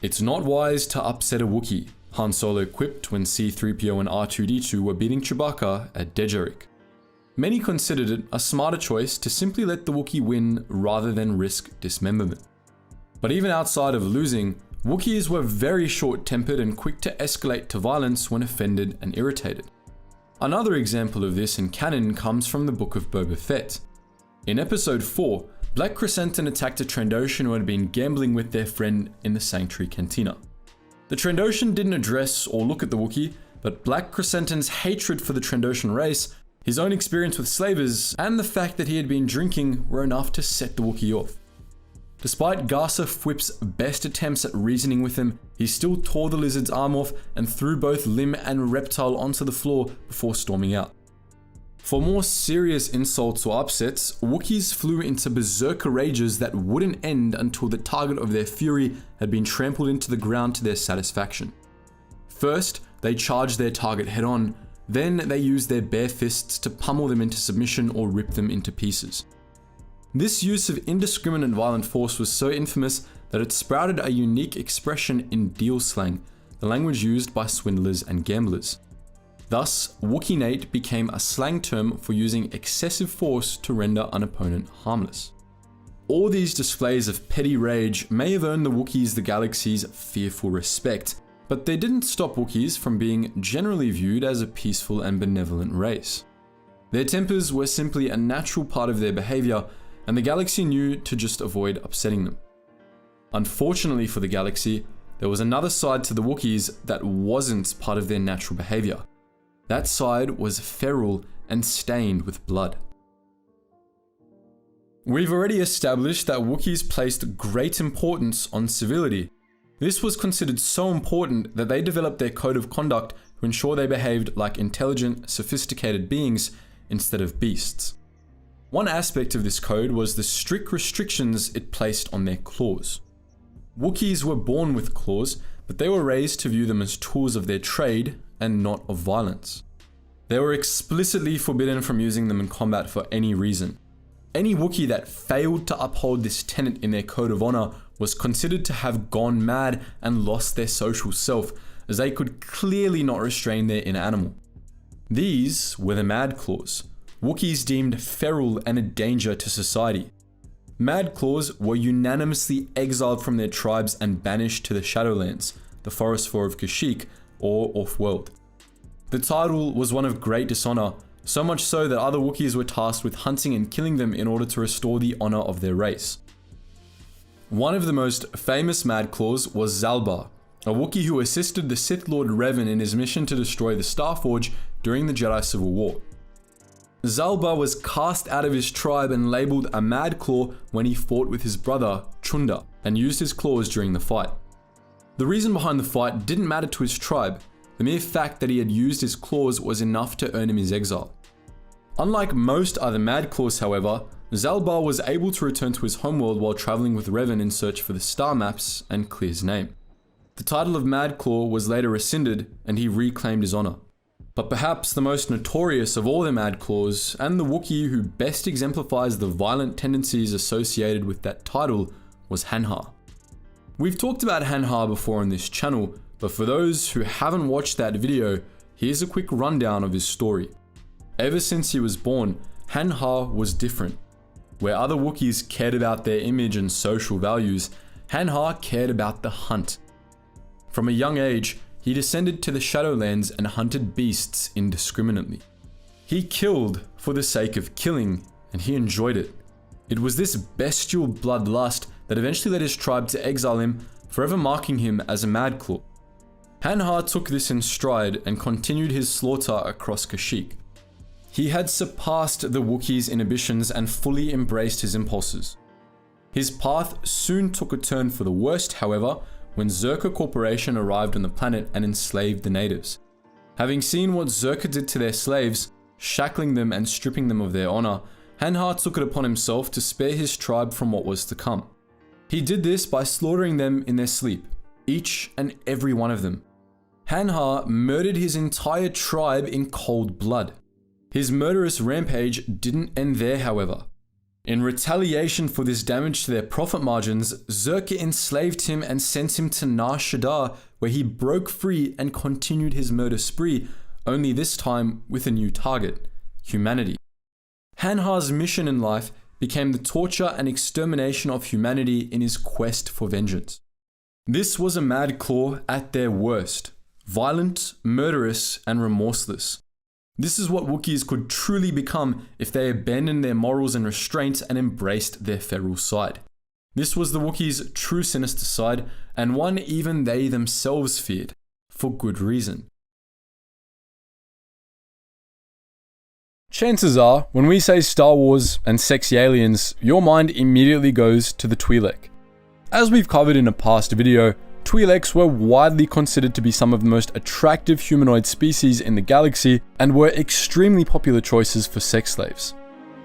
It's not wise to upset a Wookiee, Han Solo quipped when C-3PO and R2-D2 were beating Chewbacca at Dejarik. Many considered it a smarter choice to simply let the Wookiee win rather than risk dismemberment. But even outside of losing, Wookiees were very short-tempered and quick to escalate to violence when offended and irritated. Another example of this in canon comes from the Book of Boba Fett. In Episode 4, Black Krrsantan attacked a Trandoshan who had been gambling with their friend in the Sanctuary Cantina. The Trandoshan didn't address or look at the Wookiee, but Black Krrsantan's hatred for the Trandoshan race, his own experience with slavers, and the fact that he had been drinking were enough to set the Wookiee off. Despite Garsa Fwip's best attempts at reasoning with him, he still tore the lizard's arm off and threw both limb and reptile onto the floor before storming out. For more serious insults or upsets, Wookiees flew into berserker rages that wouldn't end until the target of their fury had been trampled into the ground to their satisfaction. First, they charged their target head-on, then they used their bare fists to pummel them into submission or rip them into pieces. This use of indiscriminate violent force was so infamous that it sprouted a unique expression in deal slang, the language used by swindlers and gamblers. Thus, Wookienate became a slang term for using excessive force to render an opponent harmless. All these displays of petty rage may have earned the Wookiees the galaxy's fearful respect, but they didn't stop Wookiees from being generally viewed as a peaceful and benevolent race. Their tempers were simply a natural part of their behavior, and the galaxy knew to just avoid upsetting them. Unfortunately for the galaxy, there was another side to the Wookiees that wasn't part of their natural behavior. That side was feral and stained with blood. We've already established that Wookiees placed great importance on civility. This was considered so important that they developed their code of conduct to ensure they behaved like intelligent, sophisticated beings instead of beasts. One aspect of this code was the strict restrictions it placed on their claws. Wookiees were born with claws, but they were raised to view them as tools of their trade and not of violence. They were explicitly forbidden from using them in combat for any reason. Any Wookiee that failed to uphold this tenet in their code of honor was considered to have gone mad and lost their social self, as they could clearly not restrain their inner animal. These were the Mad Claws, Wookiees deemed feral and a danger to society. Mad Claws were unanimously exiled from their tribes and banished to the Shadowlands, the Forest Floor of Kashyyyk, or Off-World. The title was one of great dishonor, so much so that other Wookiees were tasked with hunting and killing them in order to restore the honor of their race. One of the most famous Mad Claws was Zalbar, a Wookiee who assisted the Sith Lord Revan in his mission to destroy the Starforge during the Jedi Civil War. Zalbar was cast out of his tribe and labeled a Mad Claw when he fought with his brother, Chunda, and used his claws during the fight. The reason behind the fight didn't matter to his tribe. The mere fact that he had used his claws was enough to earn him his exile. Unlike most other Mad Claws, however, Zalbar was able to return to his homeworld while traveling with Revan in search for the star maps and clear his name. The title of Mad Claw was later rescinded and he reclaimed his honor. But perhaps the most notorious of all the Mad Claws, and the Wookiee who best exemplifies the violent tendencies associated with that title, was Hanha. We've talked about Hanha before on this channel, but for those who haven't watched that video, here's a quick rundown of his story. Ever since he was born, Hanha was different. Where other Wookiees cared about their image and social values, Hanha cared about the hunt. From a young age, he descended to the Shadowlands and hunted beasts indiscriminately. He killed for the sake of killing, and he enjoyed it. It was this bestial bloodlust that eventually led his tribe to exile him, forever marking him as a Mad Claw. Hanha took this in stride and continued his slaughter across Kashyyyk. He had surpassed the Wookiees' inhibitions and fully embraced his impulses. His path soon took a turn for the worst, however, when Zerka Corporation arrived on the planet and enslaved the natives. Having seen what Zerka did to their slaves, shackling them and stripping them of their honor, Hanha took it upon himself to spare his tribe from what was to come. He did this by slaughtering them in their sleep, each and every one of them. Hanha murdered his entire tribe in cold blood. His murderous rampage didn't end there, however. In retaliation for this damage to their profit margins, Zerka enslaved him and sent him to Nar Shaddaa, where he broke free and continued his murder spree, only this time with a new target: humanity. Hanha's mission in life became the torture and extermination of humanity in his quest for vengeance. This was a Mad Claw at their worst: violent, murderous, and remorseless. This is what Wookiees could truly become if they abandoned their morals and restraints and embraced their feral side. This was the Wookiees' true sinister side, and one even they themselves feared, for good reason. Chances are, when we say Star Wars and sexy aliens, your mind immediately goes to the Twi'lek. As we've covered in a past video, Twi'leks were widely considered to be some of the most attractive humanoid species in the galaxy and were extremely popular choices for sex slaves.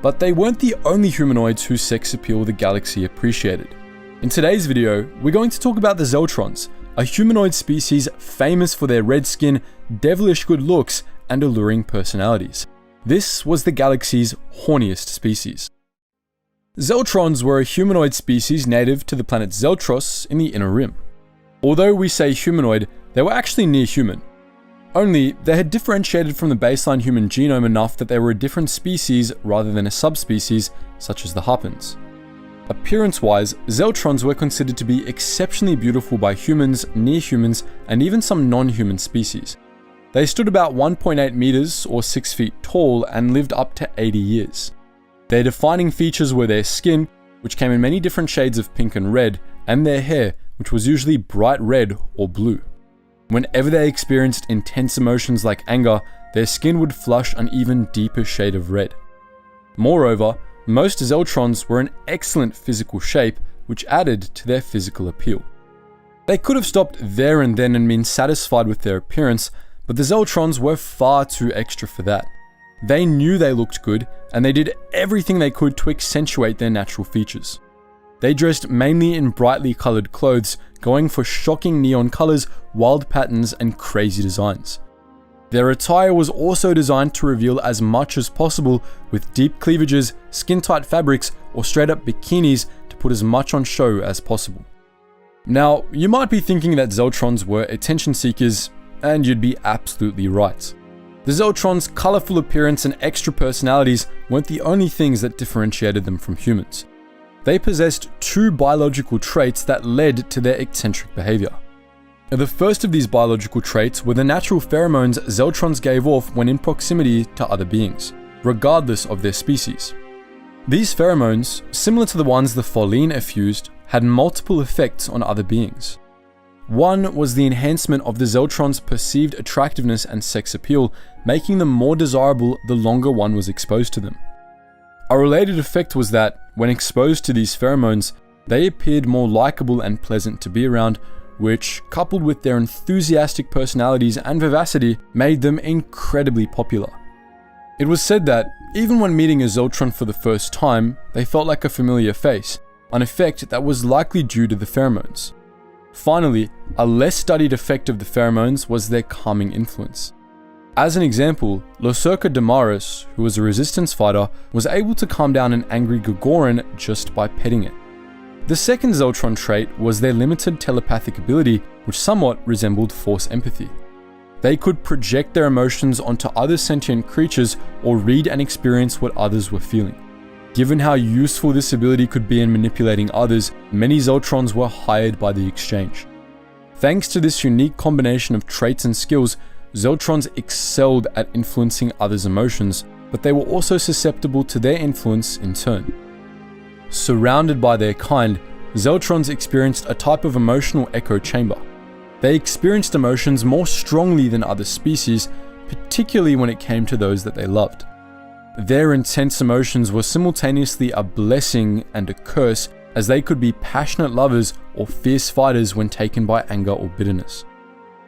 But they weren't the only humanoids whose sex appeal the galaxy appreciated. In today's video, we're going to talk about the Zeltrons, a humanoid species famous for their red skin, devilish good looks, and alluring personalities. This was the galaxy's horniest species. Zeltrons were a humanoid species native to the planet Zeltros in the Inner Rim. Although we say humanoid, they were actually near human. Only, they had differentiated from the baseline human genome enough that they were a different species rather than a subspecies, such as the Harpans. Appearance-wise, Zeltrons were considered to be exceptionally beautiful by humans, near humans, and even some non-human species. They stood about 1.8 meters or 6 feet tall and lived up to 80 years. Their defining features were their skin, which came in many different shades of pink and red, and their hair, which was usually bright red or blue. Whenever they experienced intense emotions like anger, their skin would flush an even deeper shade of red. Moreover, most Zeltrons were in excellent physical shape, which added to their physical appeal. They could have stopped there and then and been satisfied with their appearance, but the Zeltrons were far too extra for that. They knew they looked good, and they did everything they could to accentuate their natural features. They dressed mainly in brightly coloured clothes, going for shocking neon colours, wild patterns, and crazy designs. Their attire was also designed to reveal as much as possible, with deep cleavages, skin-tight fabrics, or straight-up bikinis to put as much on show as possible. Now, you might be thinking that Zeltrons were attention seekers, and you'd be absolutely right. The Zeltrons' colourful appearance and extra personalities weren't the only things that differentiated them from humans. They possessed two biological traits that led to their eccentric behavior. The first of these biological traits were the natural pheromones Zeltrons gave off when in proximity to other beings, regardless of their species. These pheromones, similar to the ones the Foline effused, had multiple effects on other beings. One was the enhancement of the Zeltrons' perceived attractiveness and sex appeal, making them more desirable the longer one was exposed to them. A related effect was that, when exposed to these pheromones, they appeared more likable and pleasant to be around, which, coupled with their enthusiastic personalities and vivacity, made them incredibly popular. It was said that, even when meeting a Zeltron for the first time, they felt like a familiar face, an effect that was likely due to the pheromones. Finally, a less studied effect of the pheromones was their calming influence. As an example, Losurka Damaris, who was a resistance fighter, was able to calm down an angry Gagoran just by petting it. The second Zeltron trait was their limited telepathic ability, which somewhat resembled force empathy. They could project their emotions onto other sentient creatures or read and experience what others were feeling. Given how useful this ability could be in manipulating others, many Zeltrons were hired by the exchange. Thanks to this unique combination of traits and skills, Zeltrons excelled at influencing others' emotions, but they were also susceptible to their influence in turn. Surrounded by their kind, Zeltrons experienced a type of emotional echo chamber. They experienced emotions more strongly than other species, particularly when it came to those that they loved. Their intense emotions were simultaneously a blessing and a curse, as they could be passionate lovers or fierce fighters when taken by anger or bitterness.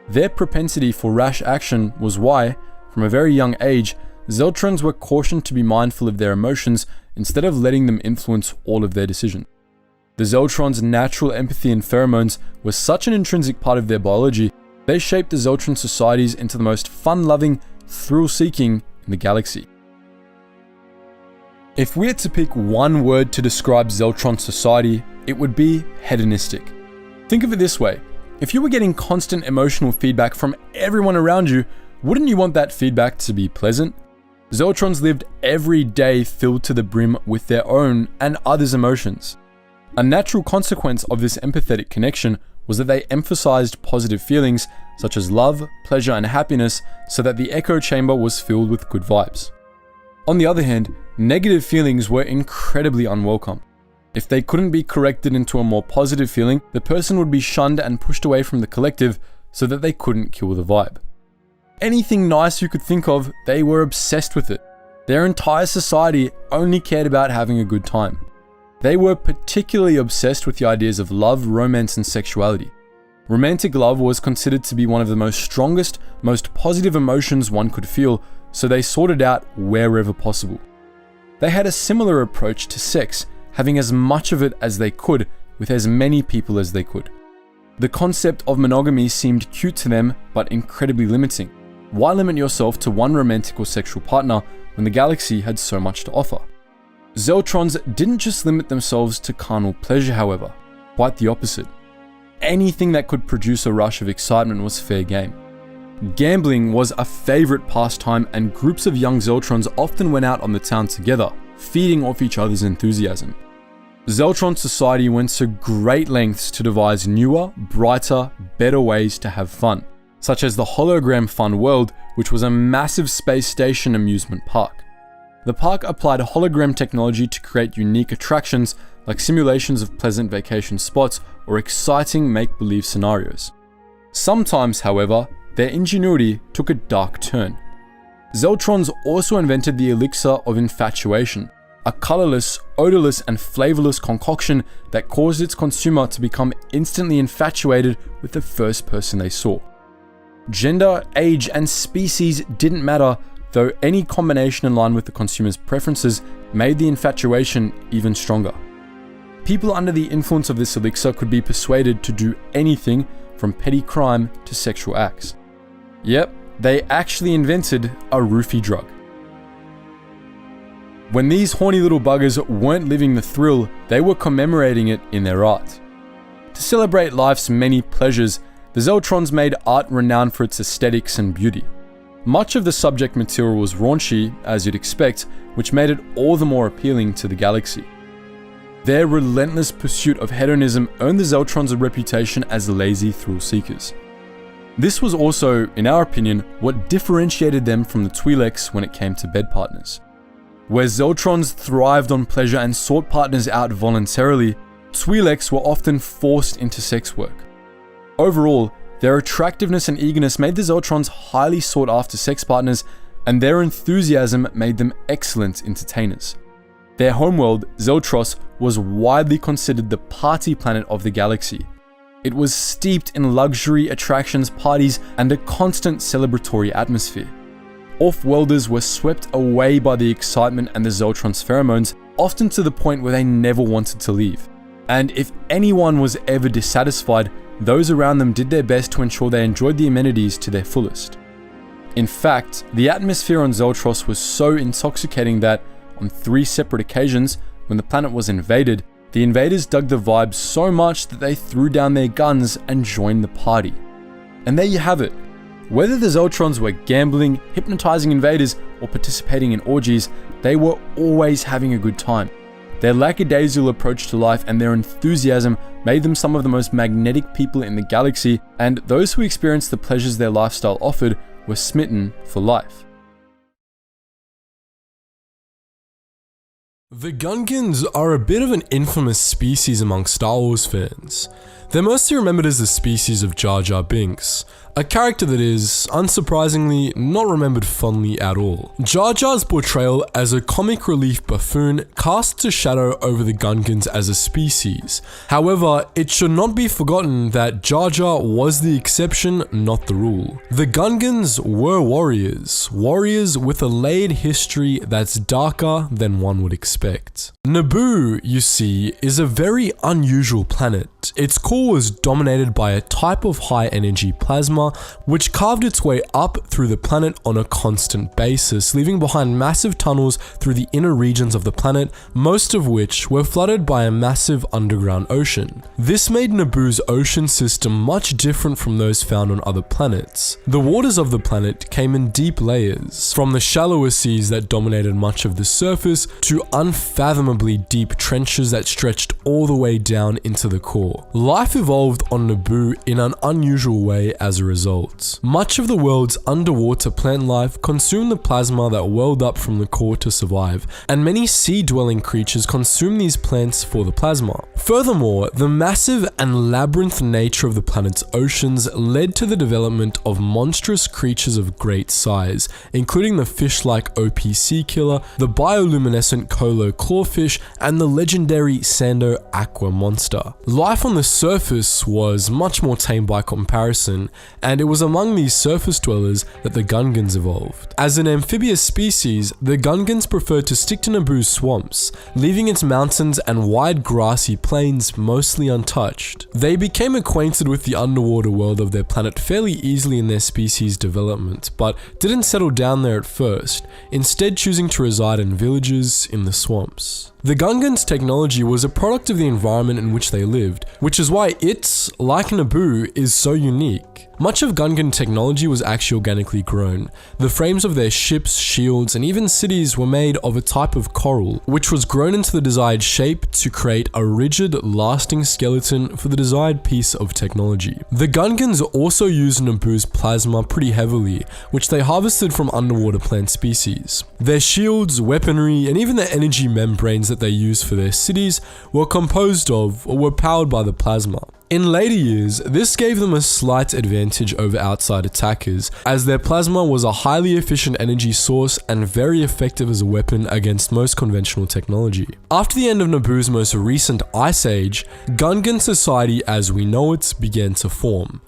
Their propensity for rash action was why, from a very young age, Zeltrons were cautioned to be mindful of their emotions instead of letting them influence all of their decisions. The Zeltrons' natural empathy and pheromones were such an intrinsic part of their biology They shaped the Zeltron societies into the most fun-loving, thrill-seeking in the galaxy. If we had to pick one word to describe Zeltron society, it would be hedonistic. Think of it this way: if you were getting constant emotional feedback from everyone around you, wouldn't you want that feedback to be pleasant? Zeltrons lived every day filled to the brim with their own and others' emotions. A natural consequence of this empathetic connection was that they emphasized positive feelings such as love, pleasure, and happiness so that the echo chamber was filled with good vibes. On the other hand, negative feelings were incredibly unwelcome. If they couldn't be corrected into a more positive feeling, the person would be shunned and pushed away from the collective so that they couldn't kill the vibe. Anything nice you could think of, they were obsessed with it. Their entire society only cared about having a good time. They were particularly obsessed with the ideas of love, romance, and sexuality. Romantic love was considered to be one of the most strongest, most positive emotions one could feel, so they sought it out wherever possible. They had a similar approach to sex, having as much of it as they could, with as many people as they could. The concept of monogamy seemed cute to them, but incredibly limiting. Why limit yourself to one romantic or sexual partner when the galaxy had so much to offer? Zeltrons didn't just limit themselves to carnal pleasure, however. Quite the opposite. Anything that could produce a rush of excitement was fair game. Gambling was a favorite pastime, and groups of young Zeltrons often went out on the town together, feeding off each other's enthusiasm. Zeltron society went to great lengths to devise newer, brighter, better ways to have fun, such as the Hologram Fun World, which was a massive space station amusement park. The park applied hologram technology to create unique attractions like simulations of pleasant vacation spots or exciting make-believe scenarios. Sometimes, however, their ingenuity took a dark turn. Zeltrons also invented the elixir of infatuation, a colorless, odorless, and flavorless concoction that caused its consumer to become instantly infatuated with the first person they saw. Gender, age, and species didn't matter, though any combination in line with the consumer's preferences made the infatuation even stronger. People under the influence of this elixir could be persuaded to do anything from petty crime to sexual acts. Yep, they actually invented a roofie drug. When these horny little buggers weren't living the thrill, they were commemorating it in their art. To celebrate life's many pleasures, the Zeltrons made art renowned for its aesthetics and beauty. Much of the subject material was raunchy, as you'd expect, which made it all the more appealing to the galaxy. Their relentless pursuit of hedonism earned the Zeltrons a reputation as lazy thrill seekers. This was also, in our opinion, what differentiated them from the Twi'leks when it came to bed partners. Where Zeltrons thrived on pleasure and sought partners out voluntarily, Twi'leks were often forced into sex work. Overall, their attractiveness and eagerness made the Zeltrons highly sought after sex partners, and their enthusiasm made them excellent entertainers. Their homeworld, Zeltros, was widely considered the party planet of the galaxy. It was steeped in luxury, attractions, parties, and a constant celebratory atmosphere. Off-worlders were swept away by the excitement and the Zeltrons' pheromones, often to the point where they never wanted to leave. And if anyone was ever dissatisfied, those around them did their best to ensure they enjoyed the amenities to their fullest. In fact, the atmosphere on Zeltros was so intoxicating that, on 3 separate occasions, when the planet was invaded, the invaders dug the vibe so much that they threw down their guns and joined the party. And there you have it. Whether the Zeltrons were gambling, hypnotizing invaders, or participating in orgies, they were always having a good time. Their lackadaisical approach to life and their enthusiasm made them some of the most magnetic people in the galaxy, and those who experienced the pleasures their lifestyle offered were smitten for life. The Gungans are a bit of an infamous species among Star Wars fans. They're mostly remembered as the species of Jar Jar Binks, a character that is, unsurprisingly, not remembered fondly at all. Jar Jar's portrayal as a comic relief buffoon casts a shadow over the Gungans as a species. However, it should not be forgotten that Jar Jar was the exception, not the rule. The Gungans were warriors with a layered history that's darker than one would expect. Naboo, you see, is a very unusual planet. It's called core was dominated by a type of high-energy plasma, which carved its way up through the planet on a constant basis, leaving behind massive tunnels through the inner regions of the planet, most of which were flooded by a massive underground ocean. This made Naboo's ocean system much different from those found on other planets. The waters of the planet came in deep layers, from the shallower seas that dominated much of the surface to unfathomably deep trenches that stretched all the way down into the core. Life evolved on Naboo in an unusual way as a result. Much of the world's underwater plant life consumed the plasma that welled up from the core to survive, and many sea-dwelling creatures consume these plants for the plasma. Furthermore, the massive and labyrinth nature of the planet's oceans led to the development of monstrous creatures of great size, including the fish-like OPC killer, the bioluminescent Colo clawfish, and the legendary Sando aqua monster. Life on the surface was much more tame by comparison, and it was among these surface dwellers that the Gungans evolved. As an amphibious species, the Gungans preferred to stick to Naboo's swamps, leaving its mountains and wide grassy plains mostly untouched. They became acquainted with the underwater world of their planet fairly easily in their species development, but didn't settle down there at first, instead choosing to reside in villages in the swamps. The Gungans' technology was a product of the environment in which they lived, which is why it, like Naboo, is so unique. Much of Gungan technology was actually organically grown. The frames of their ships, shields, and even cities were made of a type of coral, which was grown into the desired shape to create a rigid, lasting skeleton for the desired piece of technology. The Gungans also used Naboo's plasma pretty heavily, which they harvested from underwater plant species. Their shields, weaponry, and even the energy membranes that they used for their cities were composed of or were powered by the plasma. In later years, this gave them a slight advantage over outside attackers, as their plasma was a highly efficient energy source and very effective as a weapon against most conventional technology. After the end of Naboo's most recent ice age, Gungan society as we know it began to form.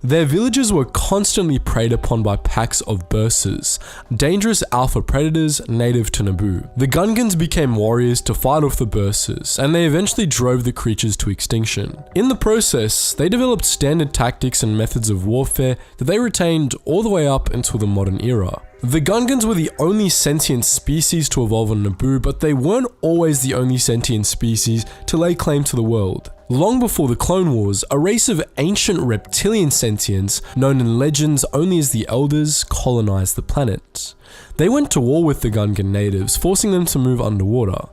Their villages were constantly preyed upon by packs of bursars, dangerous alpha predators native to Naboo. The Gungans became warriors to fight off the bursars, and they eventually drove the creatures to extinction. In the process, they developed standard tactics and methods of warfare that they retained all the way up until the modern era. The Gungans were the only sentient species to evolve on Naboo, but they weren't always the only sentient species to lay claim to the world. Long before the Clone Wars, a race of ancient reptilian sentients, known in legends only as the Elders, colonized the planet. They went to war with the Gungan natives, forcing them to move underwater.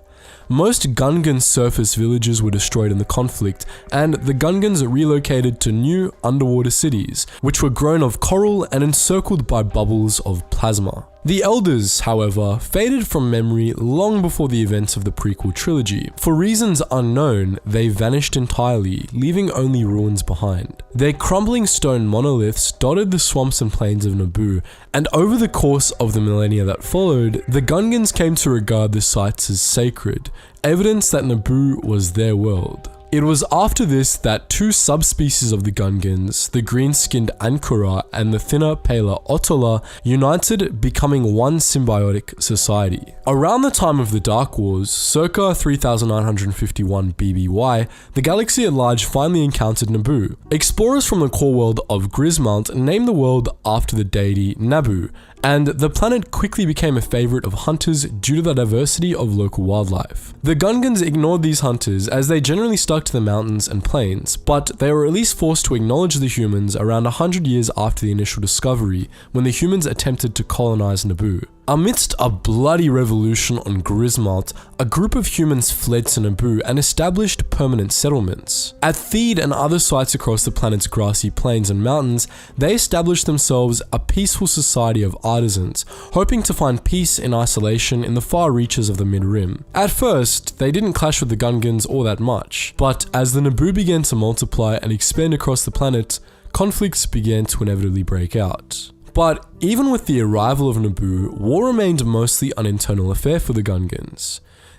Most Gungan surface villages were destroyed in the conflict, and the Gungans relocated to new underwater cities, which were grown of coral and encircled by bubbles of plasma. The Elders, however, faded from memory long before the events of the prequel trilogy. For reasons unknown, they vanished entirely, leaving only ruins behind. Their crumbling stone monoliths dotted the swamps and plains of Naboo, and over the course of the millennia that followed, the Gungans came to regard the sites as sacred, evidence that Naboo was their world. It was after this that two subspecies of the Gungans, the green-skinned Ankura and the thinner, paler Otola, united, becoming one symbiotic society. Around the time of the Dark Wars, circa 3951 BBY, the galaxy at large finally encountered Naboo. Explorers from the core world of Grismount named the world after the deity Naboo, and the planet quickly became a favorite of hunters due to the diversity of local wildlife. The Gungans ignored these hunters as they generally stuck to the mountains and plains, but they were at least forced to acknowledge the humans around 100 years after the initial discovery, when the humans attempted to colonize Naboo. Amidst a bloody revolution on Grismount, a group of humans fled to Naboo and established permanent settlements. At Theed and other sites across the planet's grassy plains and mountains, they established themselves a peaceful society of artisans, hoping to find peace in isolation in the far reaches of the Mid-Rim. At first, they didn't clash with the Gungans all that much, but as the Naboo began to multiply and expand across the planet, conflicts began to inevitably break out. But even with the arrival of Naboo, war remained mostly an internal affair for the Gungans.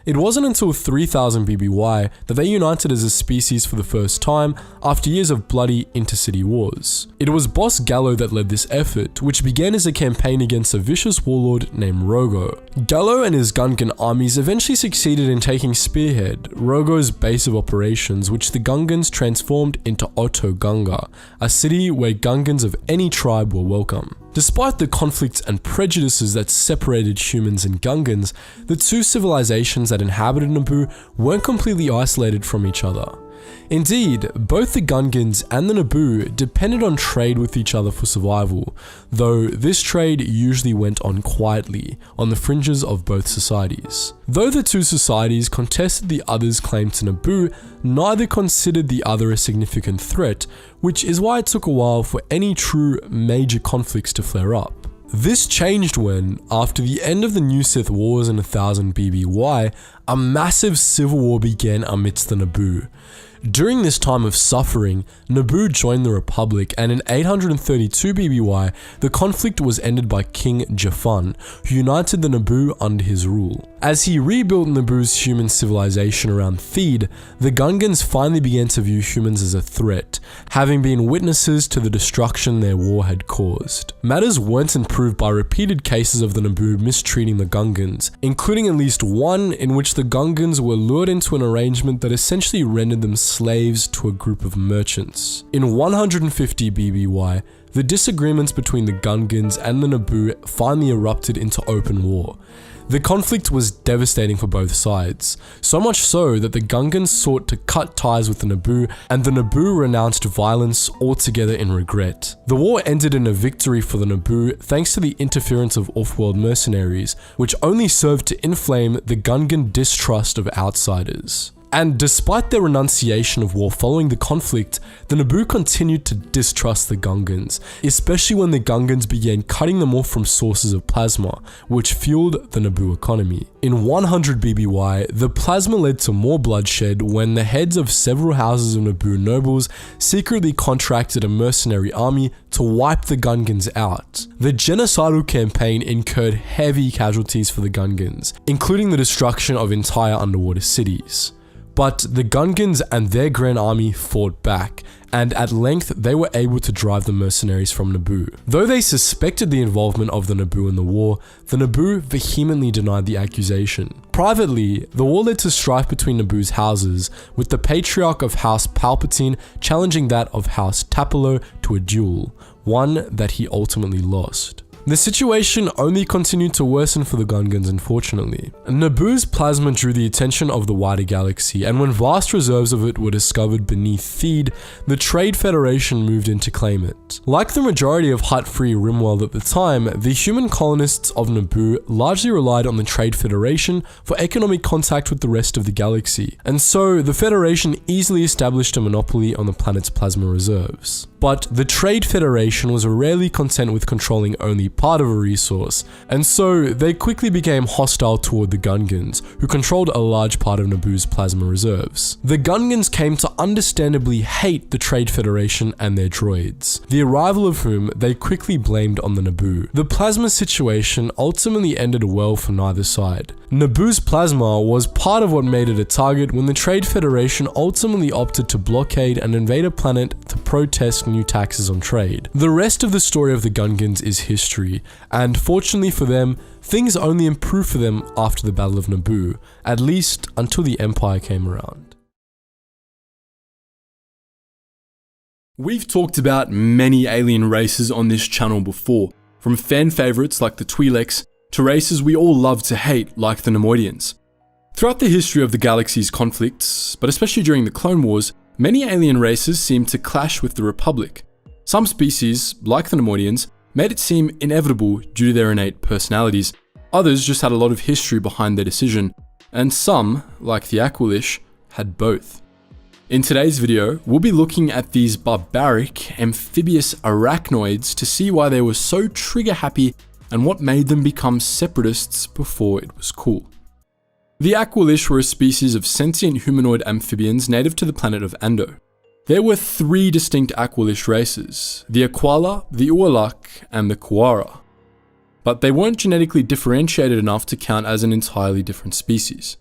It wasn't until 3000 BBY that they united as a species for the first time after years of bloody intercity wars. It was Boss Gallo that led this effort, which began as a campaign against a vicious warlord named Rogo. Gallo and his Gungan armies eventually succeeded in taking Spearhead, Rogo's base of operations, which the Gungans transformed into Otto Gunga, a city where Gungans of any tribe were welcome. Despite the conflicts and prejudices that separated humans and Gungans, the two civilizations that inhabited Naboo weren't completely isolated from each other. Indeed, both the Gungans and the Naboo depended on trade with each other for survival, though this trade usually went on quietly, on the fringes of both societies. Though the two societies contested the other's claim to Naboo, neither considered the other a significant threat, which is why it took a while for any true major conflicts to flare up. This changed when, after the end of the New Sith Wars in 1000 BBY, a massive civil war began amidst the Naboo. During this time of suffering, Naboo joined the Republic, and in 832 BBY, the conflict was ended by King Jafun, who united the Naboo under his rule. As he rebuilt Naboo's human civilization around Theed, the Gungans finally began to view humans as a threat, having been witnesses to the destruction their war had caused. Matters weren't improved by repeated cases of the Naboo mistreating the Gungans, including at least one in which the Gungans were lured into an arrangement that essentially rendered them slaves to a group of merchants. In 150 BBY, the disagreements between the Gungans and the Naboo finally erupted into open war. The conflict was devastating for both sides, so much so that the Gungans sought to cut ties with the Naboo, and the Naboo renounced violence altogether in regret. The war ended in a victory for the Naboo thanks to the interference of off-world mercenaries, which only served to inflame the Gungan distrust of outsiders. And despite their renunciation of war following the conflict, the Naboo continued to distrust the Gungans, especially when the Gungans began cutting them off from sources of plasma, which fueled the Naboo economy. In 100 BBY, the plasma led to more bloodshed when the heads of several houses of Naboo nobles secretly contracted a mercenary army to wipe the Gungans out. The genocidal campaign incurred heavy casualties for the Gungans, including the destruction of entire underwater cities. But the Gungans and their grand army fought back, and at length they were able to drive the mercenaries from Naboo. Though they suspected the involvement of the Naboo in the war, the Naboo vehemently denied the accusation. Privately, the war led to strife between Naboo's houses, with the patriarch of House Palpatine challenging that of House Tapalo to a duel, one that he ultimately lost. The situation only continued to worsen for the Gungans, unfortunately. Naboo's plasma drew the attention of the wider galaxy, and when vast reserves of it were discovered beneath Theed, the Trade Federation moved in to claim it. Like the majority of Hutt-free Rimworld at the time, the human colonists of Naboo largely relied on the Trade Federation for economic contact with the rest of the galaxy, and so the Federation easily established a monopoly on the planet's plasma reserves. But the Trade Federation was rarely content with controlling only part of a resource, and so they quickly became hostile toward the Gungans, who controlled a large part of Naboo's plasma reserves. The Gungans came to understandably hate the Trade Federation and their droids, the arrival of whom they quickly blamed on the Naboo. The plasma situation ultimately ended well for neither side. Naboo's plasma was part of what made it a target when the Trade Federation ultimately opted to blockade and invade a planet to protest new taxes on trade. The rest of the story of the Gungans is history, and fortunately for them, things only improved for them after the Battle of Naboo, at least until the Empire came around. We've talked about many alien races on this channel before, from fan favourites like the Twi'leks to races we all love to hate like the Neimoidians. Throughout the history of the galaxy's conflicts, but especially during the Clone Wars, many alien races seemed to clash with the Republic. Some species, like the Neimoidians, made it seem inevitable due to their innate personalities. Others just had a lot of history behind their decision, and some, like the Aqualish, had both. In today's video, we'll be looking at these barbaric, amphibious arachnoids to see why they were so trigger happy and what made them become separatists before it was cool. The Aqualish were a species of sentient humanoid amphibians native to the planet of Ando. There were three distinct Aqualish races, the Aquala, the Ualak, and the Kuara. But they weren't genetically differentiated enough to count as an entirely different species.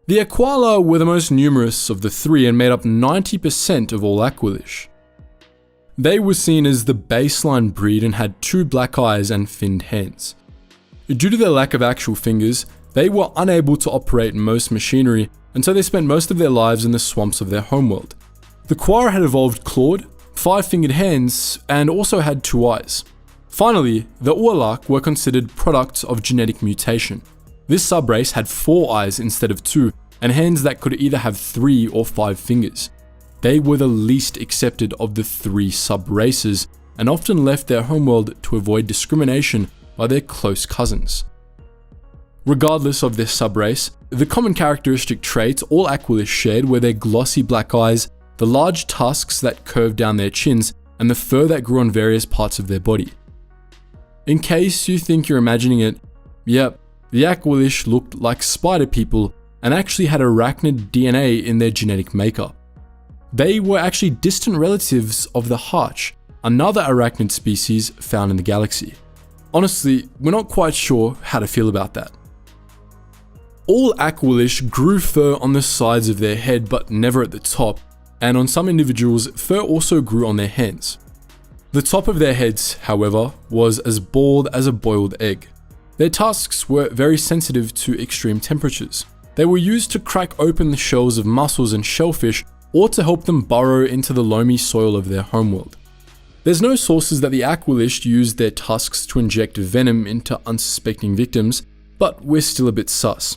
The Aquala were the most numerous of the three and made up 90% of all Aqualish. They were seen as the baseline breed and had 2 black eyes and finned hands. Due to their lack of actual fingers, they were unable to operate most machinery, and so they spent most of their lives in the swamps of their homeworld. The Quara had evolved clawed, 5-fingered hands, and also had 2 eyes. Finally, the Ualak were considered products of genetic mutation. This subrace had 4 eyes instead of 2, and hands that could either have 3 or 5 fingers. They were the least accepted of the 3 sub-races, and often left their homeworld to avoid discrimination by their close cousins. Regardless of their subrace, the common characteristic traits all Aqualish shared were their glossy black eyes, the large tusks that curved down their chins, and the fur that grew on various parts of their body. In case you think you're imagining it, yep, the Aqualish looked like spider people and actually had arachnid DNA in their genetic makeup. They were actually distant relatives of the Harch, another arachnid species found in the galaxy. Honestly, we're not quite sure how to feel about that. All Aqualish grew fur on the sides of their head but never at the top, and on some individuals, fur also grew on their hands. The top of their heads, however, was as bald as a boiled egg. Their tusks were very sensitive to extreme temperatures. They were used to crack open the shells of mussels and shellfish, or to help them burrow into the loamy soil of their homeworld. There's no sources that the Aqualish used their tusks to inject venom into unsuspecting victims, but we're still a bit sus.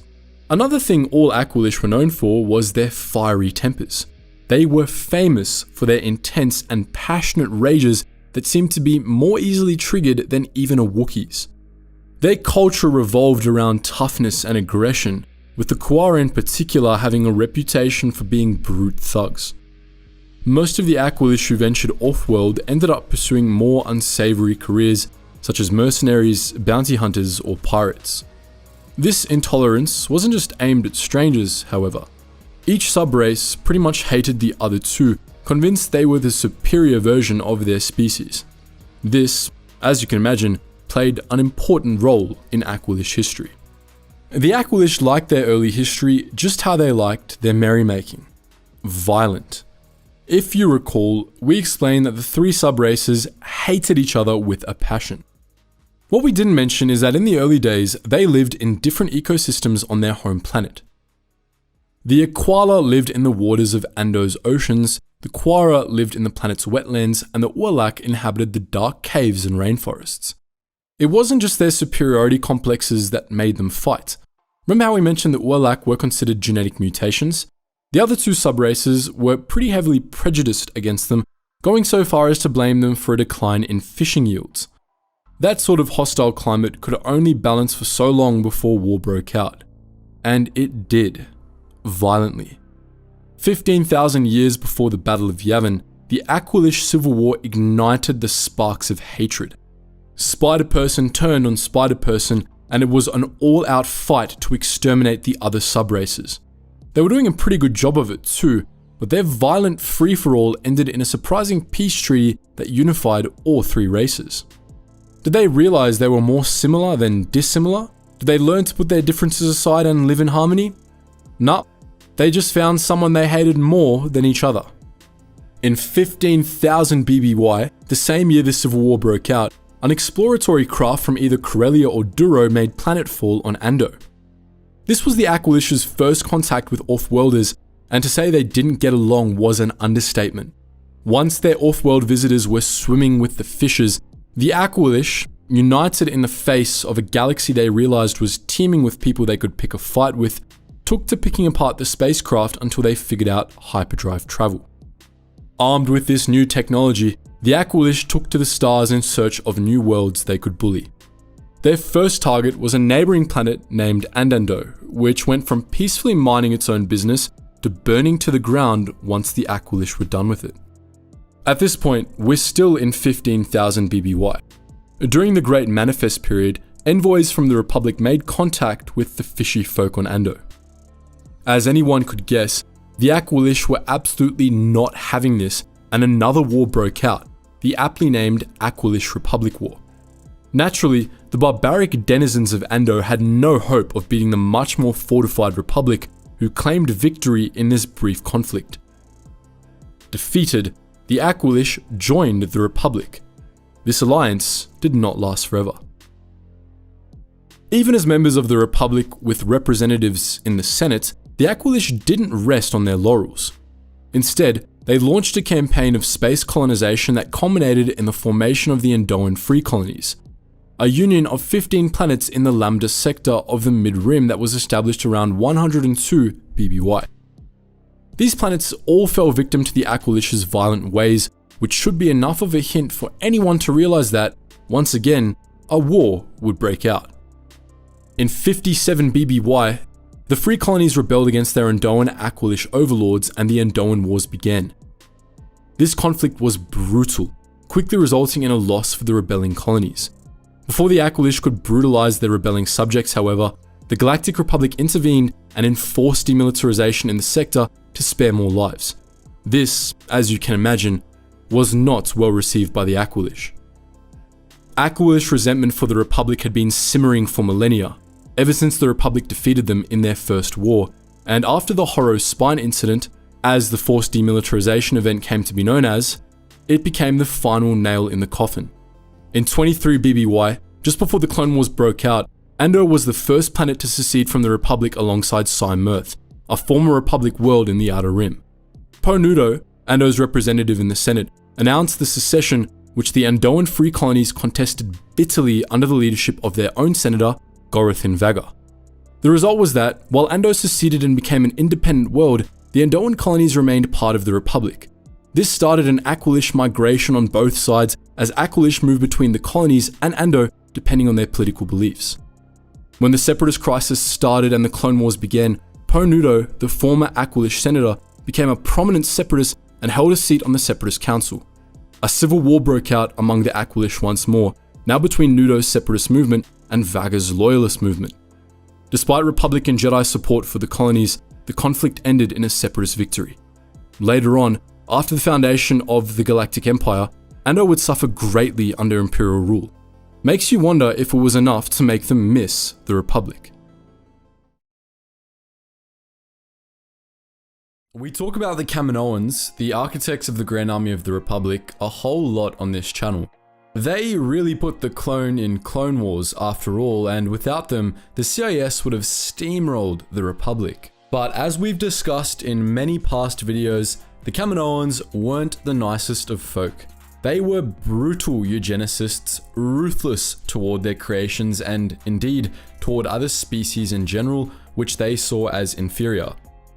Another thing all Aqualish were known for was their fiery tempers. They were famous for their intense and passionate rages that seemed to be more easily triggered than even a Wookiees. Their culture revolved around toughness and aggression, with the Quara in particular having a reputation for being brute thugs. Most of the Aqualish who ventured off-world ended up pursuing more unsavory careers, such as mercenaries, bounty hunters, or pirates. This intolerance wasn't just aimed at strangers, however. Each subrace pretty much hated the other two, convinced they were the superior version of their species. This, as you can imagine, played an important role in Aqualish history. The Aqualish liked their early history just how they liked their merrymaking. Violent. If you recall, we explained that the 3 subraces hated each other with a passion. What we didn't mention is that in the early days, they lived in different ecosystems on their home planet. The Aquala lived in the waters of Ando's oceans, the Quara lived in the planet's wetlands, and the Ualak inhabited the dark caves and rainforests. It wasn't just their superiority complexes that made them fight. Remember how we mentioned that Ualak were considered genetic mutations? The other 2 subraces were pretty heavily prejudiced against them, going so far as to blame them for a decline in fishing yields. That sort of hostile climate could only balance for so long before war broke out. And it did. Violently. 15,000 years before the Battle of Yavin, the Aqualish Civil War ignited the sparks of hatred. Spider-Person turned on Spider-Person, and it was an all-out fight to exterminate the other subraces. They were doing a pretty good job of it too, but their violent free-for-all ended in a surprising peace treaty that unified all 3 races. Did they realize they were more similar than dissimilar? Did they learn to put their differences aside and live in harmony? Nah, they just found someone they hated more than each other. In 15,000 BBY, the same year the Civil War broke out, an exploratory craft from either Corellia or Duro made planetfall on Ando. This was the Aqualish's first contact with off-worlders, and to say they didn't get along was an understatement. Once their off-world visitors were swimming with the fishes, the Aqualish, united in the face of a galaxy they realized was teeming with people they could pick a fight with, took to picking apart the spacecraft until they figured out hyperdrive travel. Armed with this new technology, the Aqualish took to the stars in search of new worlds they could bully. Their first target was a neighboring planet named Andando, which went from peacefully minding its own business to burning to the ground once the Aqualish were done with it. At this point, we're still in 15,000 BBY. During the Great Manifest period, envoys from the Republic made contact with the fishy folk on Ando. As anyone could guess, the Aqualish were absolutely not having this, and another war broke out, the aptly named Aqualish Republic War. Naturally, the barbaric denizens of Ando had no hope of beating the much more fortified Republic, who claimed victory in this brief conflict. Defeated, the Aqualish joined the Republic. This alliance did not last forever. Even as members of the Republic with representatives in the Senate, the Aqualish didn't rest on their laurels. Instead, they launched a campaign of space colonization that culminated in the formation of the Andoan Free Colonies, a union of 15 planets in the Lambda sector of the Mid-Rim that was established around 102 BBY. These planets all fell victim to the Aqualish's violent ways, which should be enough of a hint for anyone to realize that, once again, a war would break out. In 57 BBY, the Free Colonies rebelled against their Andoan Aqualish overlords and the Andoan Wars began. This conflict was brutal, quickly resulting in a loss for the rebelling colonies. Before the Aqualish could brutalize their rebelling subjects, however, the Galactic Republic intervened and enforced demilitarization in the sector to spare more lives. This, as you can imagine, was not well received by the Aqualish. Aqualish resentment for the Republic had been simmering for millennia, ever since the Republic defeated them in their first war, and after the Horror Spine incident, as the forced demilitarization event came to be known as, it became the final nail in the coffin. In 23 BBY, just before the Clone Wars broke out, Ando was the first planet to secede from the Republic alongside Mirth, a former Republic world in the Outer Rim. Po Nudo, Ando's representative in the Senate, announced the secession, which the Andoan Free Colonies contested bitterly under the leadership of their own senator, Gorathin Vaga. The result was that, while Ando seceded and became an independent world, the Andoan colonies remained part of the Republic. This started an Aqualish migration on both sides, as Aqualish moved between the colonies and Ando depending on their political beliefs. When the Separatist crisis started and the Clone Wars began, Po Nudo, the former Aqualish senator, became a prominent Separatist and held a seat on the Separatist Council. A civil war broke out among the Aqualish once more, now between Nudo's Separatist movement and Vaga's Loyalist movement. Despite Republican Jedi support for the colonies, the conflict ended in a Separatist victory. Later on, after the foundation of the Galactic Empire, Ando would suffer greatly under Imperial rule. Makes you wonder if it was enough to make them miss the Republic. We talk about the Kaminoans, the architects of the Grand Army of the Republic, a whole lot on this channel. They really put the clone in Clone Wars after all, and without them, the CIS would have steamrolled the Republic. But as we've discussed in many past videos, the Kaminoans weren't the nicest of folk. They were brutal eugenicists, ruthless toward their creations and, indeed, toward other species in general, which they saw as inferior.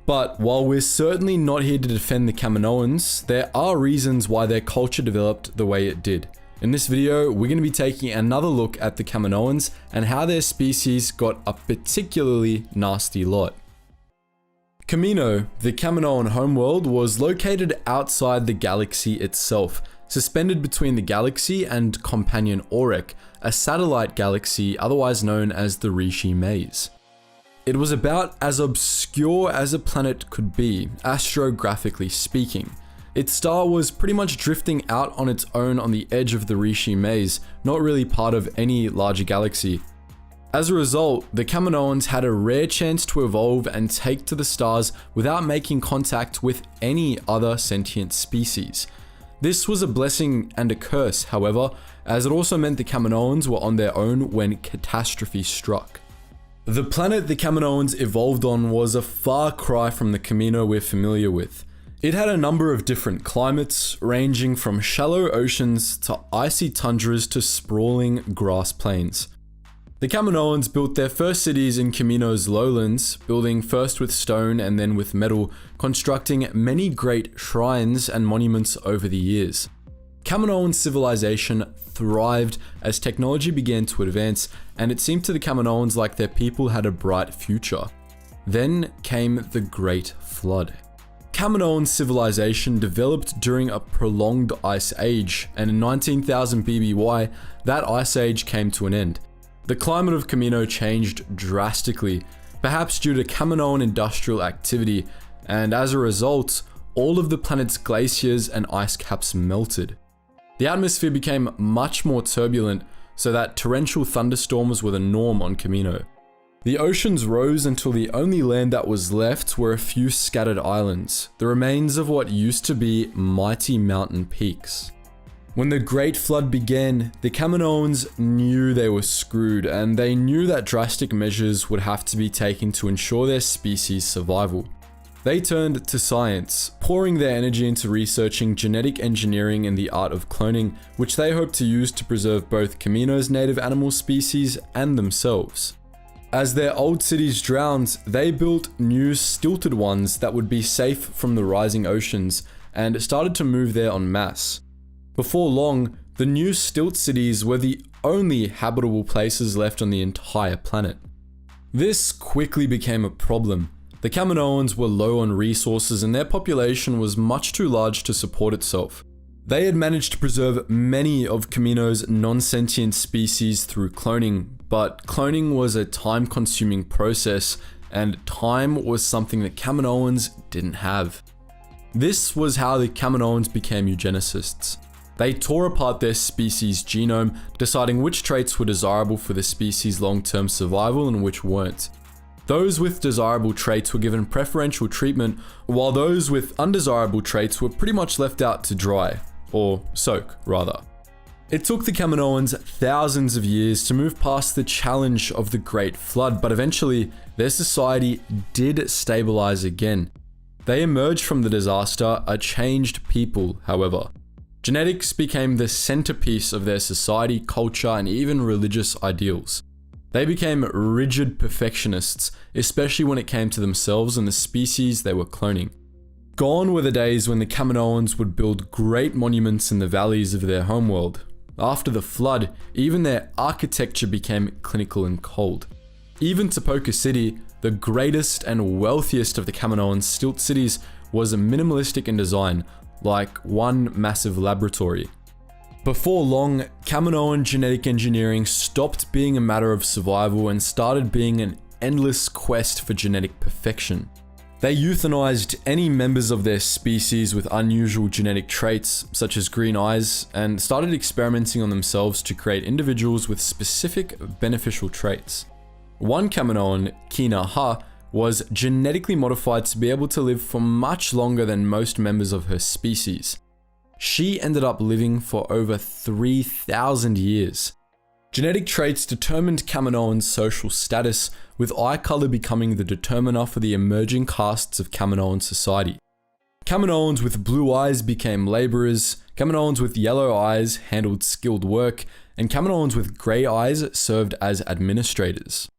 But while we're certainly not here to defend the Kaminoans, there are reasons why their culture developed the way it did. In this video, we're going to be taking another look at the Kaminoans and how their species got a particularly nasty lot. Kamino, the Kaminoan homeworld, was located outside the galaxy itself, suspended between the galaxy and companion Orek, a satellite galaxy otherwise known as the Rishi Maze. It was about as obscure as a planet could be, astrographically speaking. Its star was pretty much drifting out on its own on the edge of the Rishi Maze, not really part of any larger galaxy. As a result, the Kaminoans had a rare chance to evolve and take to the stars without making contact with any other sentient species. This was a blessing and a curse, however, as it also meant the Kaminoans were on their own when catastrophe struck. The planet the Kaminoans evolved on was a far cry from the Kamino we're familiar with. It had a number of different climates, ranging from shallow oceans to icy tundras to sprawling grass plains. The Kaminoans built their first cities in Kamino's lowlands, building first with stone and then with metal, constructing many great shrines and monuments over the years. Kaminoan civilization thrived as technology began to advance, and it seemed to the Kaminoans like their people had a bright future. Then came the Great Flood. Kaminoan civilization developed during a prolonged ice age, and in 19,000 BBY, that ice age came to an end. The climate of Kamino changed drastically, perhaps due to Kaminoan industrial activity, and as a result, all of the planet's glaciers and ice caps melted. The atmosphere became much more turbulent, so that torrential thunderstorms were the norm on Kamino. The oceans rose until the only land that was left were a few scattered islands, the remains of what used to be mighty mountain peaks. When the Great Flood began, the Kaminoans knew they were screwed, and they knew that drastic measures would have to be taken to ensure their species' survival. They turned to science, pouring their energy into researching genetic engineering and the art of cloning, which they hoped to use to preserve both Kamino's native animal species and themselves. As their old cities drowned, they built new stilted ones that would be safe from the rising oceans, and started to move there en masse. Before long, the new stilt cities were the only habitable places left on the entire planet. This quickly became a problem. The Kaminoans were low on resources and their population was much too large to support itself. They had managed to preserve many of Kamino's non-sentient species through cloning, but cloning was a time-consuming process, and time was something that Kaminoans didn't have. This was how the Kaminoans became eugenicists. They tore apart their species' genome, deciding which traits were desirable for the species' long-term survival and which weren't. Those with desirable traits were given preferential treatment, while those with undesirable traits were pretty much left out to dry, or soak, rather. It took the Kaminoans thousands of years to move past the challenge of the Great Flood, but eventually their society did stabilize again. They emerged from the disaster a changed people, however. Genetics became the centerpiece of their society, culture, and even religious ideals. They became rigid perfectionists, especially when it came to themselves and the species they were cloning. Gone were the days when the Kaminoans would build great monuments in the valleys of their homeworld. After the flood, even their architecture became clinical and cold. Even Topoka City, the greatest and wealthiest of the Kaminoan stilt cities, was minimalistic in design, like one massive laboratory. Before long, Kaminoan genetic engineering stopped being a matter of survival and started being an endless quest for genetic perfection. They euthanized any members of their species with unusual genetic traits, such as green eyes, and started experimenting on themselves to create individuals with specific beneficial traits. One Kaminoan, Kina Ha, was genetically modified to be able to live for much longer than most members of her species. She ended up living for over 3,000 years. Genetic traits determined Kaminoans' social status, with eye color becoming the determiner for the emerging castes of Kaminoan society. Kaminoans with blue eyes became laborers, Kaminoans with yellow eyes handled skilled work, and Kaminoans with gray eyes served as administrators.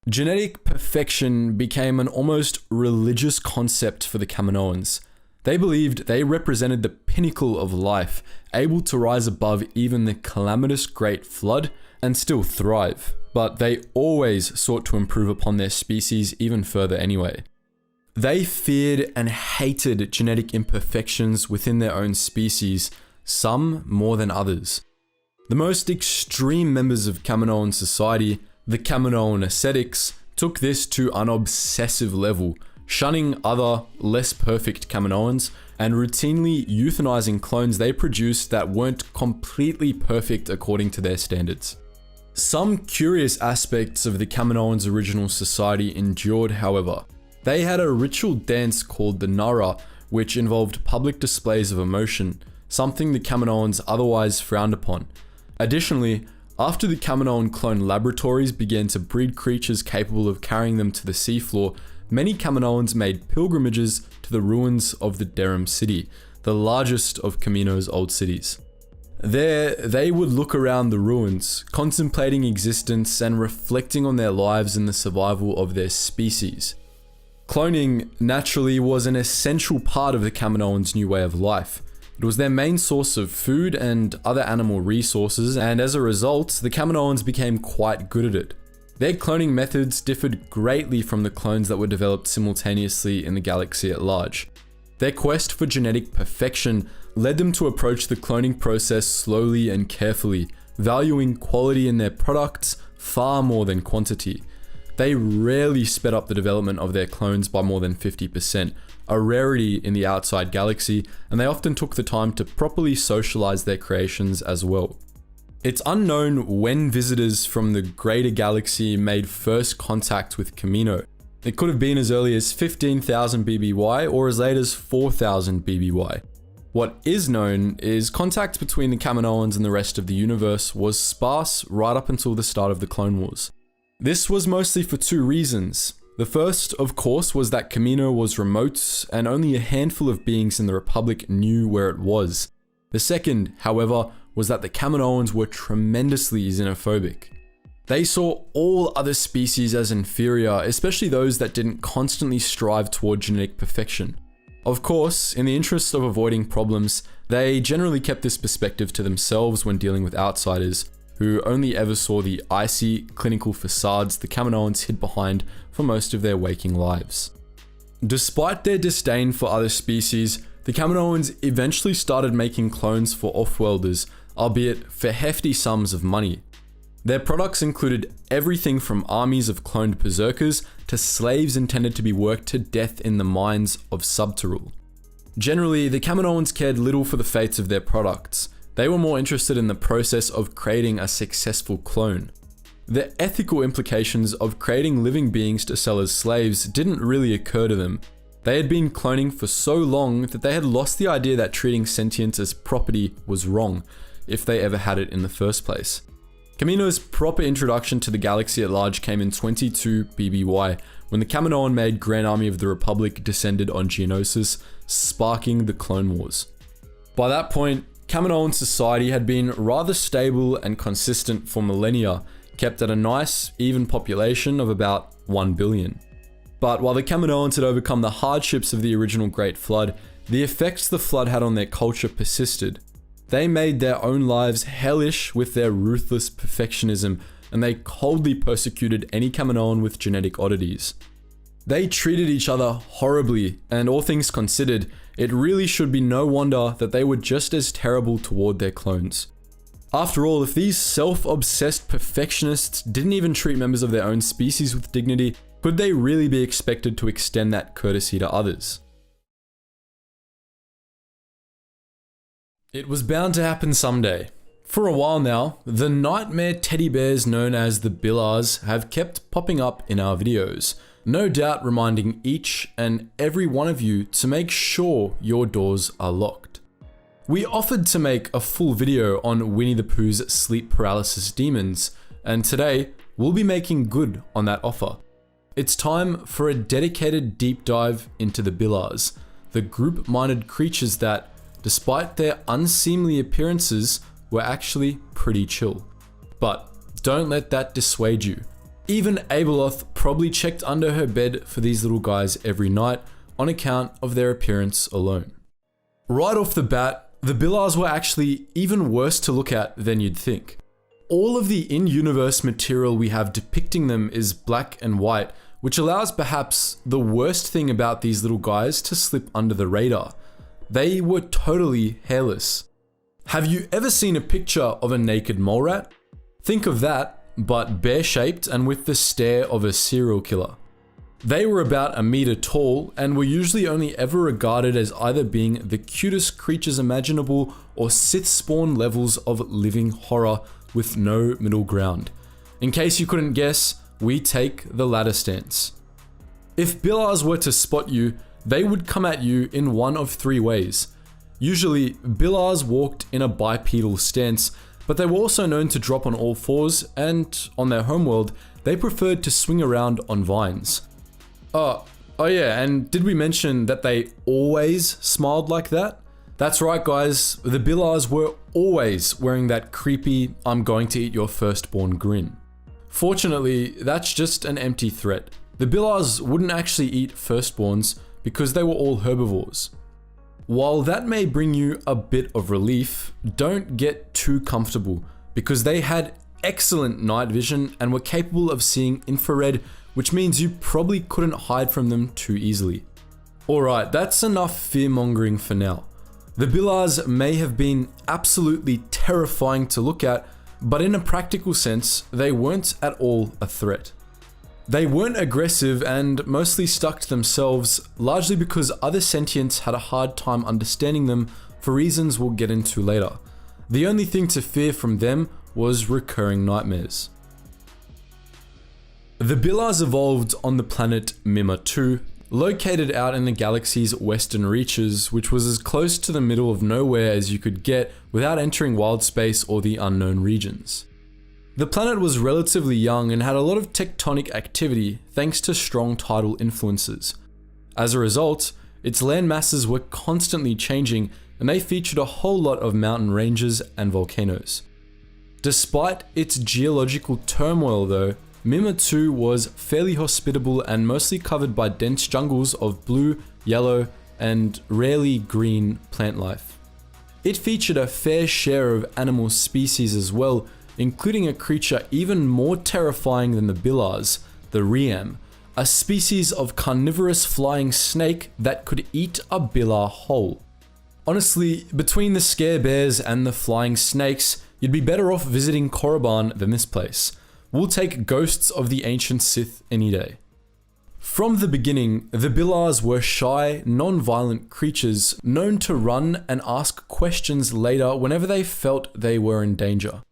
Genetic perfection became an almost religious concept for the Kaminoans. They believed they represented the pinnacle of life, able to rise above even the calamitous Great Flood and still thrive, but they always sought to improve upon their species even further anyway. They feared and hated genetic imperfections within their own species, some more than others. The most extreme members of Kaminoan society, the Kaminoan ascetics, took this to an obsessive level, shunning other, less perfect Kaminoans, and routinely euthanizing clones they produced that weren't completely perfect according to their standards. Some curious aspects of the Kaminoans' original society endured, however. They had a ritual dance called the Nara, which involved public displays of emotion, something the Kaminoans otherwise frowned upon. Additionally, after the Kaminoan clone laboratories began to breed creatures capable of carrying them to the seafloor, many Kaminoans made pilgrimages to the ruins of the Derum city, the largest of Kamino's old cities. There, they would look around the ruins, contemplating existence and reflecting on their lives and the survival of their species. Cloning, naturally, was an essential part of the Kaminoans' new way of life. It was their main source of food and other animal resources, and as a result, the Kaminoans became quite good at it. Their cloning methods differed greatly from the clones that were developed simultaneously in the galaxy at large. Their quest for genetic perfection led them to approach the cloning process slowly and carefully, valuing quality in their products far more than quantity. They rarely sped up the development of their clones by more than 50%, a rarity in the outside galaxy, and they often took the time to properly socialize their creations as well. It's unknown when visitors from the greater galaxy made first contact with Kamino. It could have been as early as 15,000 BBY or as late as 4,000 BBY. What is known is contact between the Kaminoans and the rest of the universe was sparse right up until the start of the Clone Wars. This was mostly for two reasons. The first, of course, was that Kamino was remote and only a handful of beings in the Republic knew where it was. The second, however, was that the Kaminoans were tremendously xenophobic. They saw all other species as inferior, especially those that didn't constantly strive toward genetic perfection. Of course, in the interest of avoiding problems, they generally kept this perspective to themselves when dealing with outsiders, who only ever saw the icy, clinical facades the Kaminoans hid behind for most of their waking lives. Despite their disdain for other species, the Kaminoans eventually started making clones for off-worlders, albeit for hefty sums of money. Their products included everything from armies of cloned berserkers to slaves intended to be worked to death in the mines of Subterul. Generally, the Kaminoans cared little for the fates of their products. They were more interested in the process of creating a successful clone. The ethical implications of creating living beings to sell as slaves didn't really occur to them. They had been cloning for so long that they had lost the idea that treating sentience as property was wrong, if they ever had it in the first place. Kamino's proper introduction to the galaxy at large came in 22 BBY, when the Kaminoan made Grand Army of the Republic descended on Geonosis, sparking the Clone Wars. By that point, Kaminoan society had been rather stable and consistent for millennia, kept at a nice, even population of about 1 billion. But while the Kaminoans had overcome the hardships of the original Great Flood, the effects the Flood had on their culture persisted. They made their own lives hellish with their ruthless perfectionism, and they coldly persecuted any Kaminoan with genetic oddities. They treated each other horribly, and all things considered, it really should be no wonder that they were just as terrible toward their clones. After all, if these self-obsessed perfectionists didn't even treat members of their own species with dignity, could they really be expected to extend that courtesy to others? It was bound to happen someday. For a while now, the nightmare teddy bears known as the Bilars have kept popping up in our videos, no doubt reminding each and every one of you to make sure your doors are locked. We offered to make a full video on Winnie the Pooh's sleep paralysis demons, and today we'll be making good on that offer. It's time for a dedicated deep dive into the Bilars, the group-minded creatures that, despite their unseemly appearances, were actually pretty chill. But don't let that dissuade you. Even Abeloth probably checked under her bed for these little guys every night on account of their appearance alone. Right off the bat, the Bilars were actually even worse to look at than you'd think. All of the in-universe material we have depicting them is black and white, which allows perhaps the worst thing about these little guys to slip under the radar. They were totally hairless. Have you ever seen a picture of a naked mole rat? Think of that, but bear-shaped and with the stare of a serial killer. They were about 1 meter tall and were usually only ever regarded as either being the cutest creatures imaginable or Sith spawn levels of living horror with no middle ground. In case you couldn't guess, we take the latter stance. If Bilars were to spot you, they would come at you in one of 3 ways. Usually, Bilars walked in a bipedal stance, but they were also known to drop on all fours, and on their homeworld, they preferred to swing around on vines. Oh yeah, and did we mention that they always smiled like that? That's right guys, the Bilars were always wearing that creepy, I'm going to eat your firstborn grin. Fortunately, that's just an empty threat. The Bilars wouldn't actually eat firstborns because they were all herbivores. While that may bring you a bit of relief, don't get too comfortable because they had excellent night vision and were capable of seeing infrared, which means you probably couldn't hide from them too easily. Alright, that's enough fear-mongering for now. The Bilars may have been absolutely terrifying to look at, but in a practical sense, they weren't at all a threat. They weren't aggressive and mostly stuck to themselves, largely because other sentients had a hard time understanding them for reasons we'll get into later. The only thing to fear from them was recurring nightmares. The Bilars evolved on the planet Mima 2, located out in the galaxy's western reaches, which was as close to the middle of nowhere as you could get without entering wild space or the unknown regions. The planet was relatively young and had a lot of tectonic activity thanks to strong tidal influences. As a result, its land masses were constantly changing and they featured a whole lot of mountain ranges and volcanoes. Despite its geological turmoil though, Mima 2 was fairly hospitable and mostly covered by dense jungles of blue, yellow, and rarely green plant life. It featured a fair share of animal species as well, including a creature even more terrifying than the Bilars, the Riam, a species of carnivorous flying snake that could eat a Bilar whole. Honestly, between the scare bears and the flying snakes, you'd be better off visiting Korriban than this place. We'll take ghosts of the ancient Sith any day. From the beginning, the Bilars were shy, non-violent creatures known to run and ask questions later whenever they felt they were in danger.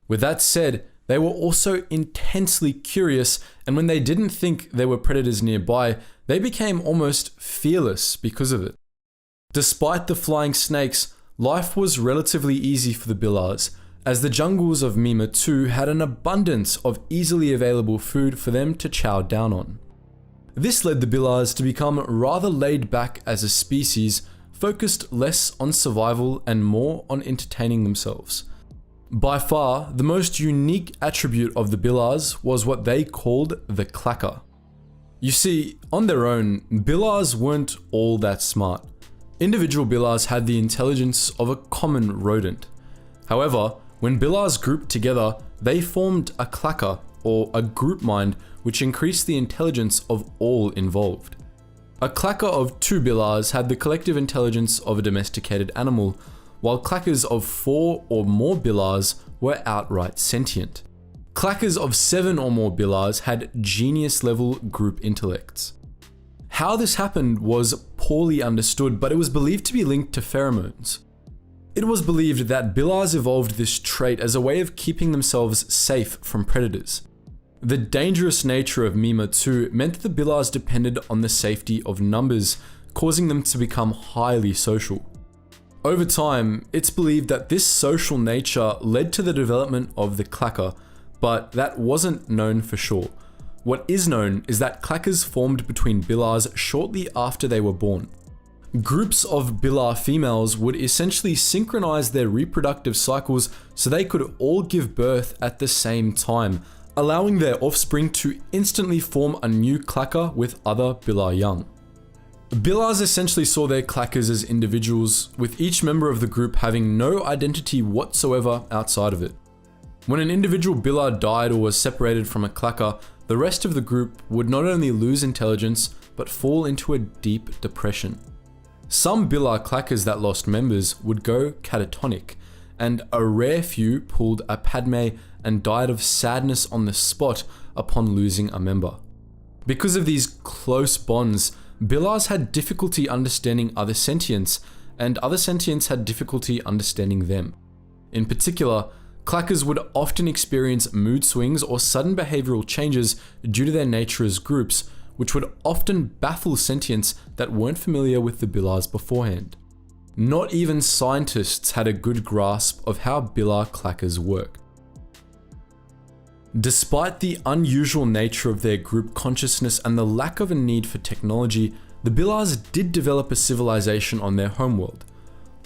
With that said, they were also intensely curious, and when they didn't think there were predators nearby, they became almost fearless because of it. Despite the flying snakes, life was relatively easy for the Bilars, as the jungles of Mima 2 had an abundance of easily available food for them to chow down on. This led the Bilars to become rather laid back as a species, focused less on survival and more on entertaining themselves. By far, the most unique attribute of the Bilars was what they called the clacker. You see, on their own, Bilars weren't all that smart. Individual Bilars had the intelligence of a common rodent. However, when Bilars grouped together, they formed a clacker, or a group mind, which increased the intelligence of all involved. A clacker of 2 Bilars had the collective intelligence of a domesticated animal, while clackers of 4 or more Bilars were outright sentient. Clackers of 7 or more Bilars had genius-level group intellects. How this happened was poorly understood, but it was believed to be linked to pheromones. It was believed that Bilars evolved this trait as a way of keeping themselves safe from predators. The dangerous nature of Mima 2 meant that the Bilars depended on the safety of numbers, causing them to become highly social. Over time, it's believed that this social nature led to the development of the clacker, but that wasn't known for sure. What is known is that clackers formed between Bilars shortly after they were born. Groups of Bilar females would essentially synchronize their reproductive cycles so they could all give birth at the same time, allowing their offspring to instantly form a new clacker with other Bilar young. Bilars essentially saw their clackers as individuals, with each member of the group having no identity whatsoever outside of it. When an individual Bilar died or was separated from a clacker, the rest of the group would not only lose intelligence, but fall into a deep depression. Some Bilar clackers that lost members would go catatonic, and a rare few pulled a Padme and died of sadness on the spot upon losing a member. Because of these close bonds, Bilars had difficulty understanding other sentients, and other sentients had difficulty understanding them. In particular, clackers would often experience mood swings or sudden behavioral changes due to their nature as groups, which would often baffle sentients that weren't familiar with the Bilars beforehand. Not even scientists had a good grasp of how Bilar clackers work. Despite the unusual nature of their group consciousness and the lack of a need for technology, the Bilars did develop a civilization on their homeworld.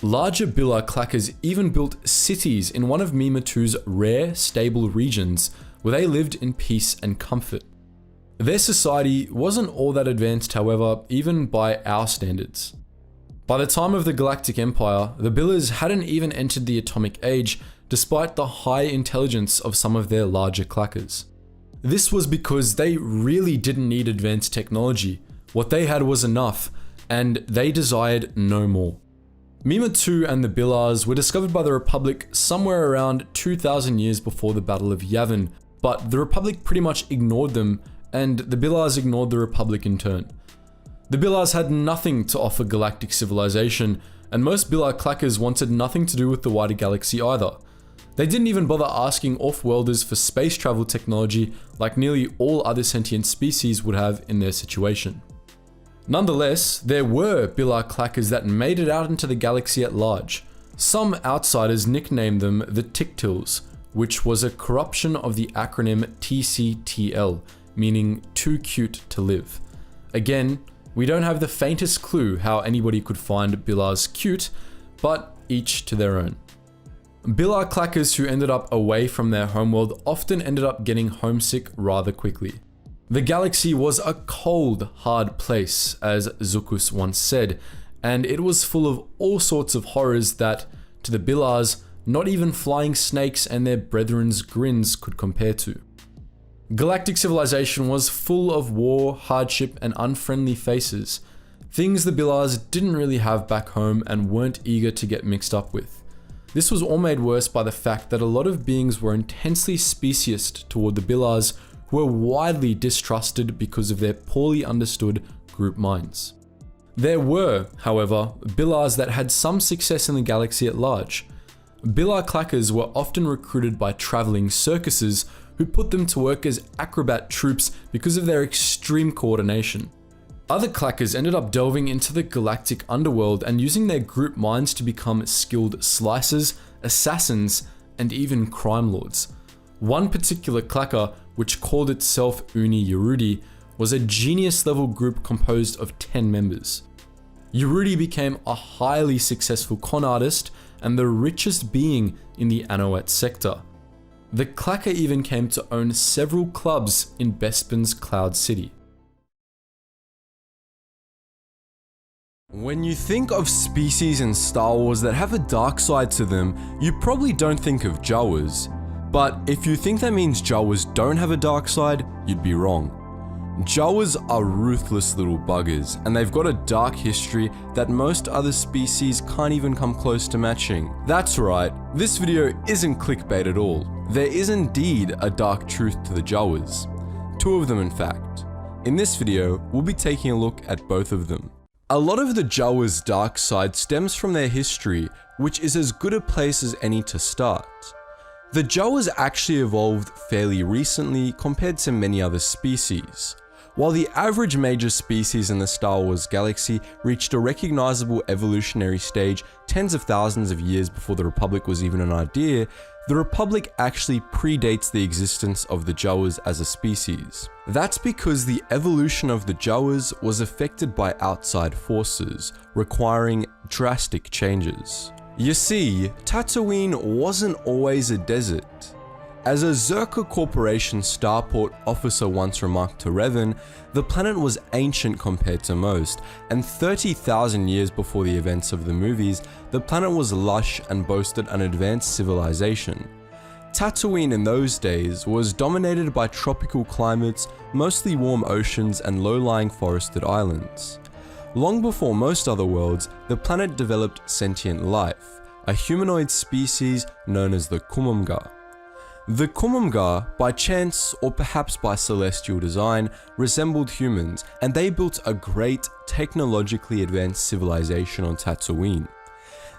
Larger Bilar clackers even built cities in one of Mima 2's rare, stable regions, where they lived in peace and comfort. Their society wasn't all that advanced, however, even by our standards. By the time of the Galactic Empire, the Bilars hadn't even entered the atomic age, despite the high intelligence of some of their larger clackers. This was because they really didn't need advanced technology. What they had was enough, and they desired no more. Mima 2 and the Bilars were discovered by the Republic somewhere around 2,000 years before the Battle of Yavin, but the Republic pretty much ignored them, and the Bilars ignored the Republic in turn. The Bilars had nothing to offer galactic civilization, and most Bilar clackers wanted nothing to do with the wider galaxy either. They didn't even bother asking off-worlders for space travel technology like nearly all other sentient species would have in their situation. Nonetheless, there were Bilar clackers that made it out into the galaxy at large. Some outsiders nicknamed them the Tictils, which was a corruption of the acronym TCTL, meaning too cute to live. Again, we don't have the faintest clue how anybody could find Bilars cute, but each to their own. Bilar clackers who ended up away from their homeworld often ended up getting homesick rather quickly. The galaxy was a cold, hard place, as Zuckus once said, and it was full of all sorts of horrors that, to the Bilars, not even flying snakes and their brethren's grins could compare to. Galactic civilization was full of war, hardship, and unfriendly faces, things the Bilars didn't really have back home and weren't eager to get mixed up with. This was all made worse by the fact that a lot of beings were intensely speciesist toward the Bilars, who were widely distrusted because of their poorly understood group minds. There were, however, Bilars that had some success in the galaxy at large. Bilar clackers were often recruited by traveling circuses who put them to work as acrobat troops because of their extreme coordination. Other clackers ended up delving into the galactic underworld and using their group minds to become skilled slicers, assassins, and even crime lords. One particular clacker, which called itself Uni Urudi, was a genius-level group composed of 10 members. Urudi became a highly successful con artist and the richest being in the Anoat sector. The clacker even came to own several clubs in Bespin's Cloud City. When you think of species in Star Wars that have a dark side to them, you probably don't think of Jawas. But if you think that means Jawas don't have a dark side, you'd be wrong. Jawas are ruthless little buggers, and they've got a dark history that most other species can't even come close to matching. That's right, this video isn't clickbait at all. There is indeed a dark truth to the Jawas. Two of them in fact. In this video, we'll be taking a look at both of them. A lot of the Jawas' dark side stems from their history, which is as good a place as any to start. The Jawas actually evolved fairly recently compared to many other species. While the average major species in the Star Wars galaxy reached a recognizable evolutionary stage tens of thousands of years before the Republic was even an idea, the Republic actually predates the existence of the Jawas as a species. That's because the evolution of the Jawas was affected by outside forces, requiring drastic changes. You see, Tatooine wasn't always a desert. As a Zerka Corporation starport officer once remarked to Revan, the planet was ancient compared to most, and 30,000 years before the events of the movies, the planet was lush and boasted an advanced civilization. Tatooine in those days was dominated by tropical climates, mostly warm oceans and low-lying forested islands. Long before most other worlds, the planet developed sentient life, a humanoid species known as the Kumamga. The Kumamga, by chance or perhaps by celestial design, resembled humans, and they built a great, technologically advanced civilization on Tatooine.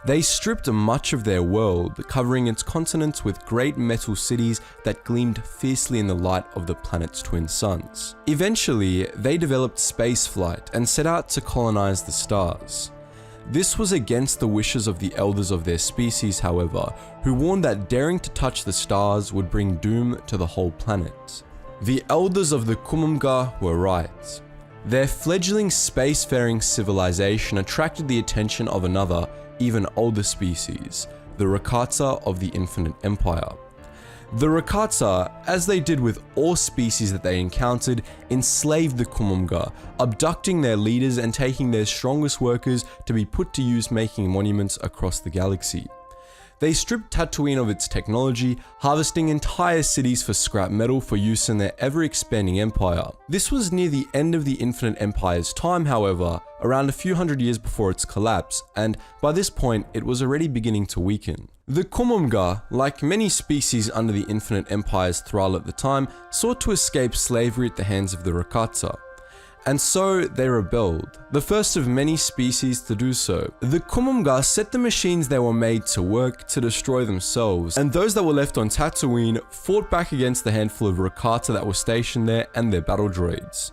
They stripped much of their world, covering its continents with great metal cities that gleamed fiercely in the light of the planet's twin suns. Eventually, they developed spaceflight and set out to colonize the stars. This was against the wishes of the elders of their species, however, who warned that daring to touch the stars would bring doom to the whole planet. The elders of the Kumamga were right. Their fledgling spacefaring civilization attracted the attention of another, even older species, the Rakata of the Infinite Empire. The Rakata, as they did with all species that they encountered, enslaved the Kumamga, abducting their leaders and taking their strongest workers to be put to use making monuments across the galaxy. They stripped Tatooine of its technology, harvesting entire cities for scrap metal for use in their ever-expanding empire. This was near the end of the Infinite Empire's time, however, around a few hundred years before its collapse, and by this point, it was already beginning to weaken. The Kumamga, like many species under the Infinite Empire's thrall at the time, sought to escape slavery at the hands of the Rakata. and so they rebelled, the first of many species to do so. The Kumamga set the machines they were made to work to destroy themselves, and those that were left on Tatooine fought back against the handful of Rakata that were stationed there and their battle droids.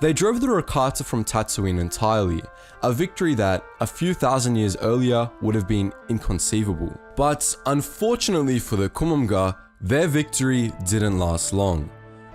They drove the Rakata from Tatooine entirely, a victory that, a few thousand years earlier, would have been inconceivable. But unfortunately for the Kumamga, their victory didn't last long.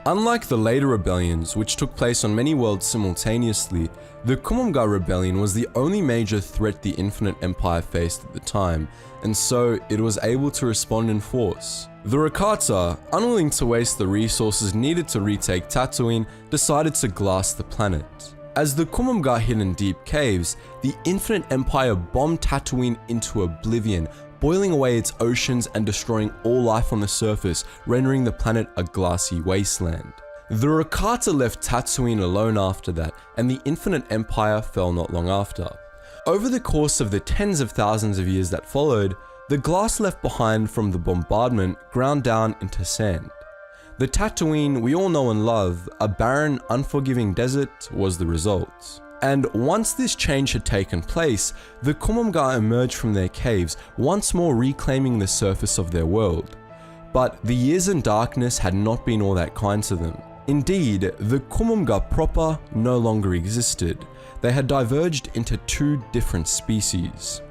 Unlike the later rebellions, which took place on many worlds simultaneously, the Kumamga rebellion was the only major threat the Infinite Empire faced at the time, and so it was able to respond in force. The Rakata, unwilling to waste the resources needed to retake Tatooine, decided to glass the planet. As the Kumamga hid in deep caves, the Infinite Empire bombed Tatooine into oblivion, boiling away its oceans and destroying all life on the surface, rendering the planet a glassy wasteland. The Rakata left Tatooine alone after that, and the Infinite Empire fell not long after. Over the course of the tens of thousands of years that followed, the glass left behind from the bombardment ground down into sand. The Tatooine we all know and love, a barren, unforgiving desert, was the result. And once this change had taken place, the Kumamga emerged from their caves, once more reclaiming the surface of their world. But the years in darkness had not been all that kind to them. Indeed, the Kumamga proper no longer existed. They had diverged into two different species.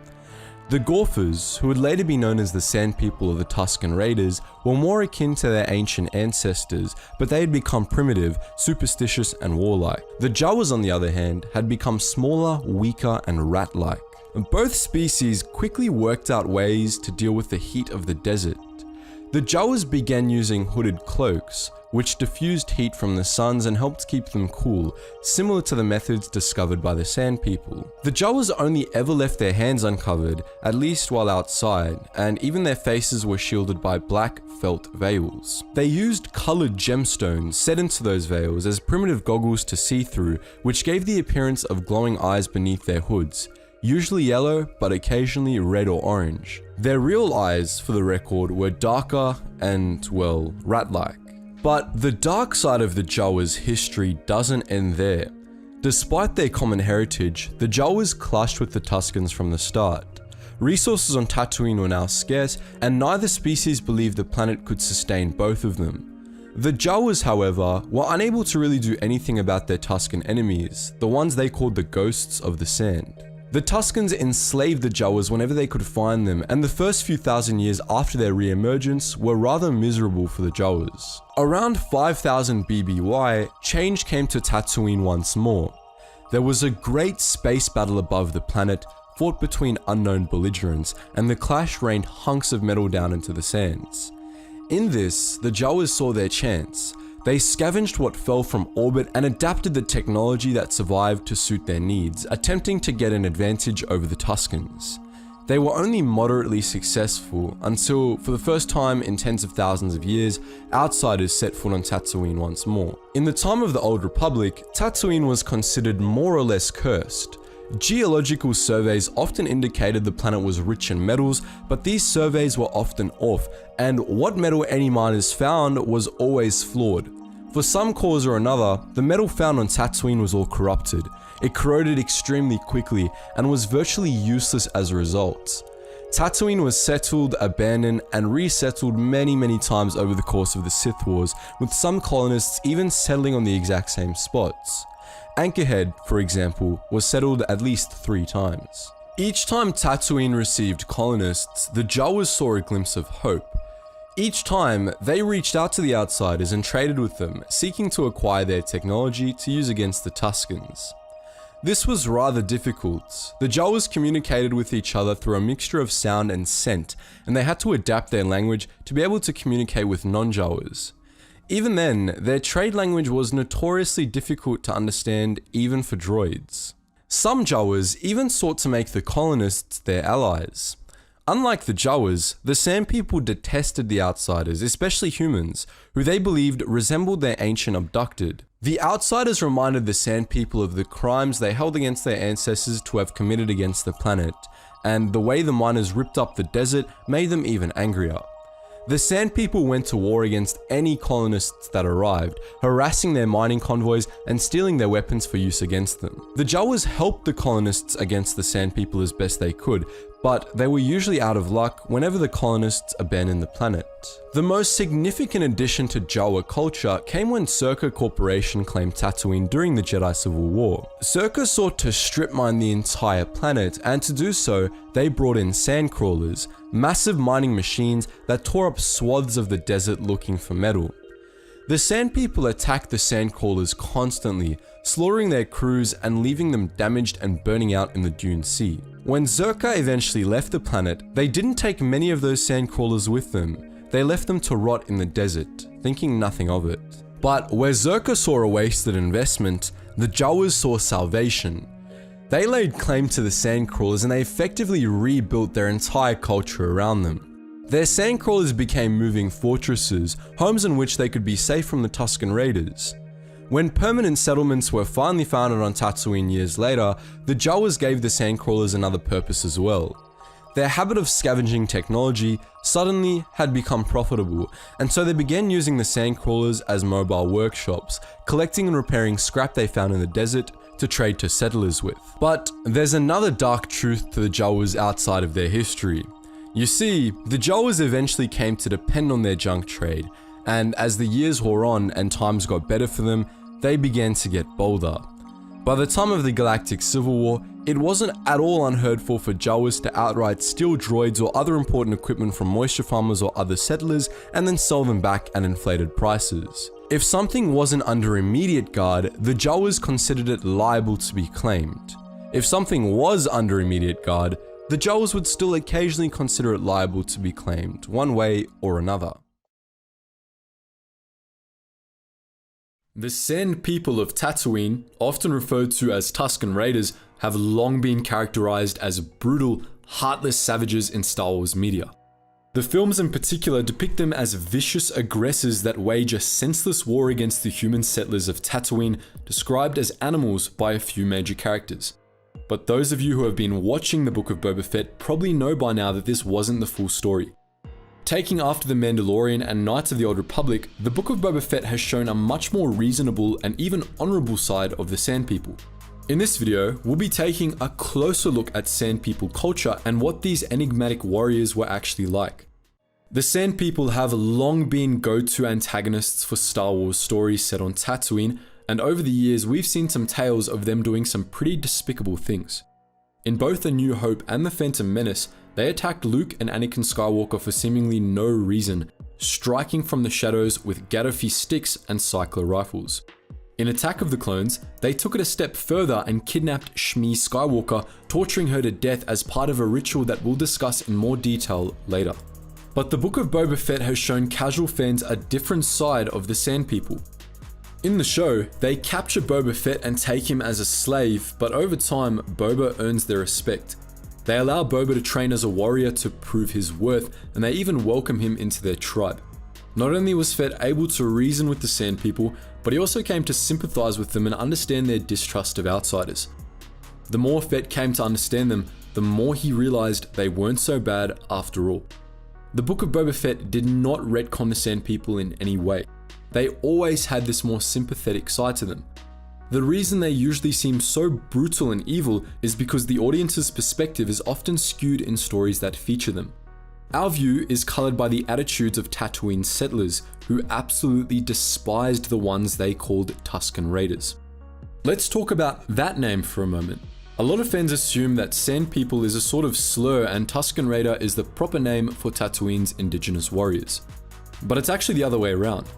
The Gorphers, who would later be known as the Sand People of the Tusken Raiders, were more akin to their ancient ancestors, but they had become primitive, superstitious, and warlike. The Jawas, on the other hand, had become smaller, weaker, and rat-like. Both species quickly worked out ways to deal with the heat of the desert. The Jawas began using hooded cloaks, which diffused heat from the suns and helped keep them cool, similar to the methods discovered by the Sand People. The Jawas only ever left their hands uncovered, at least while outside, and even their faces were shielded by black felt veils. They used coloured gemstones set into those veils as primitive goggles to see through, which gave the appearance of glowing eyes beneath their hoods, usually yellow, but occasionally red or orange. Their real eyes, for the record, were darker and, well, rat-like. But the dark side of the Jawas' history doesn't end there. Despite their common heritage, the Jawas clashed with the Tuskens from the start. Resources on Tatooine were now scarce, and neither species believed the planet could sustain both of them. The Jawas, however, were unable to really do anything about their Tusken enemies, the ones they called the Ghosts of the Sand. The Tuskens enslaved the Jawas whenever they could find them, and the first few thousand years after their re-emergence were rather miserable for the Jawas. Around 5000 BBY, change came to Tatooine once more. There was a great space battle above the planet, fought between unknown belligerents, and the clash rained hunks of metal down into the sands. In this, the Jawas saw their chance. They scavenged what fell from orbit and adapted the technology that survived to suit their needs, attempting to get an advantage over the Tuskens. They were only moderately successful until, for the first time in tens of thousands of years, outsiders set foot on Tatooine once more. In the time of the Old Republic, Tatooine was considered more or less cursed. Geological surveys often indicated the planet was rich in metals, but these surveys were often off, and what metal any miners found was always flawed. For some cause or another, the metal found on Tatooine was all corrupted. It corroded extremely quickly and was virtually useless as a result. Tatooine was settled, abandoned, and resettled many times over the course of the Sith Wars, with some colonists even settling on the exact same spots. Anchorhead, for example, was settled at least 3 times. Each time Tatooine received colonists, the Jawas saw a glimpse of hope. Each time, they reached out to the outsiders and traded with them, seeking to acquire their technology to use against the Tuskens. This was rather difficult. The Jawas communicated with each other through a mixture of sound and scent, and they had to adapt their language to be able to communicate with non-Jawas. Even then, their trade language was notoriously difficult to understand even for droids. Some Jawas even sought to make the colonists their allies. Unlike the Jawas, the Sand People detested the outsiders, especially humans, who they believed resembled their ancient abducted. The outsiders reminded the Sand People of the crimes they held against their ancestors to have committed against the planet, and the way the miners ripped up the desert made them even angrier. The Sand People went to war against any colonists that arrived, harassing their mining convoys and stealing their weapons for use against them. The Jawas helped the colonists against the Sand People as best they could, but they were usually out of luck whenever the colonists abandoned the planet. The most significant addition to Jawa culture came when Circa Corporation claimed Tatooine during the Jedi Civil War. Circa sought to strip mine the entire planet, and to do so, they brought in sandcrawlers, massive mining machines that tore up swaths of the desert looking for metal. The Sand People attacked the sandcrawlers constantly, slaughtering their crews and leaving them damaged and burning out in the Dune Sea. When Circa eventually left the planet, they didn't take many of those sandcrawlers with them. They left them to rot in the desert, thinking nothing of it. But where Circa saw a wasted investment, the Jawas saw salvation. They laid claim to the sandcrawlers and they effectively rebuilt their entire culture around them. Their sandcrawlers became moving fortresses, homes in which they could be safe from the Tusken Raiders. When permanent settlements were finally founded on Tatooine years later, the Jawas gave the sandcrawlers another purpose as well. Their habit of scavenging technology suddenly had become profitable, and so they began using the sandcrawlers as mobile workshops, collecting and repairing scrap they found in the desert to trade to settlers with. But there's another dark truth to the Jawas outside of their history. You see, the Jawas eventually came to depend on their junk trade, and as the years wore on and times got better for them, they began to get bolder. By the time of the Galactic Civil War, it wasn't at all unheard for Jawas to outright steal droids or other important equipment from moisture farmers or other settlers and then sell them back at inflated prices. If something wasn't under immediate guard, the Jawas considered it liable to be claimed. If something was under immediate guard, the Jawas would still occasionally consider it liable to be claimed, one way or another. The Sand People of Tatooine, often referred to as Tusken Raiders, have long been characterized as brutal, heartless savages in Star Wars media. The films in particular depict them as vicious aggressors that wage a senseless war against the human settlers of Tatooine, described as animals by a few major characters. But those of you who have been watching the Book of Boba Fett probably know by now that this wasn't the full story. Taking after The Mandalorian and Knights of the Old Republic, the Book of Boba Fett has shown a much more reasonable and even honourable side of the Sand People. In this video, we'll be taking a closer look at Sand People culture and what these enigmatic warriors were actually like. The Sand People have long been go-to antagonists for Star Wars stories set on Tatooine, and over the years we've seen some tales of them doing some pretty despicable things. In both A New Hope and The Phantom Menace, they attacked Luke and Anakin Skywalker for seemingly no reason, striking from the shadows with Gaddafi sticks and cycler rifles. In Attack of the Clones, they took it a step further and kidnapped Shmi Skywalker, torturing her to death as part of a ritual that we'll discuss in more detail later. But the Book of Boba Fett has shown casual fans a different side of the Sand People. In the show, they capture Boba Fett and take him as a slave, but over time, Boba earns their respect. They allow Boba to train as a warrior to prove his worth, and they even welcome him into their tribe. Not only was Fett able to reason with the Sand People, but he also came to sympathize with them and understand their distrust of outsiders. The more Fett came to understand them, the more he realized they weren't so bad after all. The Book of Boba Fett did not retcon the Sand People in any way. They always had this more sympathetic side to them. The reason they usually seem so brutal and evil is because the audience's perspective is often skewed in stories that feature them. Our view is coloured by the attitudes of Tatooine settlers, who absolutely despised the ones they called Tusken Raiders. Let's talk about that name for a moment. A lot of fans assume that Sand People is a sort of slur and Tusken Raider is the proper name for Tatooine's indigenous warriors. But it's actually the other way around.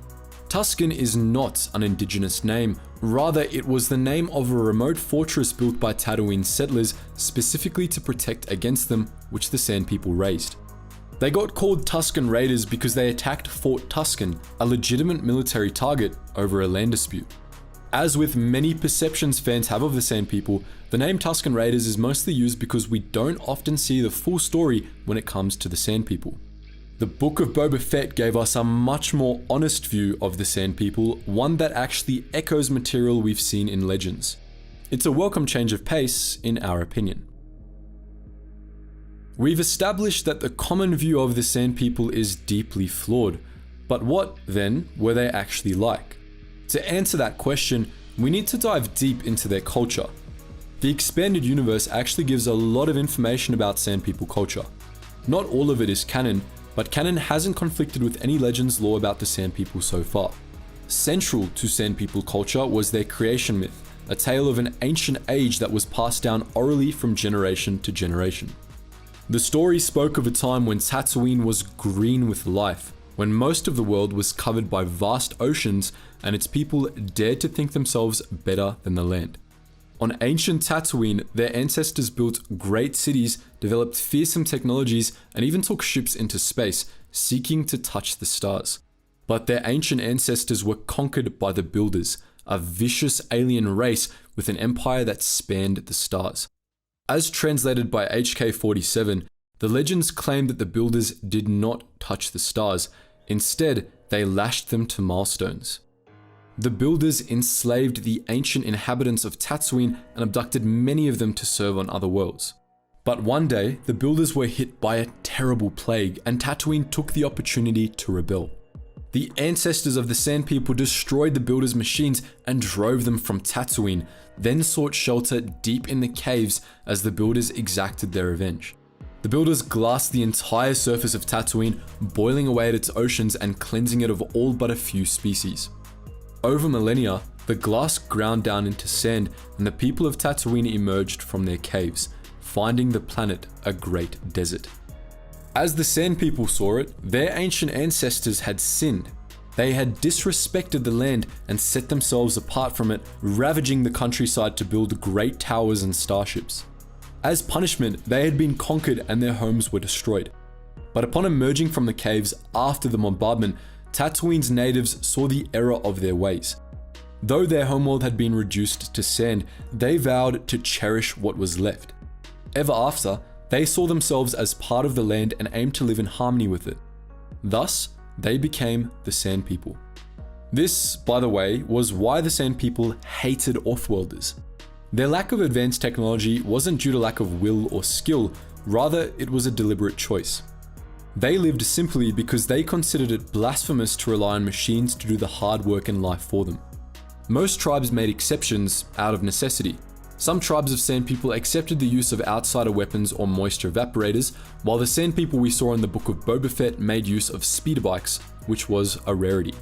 Tusken is not an indigenous name, rather it was the name of a remote fortress built by Tatooine settlers specifically to protect against them, which the Sand People raised. They got called Tusken Raiders because they attacked Fort Tusken, a legitimate military target, over a land dispute. As with many perceptions fans have of the Sand People, the name Tusken Raiders is mostly used because we don't often see the full story when it comes to the Sand People. The Book of Boba Fett gave us a much more honest view of the Sand People, one that actually echoes material we've seen in Legends. It's a welcome change of pace, in our opinion. We've established that the common view of the Sand People is deeply flawed, but what, then, were they actually like? To answer that question, we need to dive deep into their culture. The expanded universe actually gives a lot of information about Sand People culture. Not all of it is canon, but canon hasn't conflicted with any Legends lore about the Sand People so far. Central to Sand People culture was their creation myth, a tale of an ancient age that was passed down orally from generation to generation. The story spoke of a time when Tatooine was green with life, when most of the world was covered by vast oceans and its people dared to think themselves better than the land. On ancient Tatooine, their ancestors built great cities, developed fearsome technologies, and even took ships into space, seeking to touch the stars. But their ancient ancestors were conquered by the Builders, a vicious alien race with an empire that spanned the stars. As translated by HK47, the legends claim that the Builders did not touch the stars. Instead, they lashed them to milestones. The Builders enslaved the ancient inhabitants of Tatooine and abducted many of them to serve on other worlds. But one day, the Builders were hit by a terrible plague, and Tatooine took the opportunity to rebel. The ancestors of the Sand People destroyed the Builders' machines and drove them from Tatooine, then sought shelter deep in the caves as the Builders exacted their revenge. The Builders glassed the entire surface of Tatooine, boiling away at its oceans and cleansing it of all but a few species. Over millennia, the glass ground down into sand, and the people of Tatooine emerged from their caves, finding the planet a great desert. As the Sand People saw it, their ancient ancestors had sinned. They had disrespected the land and set themselves apart from it, ravaging the countryside to build great towers and starships. As punishment, they had been conquered and their homes were destroyed. But upon emerging from the caves after the bombardment, Tatooine's natives saw the error of their ways. Though their homeworld had been reduced to sand, they vowed to cherish what was left. Ever after, they saw themselves as part of the land and aimed to live in harmony with it. Thus, they became the Sand People. This, by the way, was why the Sand People hated Offworlders. Their lack of advanced technology wasn't due to lack of will or skill, rather it was a deliberate choice. They lived simply because they considered it blasphemous to rely on machines to do the hard work in life for them. Most tribes made exceptions out of necessity. Some tribes of Sand People accepted the use of outsider weapons or moisture evaporators, while the Sand People we saw in the Book of Boba Fett made use of speeder bikes, which was a rarity.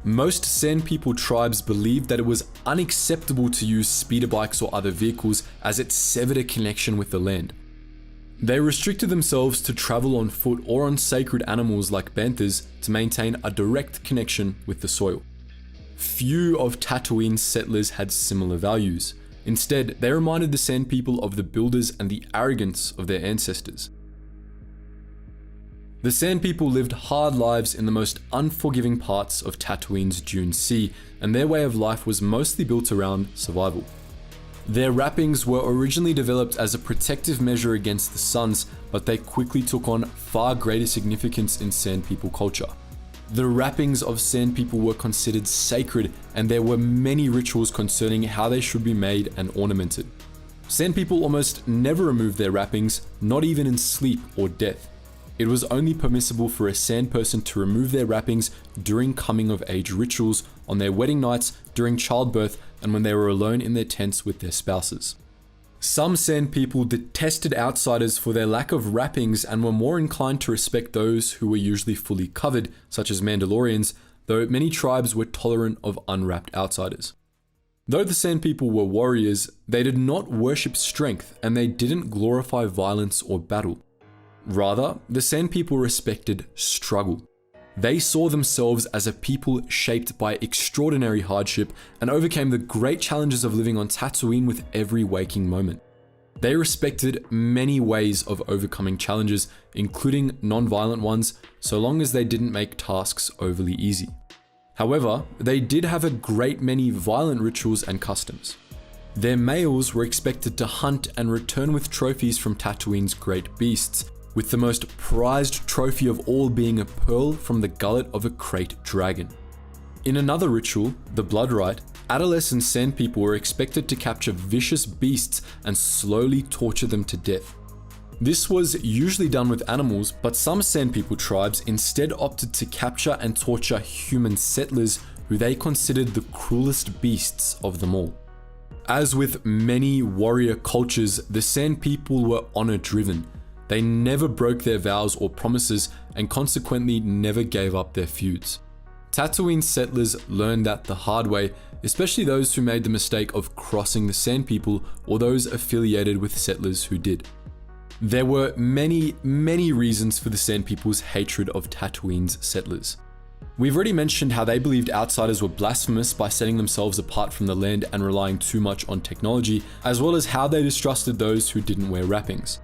Most Sand People tribes believed that it was unacceptable to use speeder bikes or other vehicles as it severed a connection with the land. They restricted themselves to travel on foot or on sacred animals like banthas to maintain a direct connection with the soil. Few of Tatooine's settlers had similar values. Instead, they reminded the Sand People of the Builders and the arrogance of their ancestors. The Sand People lived hard lives in the most unforgiving parts of Tatooine's Dune Sea, and their way of life was mostly built around survival. Their wrappings were originally developed as a protective measure against the suns, but they quickly took on far greater significance in Sand People culture. The wrappings of Sand People were considered sacred, and there were many rituals concerning how they should be made and ornamented. Sand People almost never removed their wrappings, not even in sleep or death. It was only permissible for a Sand person to remove their wrappings during coming of age rituals, on their wedding nights, during childbirth, and when they were alone in their tents with their spouses. Some Sand People detested outsiders for their lack of wrappings and were more inclined to respect those who were usually fully covered, such as Mandalorians, though many tribes were tolerant of unwrapped outsiders. Though the Sand People were warriors, they did not worship strength and they didn't glorify violence or battle. Rather, the Sand People respected struggle. They saw themselves as a people shaped by extraordinary hardship and overcame the great challenges of living on Tatooine with every waking moment. They respected many ways of overcoming challenges, including non-violent ones, so long as they didn't make tasks overly easy. However, they did have a great many violent rituals and customs. Their males were expected to hunt and return with trophies from Tatooine's great beasts, with the most prized trophy of all being a pearl from the gullet of a crate dragon. In another ritual, the Blood Rite, adolescent Sand People were expected to capture vicious beasts and slowly torture them to death. This was usually done with animals, but some Sand People tribes instead opted to capture and torture human settlers who they considered the cruelest beasts of them all. As with many warrior cultures, the Sand People were honor-driven. They never broke their vows or promises and consequently never gave up their feuds. Tatooine settlers learned that the hard way, especially those who made the mistake of crossing the Sand People or those affiliated with settlers who did. There were many reasons for the Sand People's hatred of Tatooine's settlers. We've already mentioned how they believed outsiders were blasphemous by setting themselves apart from the land and relying too much on technology, as well as how they distrusted those who didn't wear wrappings.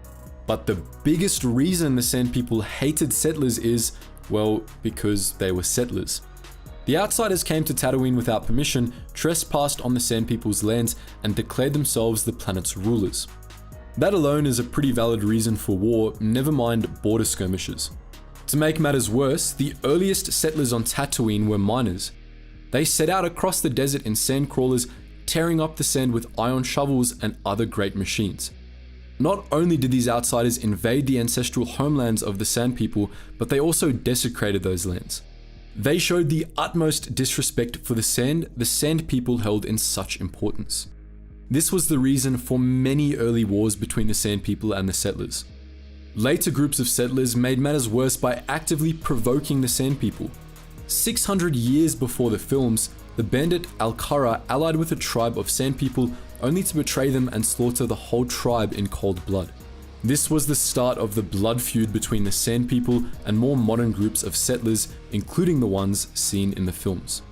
But the biggest reason the Sand People hated settlers is, well, because they were settlers. The outsiders came to Tatooine without permission, trespassed on the Sand People's lands, and declared themselves the planet's rulers. That alone is a pretty valid reason for war, never mind border skirmishes. To make matters worse, the earliest settlers on Tatooine were miners. They set out across the desert in sand crawlers, tearing up the sand with iron shovels and other great machines. Not only did these outsiders invade the ancestral homelands of the Sand People, but they also desecrated those lands. They showed the utmost disrespect for the Sand People held in such importance. This was the reason for many early wars between the Sand People and the settlers. Later groups of settlers made matters worse by actively provoking the Sand People. 600 years before the films, the bandit Alcara allied with a tribe of Sand People only to betray them and slaughter the whole tribe in cold blood. This was the start of the blood feud between the Sand People and more modern groups of settlers, including the ones seen in the films.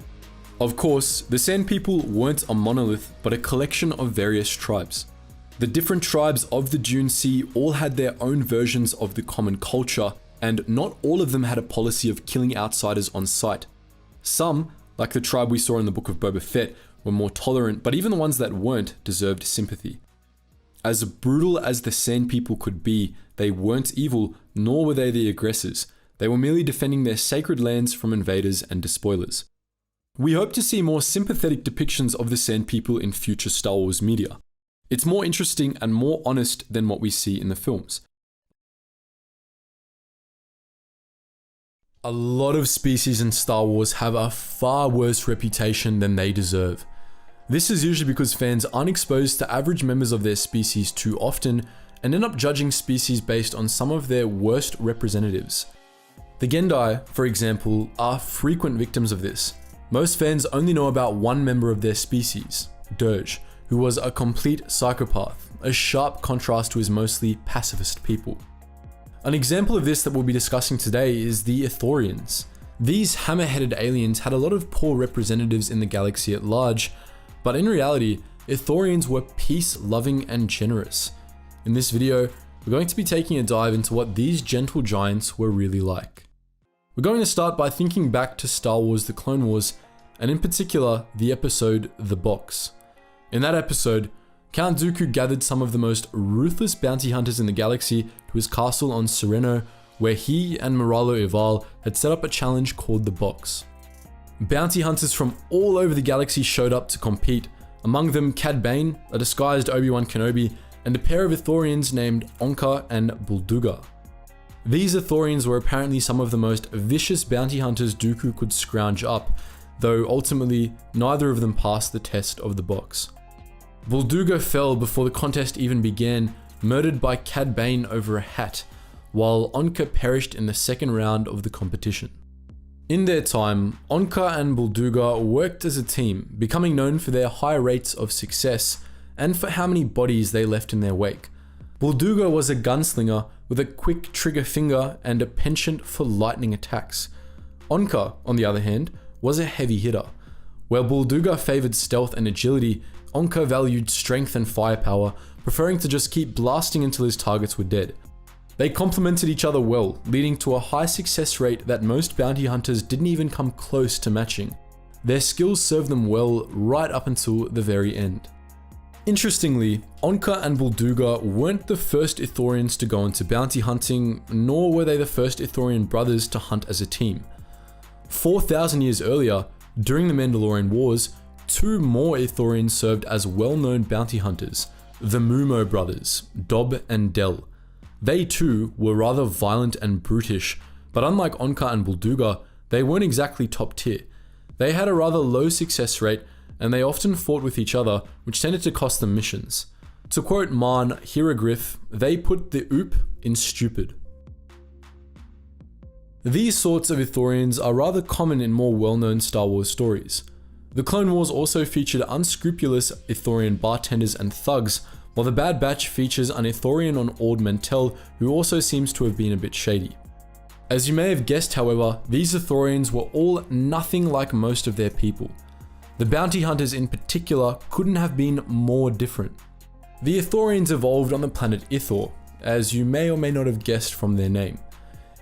Of course, the Sand People weren't a monolith, but a collection of various tribes. The different tribes of the Dune Sea all had their own versions of the common culture, and not all of them had a policy of killing outsiders on sight. Some, like the tribe we saw in the Book of Boba Fett, were more tolerant, but even the ones that weren't deserved sympathy. As brutal as the Sand People could be, they weren't evil, nor were they the aggressors. They were merely defending their sacred lands from invaders and despoilers. We hope to see more sympathetic depictions of the Sand People in future Star Wars media. It's more interesting and more honest than what we see in the films. A lot of species in Star Wars have a far worse reputation than they deserve. This is usually because fans aren't exposed to average members of their species too often and end up judging species based on some of their worst representatives. The Gendai, for example, are frequent victims of this. Most fans only know about one member of their species, Dirge, who was a complete psychopath, a sharp contrast to his mostly pacifist people. An example of this that we'll be discussing today is the Ithorians. These hammer-headed aliens had a lot of poor representatives in the galaxy at large, but in reality, Ithorians were peace-loving and generous. In this video, we're going to be taking a dive into what these gentle giants were really like. We're going to start by thinking back to Star Wars: The Clone Wars, and in particular, the episode The Box. In that episode, Count Dooku gathered some of the most ruthless bounty hunters in the galaxy to his castle on Sereno, where he and Moralo Ival had set up a challenge called The Box. Bounty hunters from all over the galaxy showed up to compete, among them Cad Bane, a disguised Obi-Wan Kenobi, and a pair of Ithorians named Onka and Bulduga. These Ithorians were apparently some of the most vicious bounty hunters Dooku could scrounge up, though ultimately neither of them passed the test of The Box. Bulduga fell before the contest even began, murdered by Cad Bane over a hat, while Onka perished in the second round of the competition. In their time, Onka and Bulduga worked as a team, becoming known for their high rates of success and for how many bodies they left in their wake. Bulduga was a gunslinger with a quick trigger finger and a penchant for lightning attacks. Onka, on the other hand, was a heavy hitter. While Bulduga favored stealth and agility, Onka valued strength and firepower, preferring to just keep blasting until his targets were dead. They complemented each other well, leading to a high success rate that most bounty hunters didn't even come close to matching. Their skills served them well right up until the very end. Interestingly, Onka and Bulduga weren't the first Ithorians to go into bounty hunting, nor were they the first Ithorian brothers to hunt as a team. 4,000 years earlier, during the Mandalorian Wars, two more Ithorians served as well-known bounty hunters, the Mumo brothers, Dob and Del. They too were rather violent and brutish, but unlike Onka and Bulduga, they weren't exactly top tier. They had a rather low success rate, and they often fought with each other, which tended to cost them missions. To quote Marn Hieroglyph, they put the oop in stupid. These sorts of Ithorians are rather common in more well-known Star Wars stories. The Clone Wars also featured unscrupulous Ithorian bartenders and thugs, while the Bad Batch features an Ithorian on Ord Mantell who also seems to have been a bit shady. As you may have guessed, however, these Ithorians were all nothing like most of their people. The bounty hunters in particular couldn't have been more different. The Ithorians evolved on the planet Ithor, as you may or may not have guessed from their name.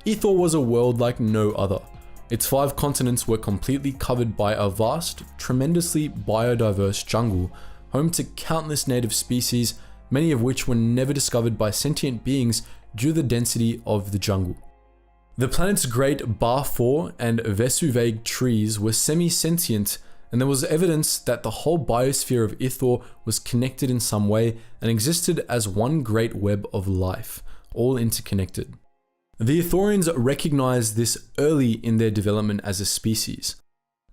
Ithor was a world like no other. Its 5 continents were completely covered by a vast, tremendously biodiverse jungle, home to countless native species, many of which were never discovered by sentient beings due to the density of the jungle. The planet's great Bar 4 and Vesuveg trees were semi-sentient, and there was evidence that the whole biosphere of Ithor was connected in some way and existed as one great web of life, all interconnected. The Ithorians recognized this early in their development as a species.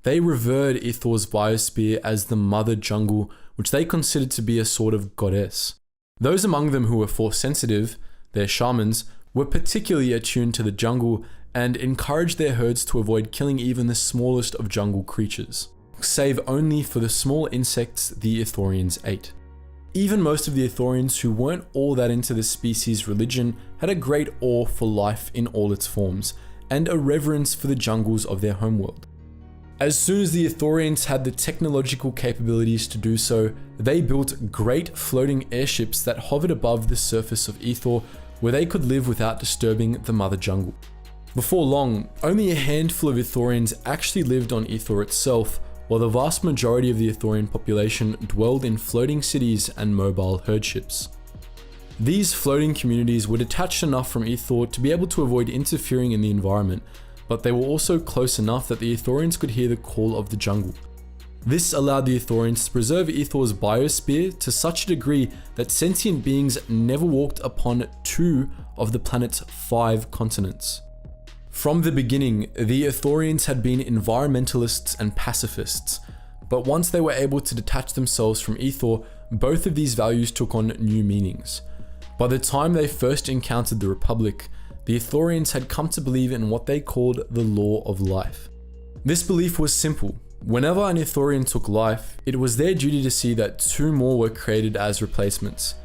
They revered Ithor's biosphere as the mother jungle, which they considered to be a sort of goddess. Those among them who were force sensitive, their shamans, were particularly attuned to the jungle and encouraged their herds to avoid killing even the smallest of jungle creatures, save only for the small insects the Ithorians ate. Even most of the Ithorians who weren't all that into the species' religion had a great awe for life in all its forms, and a reverence for the jungles of their homeworld. As soon as the Ithorians had the technological capabilities to do so, they built great floating airships that hovered above the surface of Ithor, where they could live without disturbing the mother jungle. Before long, only a handful of Ithorians actually lived on Ithor itself, while the vast majority of the Ithorian population dwelled in floating cities and mobile herdships. These floating communities were detached enough from Ithor to be able to avoid interfering in the environment, but they were also close enough that the Ithorians could hear the call of the jungle. This allowed the Ithorians to preserve Ithor's biosphere to such a degree that sentient beings never walked upon 2 of the planet's 5 continents. From the beginning, the Ithorians had been environmentalists and pacifists, but once they were able to detach themselves from Ithor, both of these values took on new meanings. By the time they first encountered the Republic, the Ithorians had come to believe in what they called the law of life. This belief was simple. Whenever an Ithorian took life, it was their duty to see that 2 more were created as replacements.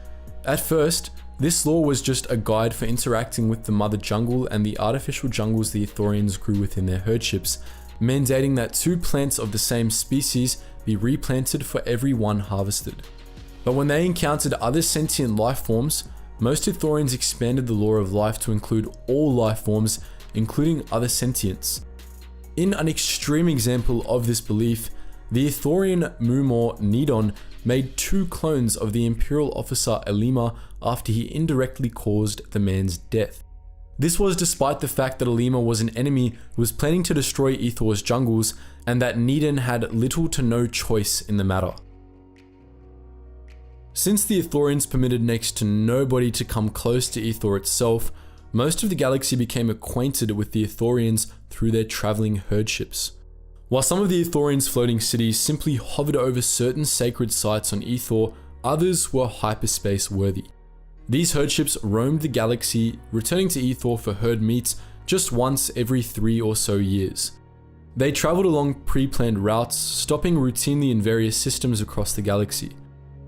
At first, this law was just a guide for interacting with the mother jungle and the artificial jungles the Ithorians grew within their herdships, mandating that 2 plants of the same species be replanted for every 1 harvested. But when they encountered other sentient life forms, most Ithorians expanded the law of life to include all life forms, including other sentients. In an extreme example of this belief, the Ithorian Mumor Nidon made 2 clones of the Imperial officer Elima after he indirectly caused the man's death. This was despite the fact that Elima was an enemy who was planning to destroy Ithor's jungles, and that Nidon had little to no choice in the matter. Since the Ithorians permitted next to nobody to come close to Ithor itself, most of the galaxy became acquainted with the Ithorians through their traveling herdships. While some of the Ithorians' floating cities simply hovered over certain sacred sites on Ithor, others were hyperspace worthy. These herdships roamed the galaxy, returning to Ithor for herd meets just once every 3 or so years. They traveled along pre-planned routes, stopping routinely in various systems across the galaxy.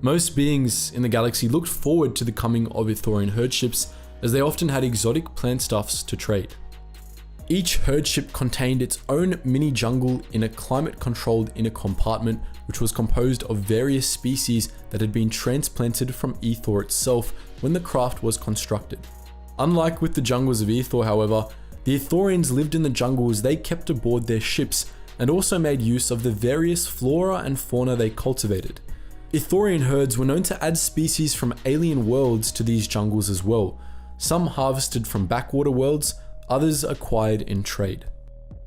Most beings in the galaxy looked forward to the coming of Ithorian herdships, as they often had exotic plant stuffs to trade. Each herdship contained its own mini jungle in a climate-controlled inner compartment, which was composed of various species that had been transplanted from Ithor itself when the craft was constructed. Unlike with the jungles of Ithor, however, the Ithorians lived in the jungles they kept aboard their ships and also made use of the various flora and fauna they cultivated. Ithorian herds were known to add species from alien worlds to these jungles as well, some harvested from backwater worlds, others acquired in trade.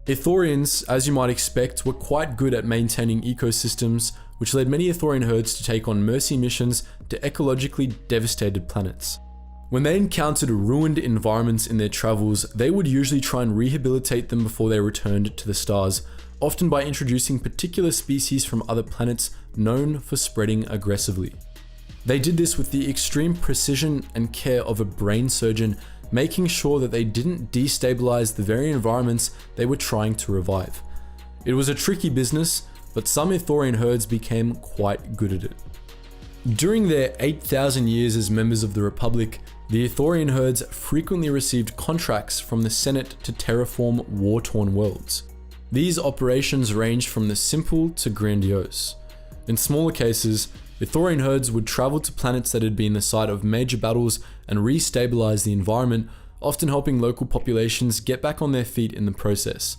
Ithorians, as you might expect, were quite good at maintaining ecosystems, which led many Ithorian herds to take on mercy missions to ecologically devastated planets. When they encountered ruined environments in their travels, they would usually try and rehabilitate them before they returned to the stars, often by introducing particular species from other planets known for spreading aggressively. They did this with the extreme precision and care of a brain surgeon, making sure that they didn't destabilize the very environments they were trying to revive. It was a tricky business, but some Ithorian herds became quite good at it. During their 8,000 years as members of the Republic, the Ithorian herds frequently received contracts from the Senate to terraform war-torn worlds. These operations ranged from the simple to grandiose. In smaller cases, Ithorian herds would travel to planets that had been the site of major battles and re-stabilize the environment, often helping local populations get back on their feet in the process.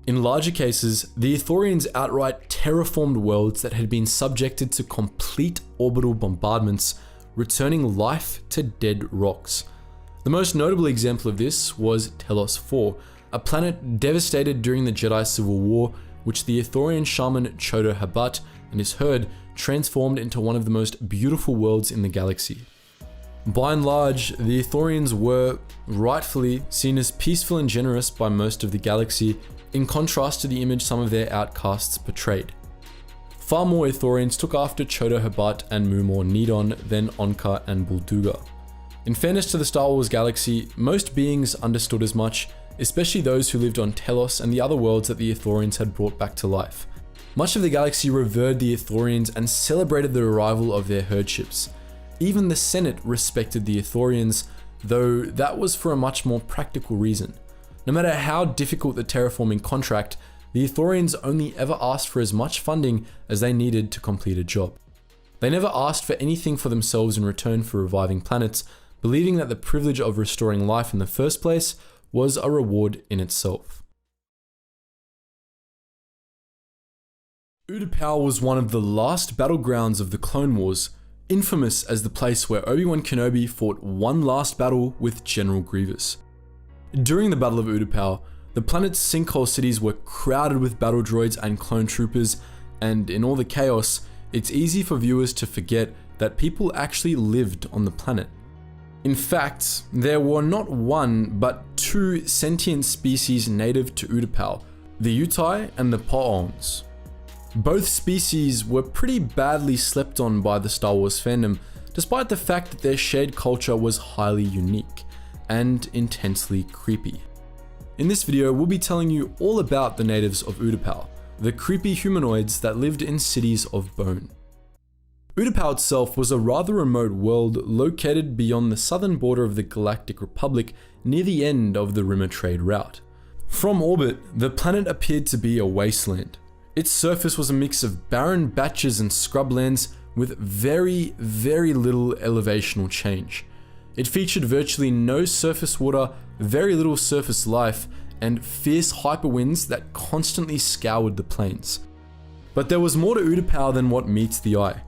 In larger cases, the Ithorians outright terraformed worlds that had been subjected to complete orbital bombardments, returning life to dead rocks. The most notable example of this was Telos 4, a planet devastated during the Jedi Civil War, which the Ithorian shaman Chodo Habat and his herd transformed into one of the most beautiful worlds in the galaxy. By and large, the Ithorians were, rightfully, seen as peaceful and generous by most of the galaxy, in contrast to the image some of their outcasts portrayed. Far more Ithorians took after Chodo Habat and Mumor Nidon than Onka and Bulduga. In fairness to the Star Wars galaxy, most beings understood as much, especially those who lived on Telos and the other worlds that the Ithorians had brought back to life. Much of the galaxy revered the Ithorians and celebrated the arrival of their herdships. Even the Senate respected the Ithorians, though that was for a much more practical reason. No matter how difficult the terraforming contract, the Ithorians only ever asked for as much funding as they needed to complete a job. They never asked for anything for themselves in return for reviving planets, believing that the privilege of restoring life in the first place was a reward in itself. Utai Pau'ans was one of the last battlegrounds of the Clone Wars, infamous as the place where Obi-Wan Kenobi fought one last battle with General Grievous. During the Battle of Utai Pau'ans, the planet's sinkhole cities were crowded with battle droids and clone troopers, and in all the chaos, it's easy for viewers to forget that people actually lived on the planet. In fact, there were not one, but two sentient species native to Utai Pau'ans, the Utai and the Pau'ans. Both species were pretty badly slept on by the Star Wars fandom, despite the fact that their shared culture was highly unique and intensely creepy. In this video, we'll be telling you all about the natives of Utai Pau'ans, the creepy humanoids that lived in cities of bone. Utai Pau'ans itself was a rather remote world located beyond the southern border of the Galactic Republic near the end of the Rimmer trade route. From orbit, the planet appeared to be a wasteland. Its surface was a mix of barren batches and scrublands with very, very little elevational change. It featured virtually no surface water, very little surface life, and fierce hyperwinds that constantly scoured the plains. But there was more to Utai Pau'ans than what meets the eye.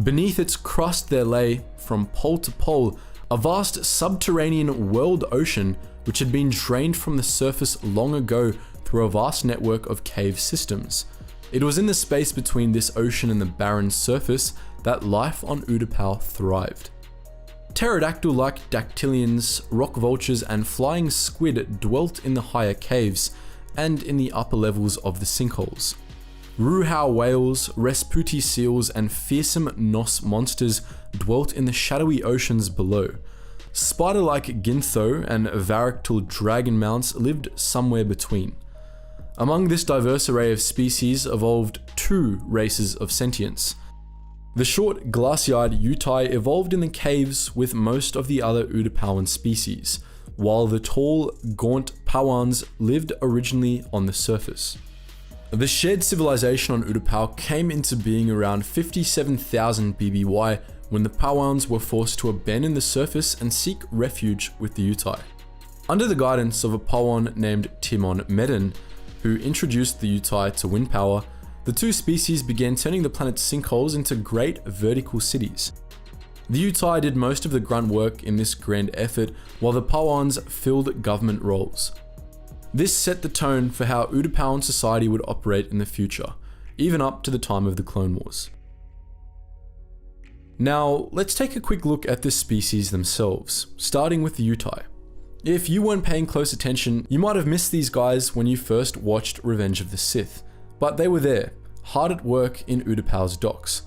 Beneath its crust there lay, from pole to pole, a vast subterranean world ocean which had been drained from the surface long ago through a vast network of cave systems. It was in the space between this ocean and the barren surface that life on Utai Pau'ans thrived. Pterodactyl-like dactylians, rock vultures, and flying squid dwelt in the higher caves and in the upper levels of the sinkholes. Ruhao whales, Rasputi seals, and fearsome Nos monsters dwelt in the shadowy oceans below. Spider-like Gintho and Varactyl dragon mounts lived somewhere between. Among this diverse array of species evolved two races of sentience. The short, glassy-eyed Utai evolved in the caves with most of the other Utai Pau'an species, while the tall, gaunt Pau'ans lived originally on the surface. The shared civilization on Utai Pau'ans came into being around 57,000 BBY when the Pau'ans were forced to abandon the surface and seek refuge with the Utai. Under the guidance of a Pau'an named Timon Medon, who introduced the Utai to wind power, the two species began turning the planet's sinkholes into great vertical cities. The Utai did most of the grunt work in this grand effort, while the Pau'ans filled government roles. This set the tone for how Utai Pau'an society would operate in the future, even up to the time of the Clone Wars. Now, let's take a quick look at the species themselves, starting with the Utai. If you weren't paying close attention, you might have missed these guys when you first watched Revenge of the Sith, but they were there, hard at work in Utapau's docks.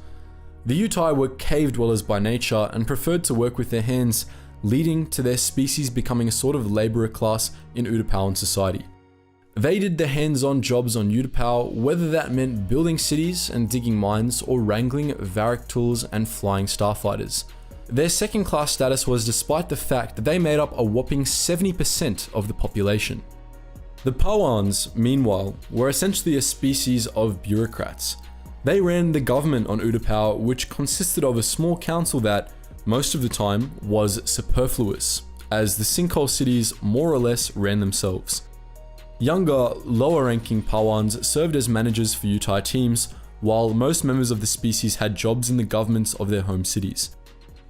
The Utai were cave dwellers by nature and preferred to work with their hands, leading to their species becoming a sort of labourer class in Utapauan society. They did the hands-on jobs on Utapau, whether that meant building cities and digging mines or wrangling Varric tools and flying starfighters. Their second-class status was despite the fact that they made up a whopping 70% of the population. The Pau'ans, meanwhile, were essentially a species of bureaucrats. They ran the government on Utapau, which consisted of a small council that, most of the time, was superfluous, as the sinkhole cities more or less ran themselves. Younger, lower-ranking Pau'ans served as managers for Utai teams, while most members of the species had jobs in the governments of their home cities.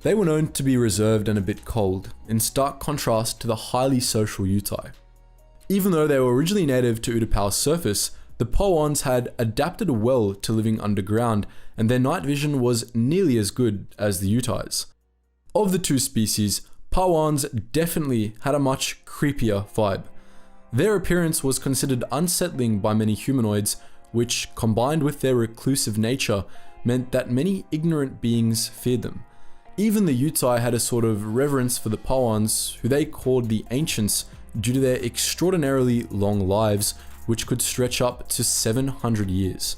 They were known to be reserved and a bit cold, in stark contrast to the highly social Utai. Even though they were originally native to Utapau's surface, the Pau'ans had adapted well to living underground, and their night vision was nearly as good as the Utai's. Of the two species, Pau'ans definitely had a much creepier vibe. Their appearance was considered unsettling by many humanoids, which, combined with their reclusive nature, meant that many ignorant beings feared them. Even the Utai had a sort of reverence for the Pau'ans, who they called the Ancients, due to their extraordinarily long lives, which could stretch up to 700 years.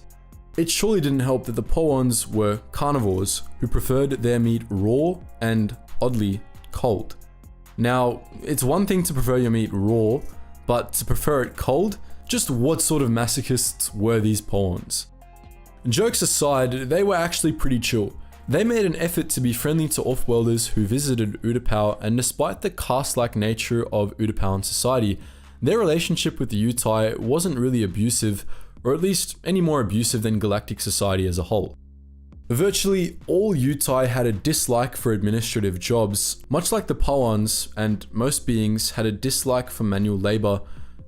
It surely didn't help that the Pau'ans were carnivores, who preferred their meat raw and, oddly, cold. Now, it's one thing to prefer your meat raw, but to prefer it cold? Just what sort of masochists were these Pau'ans? Jokes aside, they were actually pretty chill. They made an effort to be friendly to off-worlders who visited Utapau, and despite the caste-like nature of Utapauan society, their relationship with the Utai wasn't really abusive, or at least any more abusive than Galactic society as a whole. Virtually all Utai had a dislike for administrative jobs, much like the Pau'ans, and most beings had a dislike for manual labour,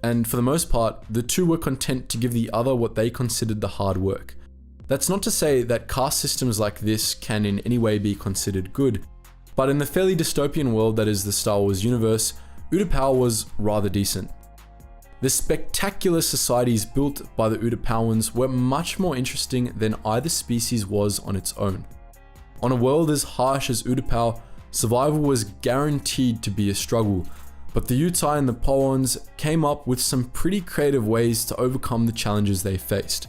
and for the most part, the two were content to give the other what they considered the hard work. That's not to say that caste systems like this can in any way be considered good, but in the fairly dystopian world that is the Star Wars universe, Utapau was rather decent. The spectacular societies built by the Utai Pau'ans were much more interesting than either species was on its own. On a world as harsh as Utapau, survival was guaranteed to be a struggle, but the Utai and the Pau'ans came up with some pretty creative ways to overcome the challenges they faced.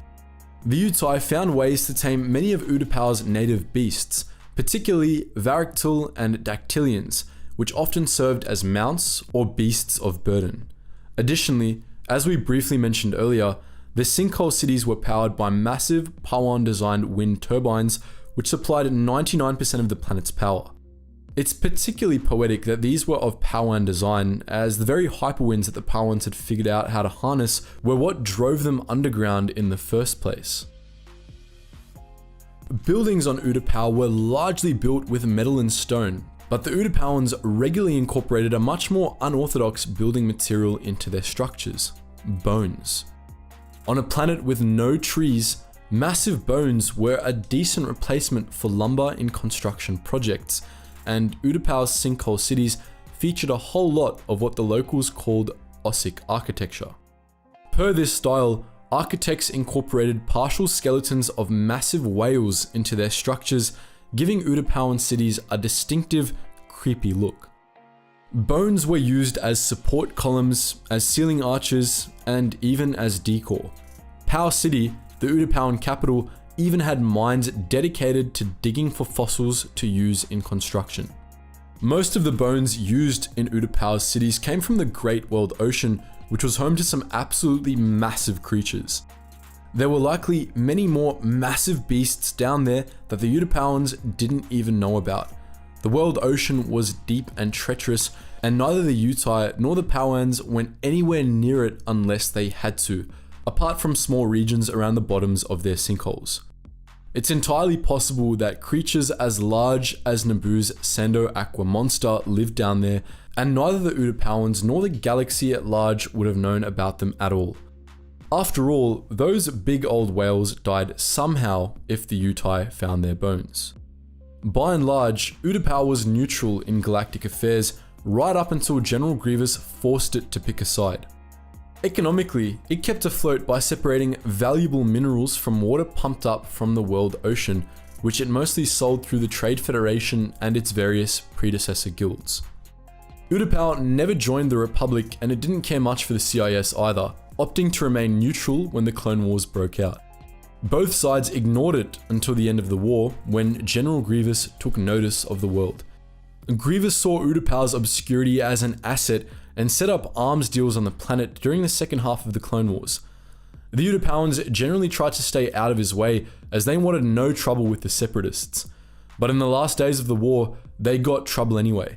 The Utai found ways to tame many of Utapau's native beasts, particularly Varric and Dactylians, which often served as mounts or beasts of burden. Additionally, as we briefly mentioned earlier, the sinkhole cities were powered by massive Pau'an-designed wind turbines, which supplied 99% of the planet's power. It's particularly poetic that these were of Pau'an design, as the very hyperwinds that the Pau'ans had figured out how to harness were what drove them underground in the first place. Buildings on Utapau were largely built with metal and stone, but the Utai Pau'ans regularly incorporated a much more unorthodox building material into their structures: bones. On a planet with no trees, massive bones were a decent replacement for lumber in construction projects, and Utapau's sinkhole cities featured a whole lot of what the locals called Ossic architecture. Per this style, architects incorporated partial skeletons of massive whales into their structures, giving Utapauan cities a distinctive, creepy look. Bones were used as support columns, as ceiling arches, and even as decor. Pau City, the Utapauan capital, even had mines dedicated to digging for fossils to use in construction. Most of the bones used in Utapau's cities came from the Great World Ocean, which was home to some absolutely massive creatures. There were likely many more massive beasts down there that the Utapauans didn't even know about. The World Ocean was deep and treacherous, and neither the Utai nor the Pau'ans went anywhere near it unless they had to, apart from small regions around the bottoms of their sinkholes. It's entirely possible that creatures as large as Naboo's Sando Aqua monster lived down there, and neither the Utai Pau'ans nor the galaxy at large would have known about them at all. After all, those big old whales died somehow if the Utai found their bones. By and large, Utai Pau'ans was neutral in galactic affairs right up until General Grievous forced it to pick a side. Economically, it kept afloat by separating valuable minerals from water pumped up from the world ocean, which it mostly sold through the Trade Federation and its various predecessor guilds. Utai Pau'ans never joined the Republic, and it didn't care much for the CIS either, opting to remain neutral when the Clone Wars broke out. Both sides ignored it until the end of the war, when General Grievous took notice of the world. Grievous saw Utai Pau'ans' obscurity as an asset and set up arms deals on the planet during the second half of the Clone Wars. The Utai Pau'ans generally tried to stay out of his way as they wanted no trouble with the Separatists. But in the last days of the war, they got trouble anyway.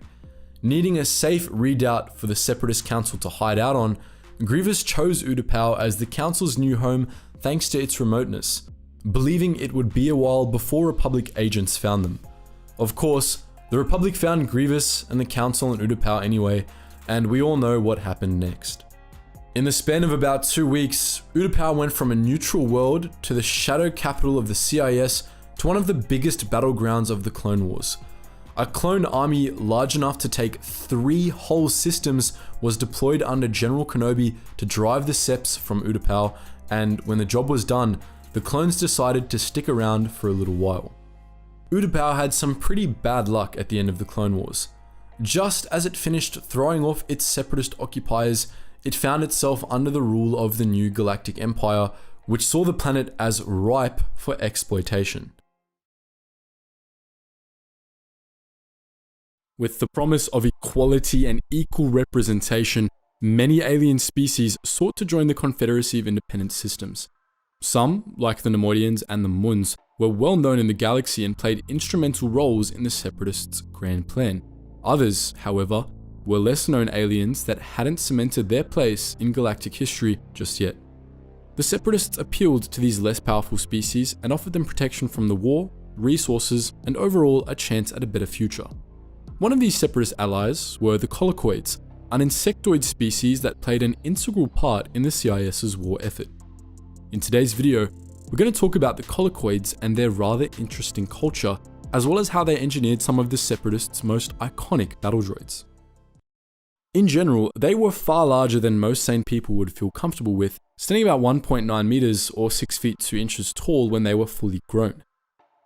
Needing a safe redoubt for the Separatist Council to hide out on, Grievous chose Utai Pau'ans as the Council's new home thanks to its remoteness, believing it would be a while before Republic agents found them. Of course, the Republic found Grievous and the Council and Utai Pau'ans anyway, and we all know what happened next. In the span of about 2 weeks, Utai Pau'ans went from a neutral world to the shadow capital of the CIS to one of the biggest battlegrounds of the Clone Wars. A clone army large enough to take 3 whole systems was deployed under General Kenobi to drive the Seps from Utai Pau'ans, and when the job was done, the clones decided to stick around for a little while. Utai Pau'ans had some pretty bad luck at the end of the Clone Wars. Just as it finished throwing off its separatist occupiers, it found itself under the rule of the new Galactic Empire, which saw the planet as ripe for exploitation. With the promise of equality and equal representation, many alien species sought to join the Confederacy of Independent Systems. Some, like the Rodians and the Muns, were well known in the galaxy and played instrumental roles in the Separatists' grand plan. Others, however, were less known aliens that hadn't cemented their place in galactic history just yet. The Separatists appealed to these less powerful species and offered them protection from the war, resources, and overall a chance at a better future. One of these Separatist allies were the Colicoids, an insectoid species that played an integral part in the CIS's war effort. In today's video, we're going to talk about the Colicoids and their rather interesting culture, as well as how they engineered some of the Separatists' most iconic battle droids. In general, they were far larger than most sane people would feel comfortable with, standing about 1.9 meters or 6 feet 2 inches tall when they were fully grown.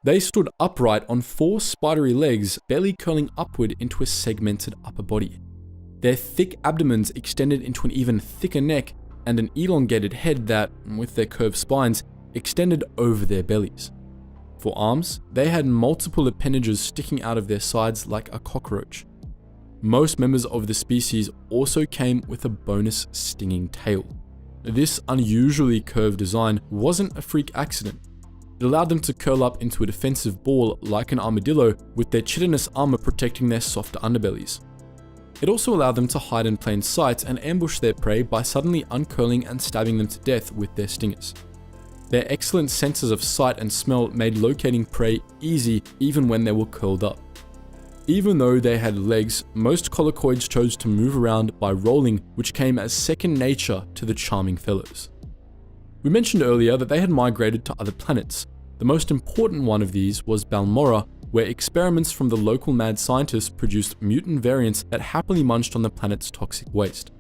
They stood upright on 4 spidery legs, barely curling upward into a segmented upper body. Their thick abdomens extended into an even thicker neck and an elongated head that, with their curved spines, extended over their bellies. For arms, they had multiple appendages sticking out of their sides like a cockroach. Most members of the species also came with a bonus stinging tail. This unusually curved design wasn't a freak accident. It allowed them to curl up into a defensive ball like an armadillo, with their chitinous armor protecting their softer underbellies. It also allowed them to hide in plain sight and ambush their prey by suddenly uncurling and stabbing them to death with their stingers. Their excellent senses of sight and smell made locating prey easy even when they were curled up. Even though they had legs, most Colicoids chose to move around by rolling, which came as second nature to the charming fellows. We mentioned earlier that they had migrated to other planets. The most important one of these was Balmorra, where experiments from the local mad scientists produced mutant variants that happily munched on the planet's toxic waste.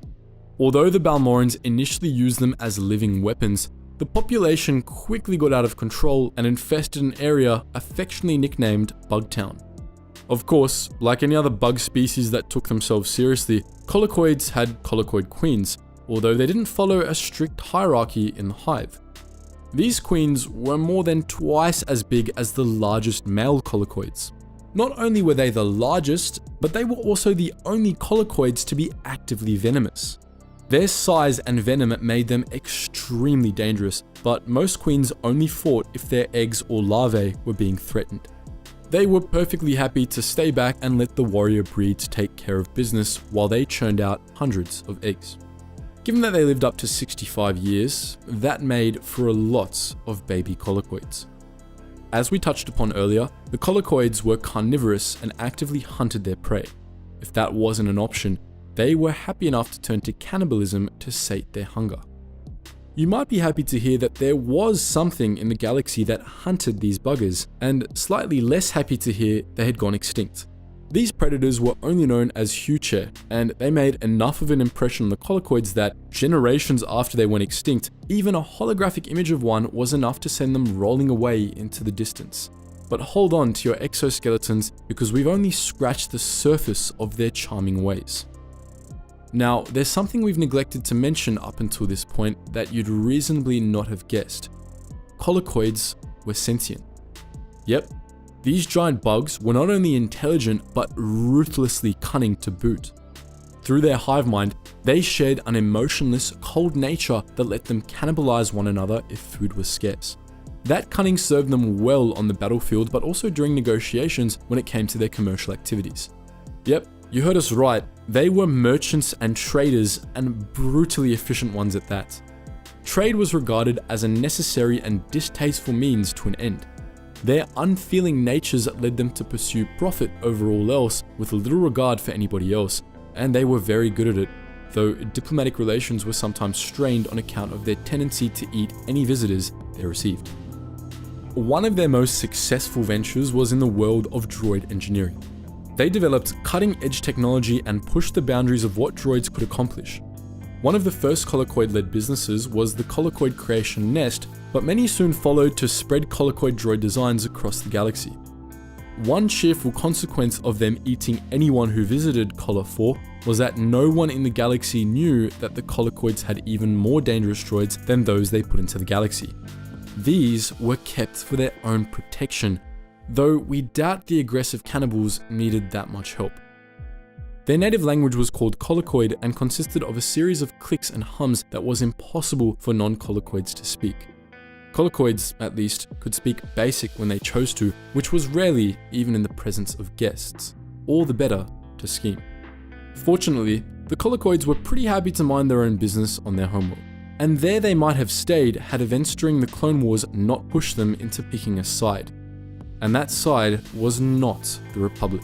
Although the Balmorrans initially used them as living weapons, the population quickly got out of control and infested an area affectionately nicknamed Bugtown. Of course, like any other bug species that took themselves seriously, Colicoids had Colicoid queens, although they didn't follow a strict hierarchy in the hive. These queens were more than twice as big as the largest male Colicoids. Not only were they the largest, but they were also the only Colicoids to be actively venomous. Their size and venom made them extremely dangerous, but most queens only fought if their eggs or larvae were being threatened. They were perfectly happy to stay back and let the warrior breeds take care of business while they churned out hundreds of eggs. Given that they lived up to 65 years, that made for lots of baby Colicoids. As we touched upon earlier, the Colicoids were carnivorous and actively hunted their prey. If that wasn't an option, they were happy enough to turn to cannibalism to sate their hunger. You might be happy to hear that there was something in the galaxy that hunted these buggers, and slightly less happy to hear they had gone extinct. These predators were only known as Huche, and they made enough of an impression on the Colicoids that, generations after they went extinct, even a holographic image of one was enough to send them rolling away into the distance. But hold on to your exoskeletons, because we've only scratched the surface of their charming ways. Now, there's something we've neglected to mention up until this point that you'd reasonably not have guessed. Colicoids were sentient. Yep, these giant bugs were not only intelligent, but ruthlessly cunning to boot. Through their hive mind, they shared an emotionless, cold nature that let them cannibalize one another if food was scarce. That cunning served them well on the battlefield, but also during negotiations when it came to their commercial activities. Yep, you heard us right, they were merchants and traders, and brutally efficient ones at that. Trade was regarded as a necessary and distasteful means to an end. Their unfeeling natures led them to pursue profit over all else with little regard for anybody else, and they were very good at it, though diplomatic relations were sometimes strained on account of their tendency to eat any visitors they received. One of their most successful ventures was in the world of droid engineering. They developed cutting-edge technology and pushed the boundaries of what droids could accomplish. One of the first Colicoid-led businesses was the Colicoid creation nest, but many soon followed to spread Colicoid droid designs across the galaxy. One cheerful consequence of them eating anyone who visited Colo 4 was that no one in the galaxy knew that the Colicoids had even more dangerous droids than those they put into the galaxy. These were kept for their own protection, though we doubt the aggressive cannibals needed that much help. Their native language was called Colicoid and consisted of a series of clicks and hums that was impossible for non-Colicoids to speak. Colicoids, at least, could speak Basic when they chose to, which was rarely even in the presence of guests. All the better to scheme. Fortunately, the Colicoids were pretty happy to mind their own business on their homeworld, and there they might have stayed had events during the Clone Wars not pushed them into picking a side. And that side was not the Republic.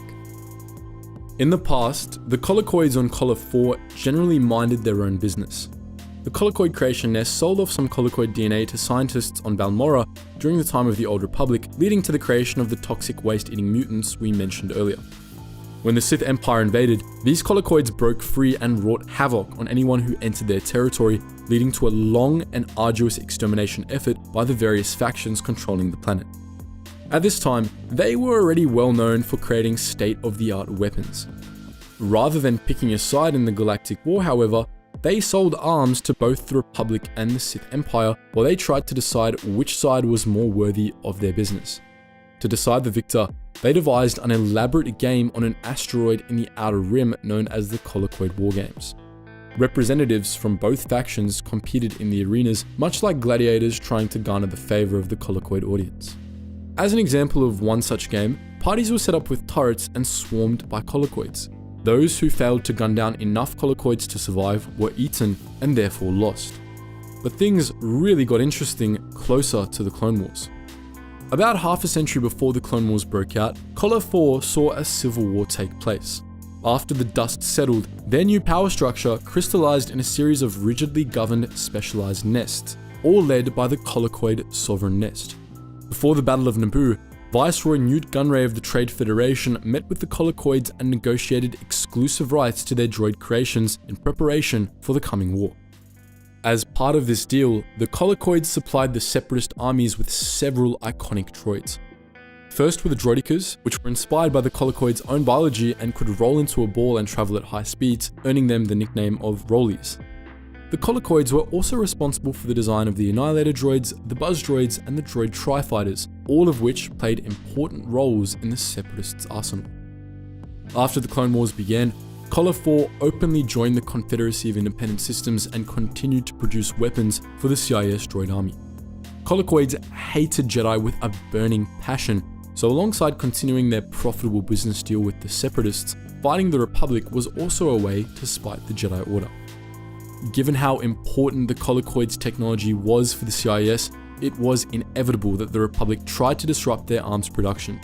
In the past, the Colicoids on Colo 4 generally minded their own business. The Colicoid creation nest sold off some Colicoid DNA to scientists on Balmorra during the time of the Old Republic, leading to the creation of the toxic waste-eating mutants we mentioned earlier. When the Sith Empire invaded, these Colicoids broke free and wrought havoc on anyone who entered their territory, leading to a long and arduous extermination effort by the various factions controlling the planet. At this time, they were already well known for creating state-of-the-art weapons. Rather than picking a side in the Galactic War, however, they sold arms to both the Republic and the Sith Empire while they tried to decide which side was more worthy of their business. To decide the victor, they devised an elaborate game on an asteroid in the Outer Rim known as the Colicoid War Games. Representatives from both factions competed in the arenas, much like gladiators trying to garner the favor of the Colicoid audience. As an example of one such game, parties were set up with turrets and swarmed by Colicoids. Those who failed to gun down enough Colicoids to survive were eaten and therefore lost. But things really got interesting closer to the Clone Wars. About half a century before the Clone Wars broke out, Colo 4 saw a civil war take place. After the dust settled, their new power structure crystallized in a series of rigidly governed specialized nests, all led by the Colicoid Sovereign Nest. Before the Battle of Naboo, Viceroy Newt Gunray of the Trade Federation met with the Colicoids and negotiated exclusive rights to their droid creations in preparation for the coming war. As part of this deal, the Colicoids supplied the Separatist armies with several iconic droids. First were the Droidicas, which were inspired by the Colicoids' own biology and could roll into a ball and travel at high speeds, earning them the nickname of Rollies. The Colicoids were also responsible for the design of the Annihilator droids, the Buzz droids, and the Droid Tri-Fighters, all of which played important roles in the Separatists' arsenal. After the Clone Wars began, Colo 4 openly joined the Confederacy of Independent Systems and continued to produce weapons for the CIS droid army. Colicoids hated Jedi with a burning passion, so alongside continuing their profitable business deal with the Separatists, fighting the Republic was also a way to spite the Jedi Order. Given how important the Colicoids' technology was for the CIS, it was inevitable that the Republic tried to disrupt their arms production.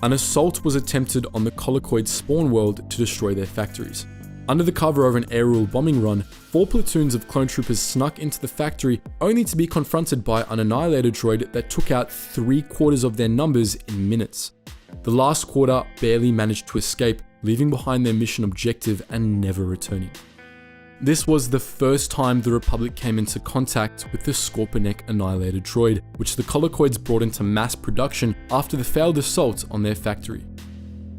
An assault was attempted on the Colicoid spawn world to destroy their factories. Under the cover of an aerial bombing run, 4 platoons of clone troopers snuck into the factory only to be confronted by an annihilator droid that took out 3/4 of their numbers in minutes. The last quarter barely managed to escape, leaving behind their mission objective and never returning. This was the first time the Republic came into contact with the Scorpionic Annihilator droid, which the Colicoids brought into mass production after the failed assault on their factory.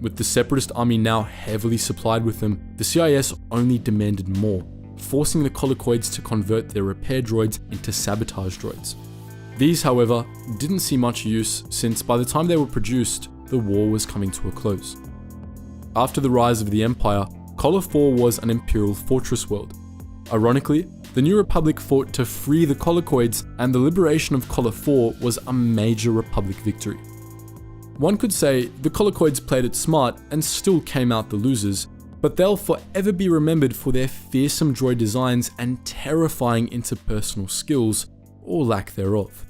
With the Separatist army now heavily supplied with them, the CIS only demanded more, forcing the Colicoids to convert their repair droids into sabotage droids. These, however, didn't see much use since by the time they were produced, the war was coming to a close. After the rise of the Empire, Colo 4 was an Imperial fortress world. Ironically, the New Republic fought to free the Colicoids, and the liberation of Colo 4 was a major Republic victory. One could say the Colicoids played it smart and still came out the losers, but they'll forever be remembered for their fearsome droid designs and terrifying interpersonal skills, or lack thereof.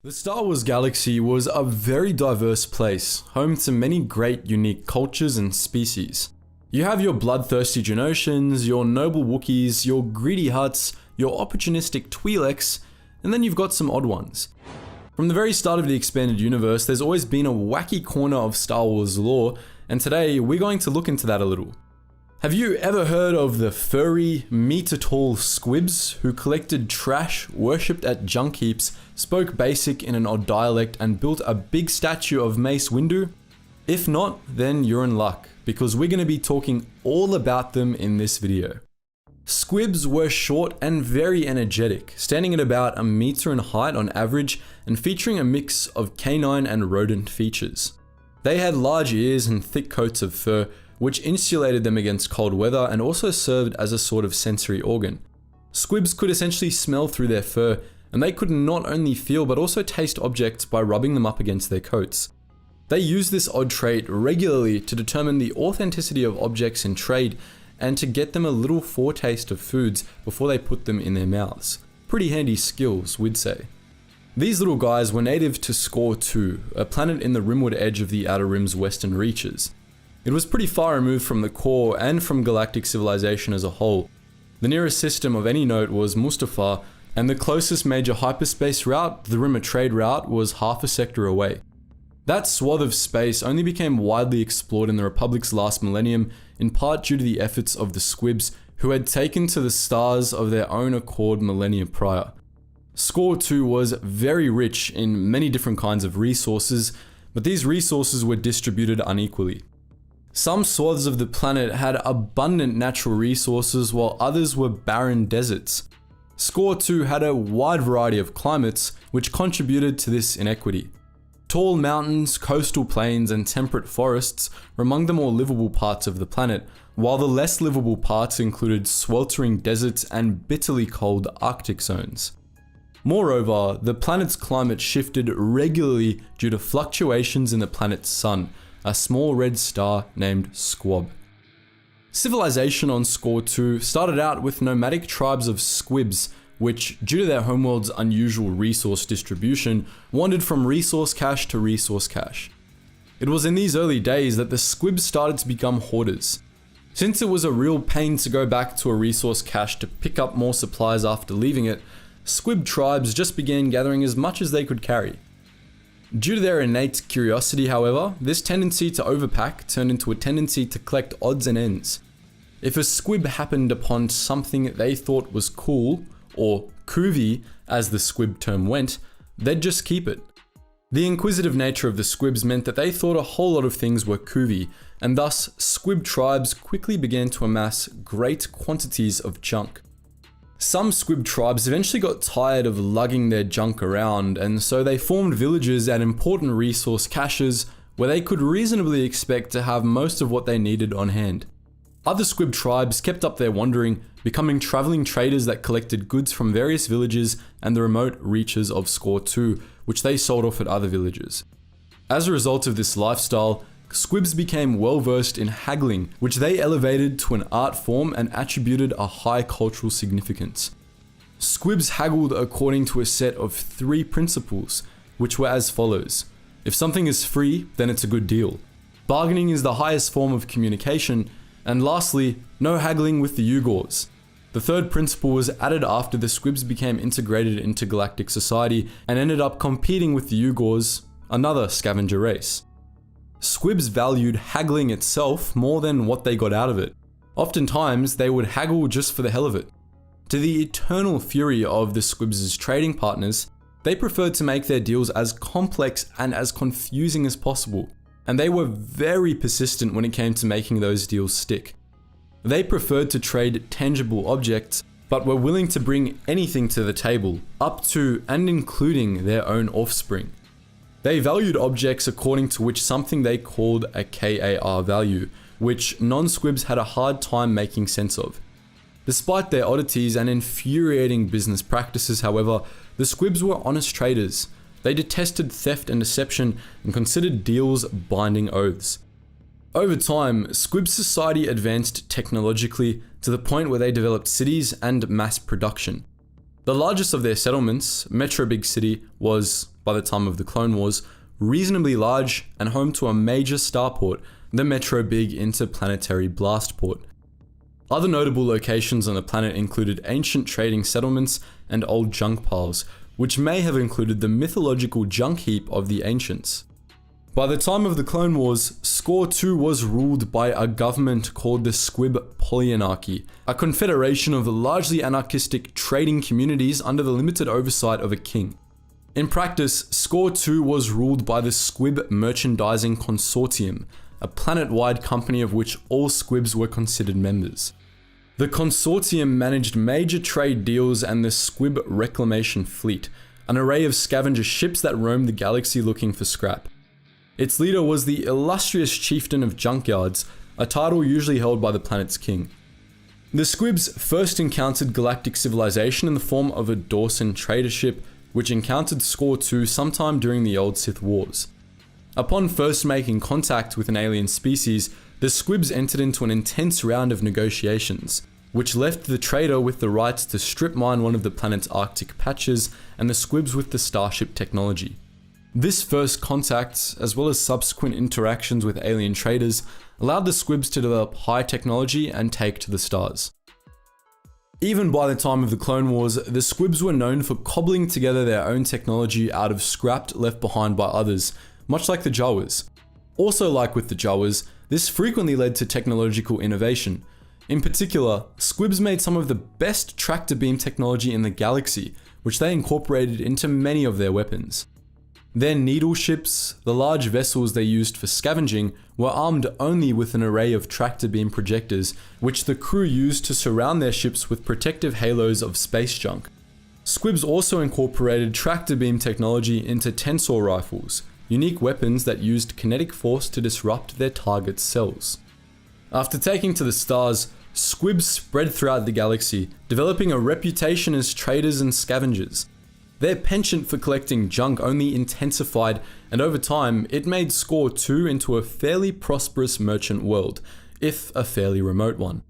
The Star Wars galaxy was a very diverse place, home to many great unique cultures and species. You have your bloodthirsty Geonosians, your noble Wookiees, your greedy Hutts, your opportunistic Twi'leks, and then you've got some odd ones. From the very start of the expanded universe, there's always been a wacky corner of Star Wars lore, and today we're going to look into that a little. Have you ever heard of the furry, meter-tall Squibs who collected trash, worshipped at junk heaps, spoke basic in an odd dialect, and built a big statue of Mace Windu? If not, then you're in luck, because we're going to be talking all about them in this video. Squibs were short and very energetic, standing at about a meter in height on average and featuring a mix of canine and rodent features. They had large ears and thick coats of fur, which insulated them against cold weather and also served as a sort of sensory organ. Squibs could essentially smell through their fur, and they could not only feel but also taste objects by rubbing them up against their coats. They used this odd trait regularly to determine the authenticity of objects in trade and to get them a little foretaste of foods before they put them in their mouths. Pretty handy skills, we'd say. These little guys were native to Score 2, a planet in the rimward edge of the Outer Rim's western reaches. It was pretty far removed from the core and from galactic civilization as a whole. The nearest system of any note was Mustafar, and the closest major hyperspace route, the Rimmer Trade Route, was half a sector away. That swath of space only became widely explored in the Republic's last millennium, in part due to the efforts of the Squibs, who had taken to the stars of their own accord millennia prior. Score 2 was very rich in many different kinds of resources, but these resources were distributed unequally. Some swaths of the planet had abundant natural resources while others were barren deserts. Score 2 had a wide variety of climates, which contributed to this inequity. Tall mountains, coastal plains, and temperate forests were among the more livable parts of the planet, while the less livable parts included sweltering deserts and bitterly cold Arctic zones. Moreover, the planet's climate shifted regularly due to fluctuations in the planet's sun, a small red star named Squab. Civilization on Score 2 started out with nomadic tribes of Squibs, which, due to their homeworld's unusual resource distribution, wandered from resource cache to resource cache. It was in these early days that the Squibs started to become hoarders. Since it was a real pain to go back to a resource cache to pick up more supplies after leaving it, Squib tribes just began gathering as much as they could carry. Due to their innate curiosity, however, this tendency to overpack turned into a tendency to collect odds and ends. If a Squib happened upon something they thought was cool, or coovy as the Squib term went, they'd just keep it. The inquisitive nature of the Squibs meant that they thought a whole lot of things were coovy, and thus Squib tribes quickly began to amass great quantities of junk. Some Squib tribes eventually got tired of lugging their junk around, and so they formed villages at important resource caches where they could reasonably expect to have most of what they needed on hand. Other Squib tribes kept up their wandering, becoming traveling traders that collected goods from various villages and the remote reaches of Score 2, which they sold off at other villages. As a result of this lifestyle, Squibs became well versed in haggling, which they elevated to an art form and attributed a high cultural significance. Squibs haggled according to a set of 3 principles, which were as follows. If something is free, then it's a good deal. Bargaining is the highest form of communication, and lastly, no haggling with the Ugnaughts. The third principle was added after the Squibs became integrated into galactic society and ended up competing with the Ugnaughts, another scavenger race. Squibs valued haggling itself more than what they got out of it. Oftentimes, they would haggle just for the hell of it. To the eternal fury of the Squibs' trading partners, they preferred to make their deals as complex and as confusing as possible, and they were very persistent when it came to making those deals stick. They preferred to trade tangible objects, but were willing to bring anything to the table, up to and including their own offspring. They valued objects according to which something they called a KAR value, which non-Squibs had a hard time making sense of. Despite their oddities and infuriating business practices, however, the Squibs were honest traders. They detested theft and deception and considered deals binding oaths. Over time, Squib society advanced technologically to the point where they developed cities and mass production. The largest of their settlements, Metro Big City, was, by the time of the Clone Wars, reasonably large and home to a major starport, the Metro Big Interplanetary Blastport. Other notable locations on the planet included ancient trading settlements and old junk piles, which may have included the mythological junk heap of the ancients. By the time of the Clone Wars, Score II was ruled by a government called the Squib Polyarchy, a confederation of largely anarchistic trading communities under the limited oversight of a king. In practice, Score II was ruled by the Squib Merchandising Consortium, a planet-wide company of which all Squibs were considered members. The consortium managed major trade deals and the Squib Reclamation Fleet, an array of scavenger ships that roamed the galaxy looking for scrap. Its leader was the illustrious chieftain of junkyards, a title usually held by the planet's king. The Squibs first encountered galactic civilization in the form of a Dawson trader ship, which encountered Score II sometime during the Old Sith Wars. Upon first making contact with an alien species, the Squibs entered into an intense round of negotiations, which left the trader with the rights to strip mine one of the planet's Arctic patches and the Squibs with the starship technology. This first contact, as well as subsequent interactions with alien traders, allowed the Squibs to develop high technology and take to the stars. Even by the time of the Clone Wars, the Squibs were known for cobbling together their own technology out of scrap left behind by others, much like the Jawas. Also like with the Jawas, this frequently led to technological innovation. In particular, Squibs made some of the best tractor beam technology in the galaxy, which they incorporated into many of their weapons. Their needle ships, the large vessels they used for scavenging, were armed only with an array of tractor beam projectors, which the crew used to surround their ships with protective halos of space junk. Squibs also incorporated tractor beam technology into tensor rifles, unique weapons that used kinetic force to disrupt their target's cells. After taking to the stars, Squibs spread throughout the galaxy, developing a reputation as traders and scavengers. Their penchant for collecting junk only intensified, and over time, it made Score II into a fairly prosperous merchant world, if a fairly remote one.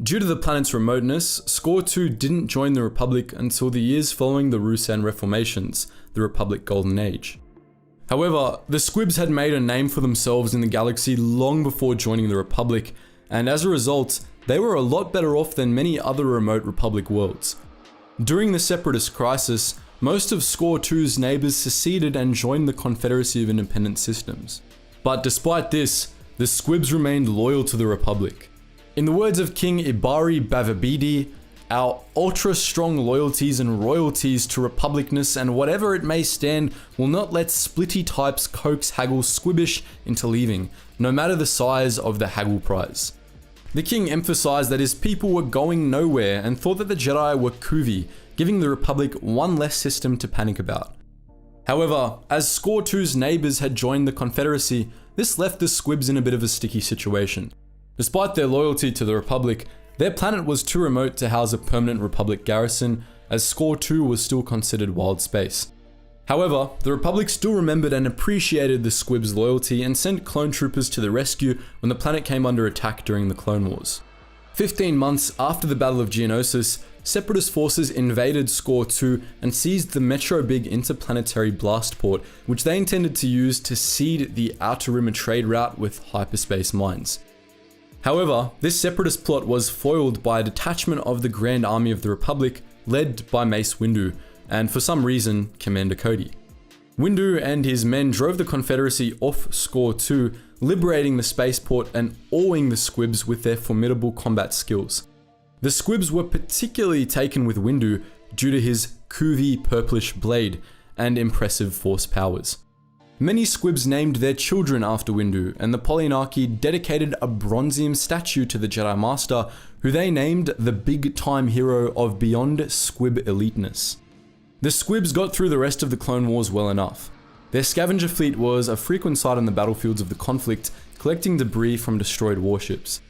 Due to the planet's remoteness, Score II didn't join the Republic until the years following the Ruusan Reformations, the Republic Golden Age. However, the Squibs had made a name for themselves in the galaxy long before joining the Republic, and as a result, they were a lot better off than many other remote Republic worlds. During the Separatist Crisis, most of Score II's neighbors seceded and joined the Confederacy of Independent Systems. But despite this, the Squibs remained loyal to the Republic. In the words of King Ibari Bavabidi, "Our ultra-strong loyalties and royalties to Republicness and whatever it may stand will not let splitty types coax haggle Squibbish into leaving, no matter the size of the haggle prize." The king emphasized that his people were going nowhere and thought that the Jedi were Kuvi, giving the Republic one less system to panic about. However, as Score II's neighbors had joined the Confederacy, this left the Squibs in a bit of a sticky situation. Despite their loyalty to the Republic, their planet was too remote to house a permanent Republic garrison, as Score II was still considered wild space. However, the Republic still remembered and appreciated the Squibs' loyalty and sent clone troopers to the rescue when the planet came under attack during the Clone Wars. 15 months after the Battle of Geonosis, Separatist forces invaded Score 2 and seized the Metro Big interplanetary blast port, which they intended to use to seed the Outer Rim trade route with hyperspace mines. However, this separatist plot was foiled by a detachment of the Grand Army of the Republic, led by Mace Windu, and for some reason, Commander Cody. Windu and his men drove the Confederacy off Score 2, liberating the spaceport and awing the Squibs with their formidable combat skills. The Squibs were particularly taken with Windu due to his Kuvi purplish blade and impressive force powers. Many Squibs named their children after Windu, and the Polyarchy dedicated a bronzium statue to the Jedi Master, who they named the big-time hero of beyond Squib eliteness. The Squibs got through the rest of the Clone Wars well enough. Their scavenger fleet was a frequent sight on the battlefields of the conflict, collecting debris from destroyed warships.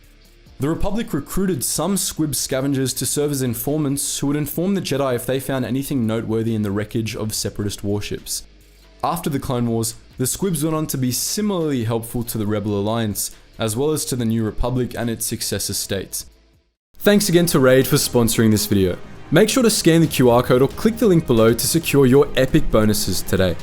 The Republic recruited some Squib scavengers to serve as informants who would inform the Jedi if they found anything noteworthy in the wreckage of Separatist warships. After the Clone Wars, the Squibs went on to be similarly helpful to the Rebel Alliance, as well as to the New Republic and its successor states. Thanks again to Raid for sponsoring this video. Make sure to scan the QR code or click the link below to secure your epic bonuses today.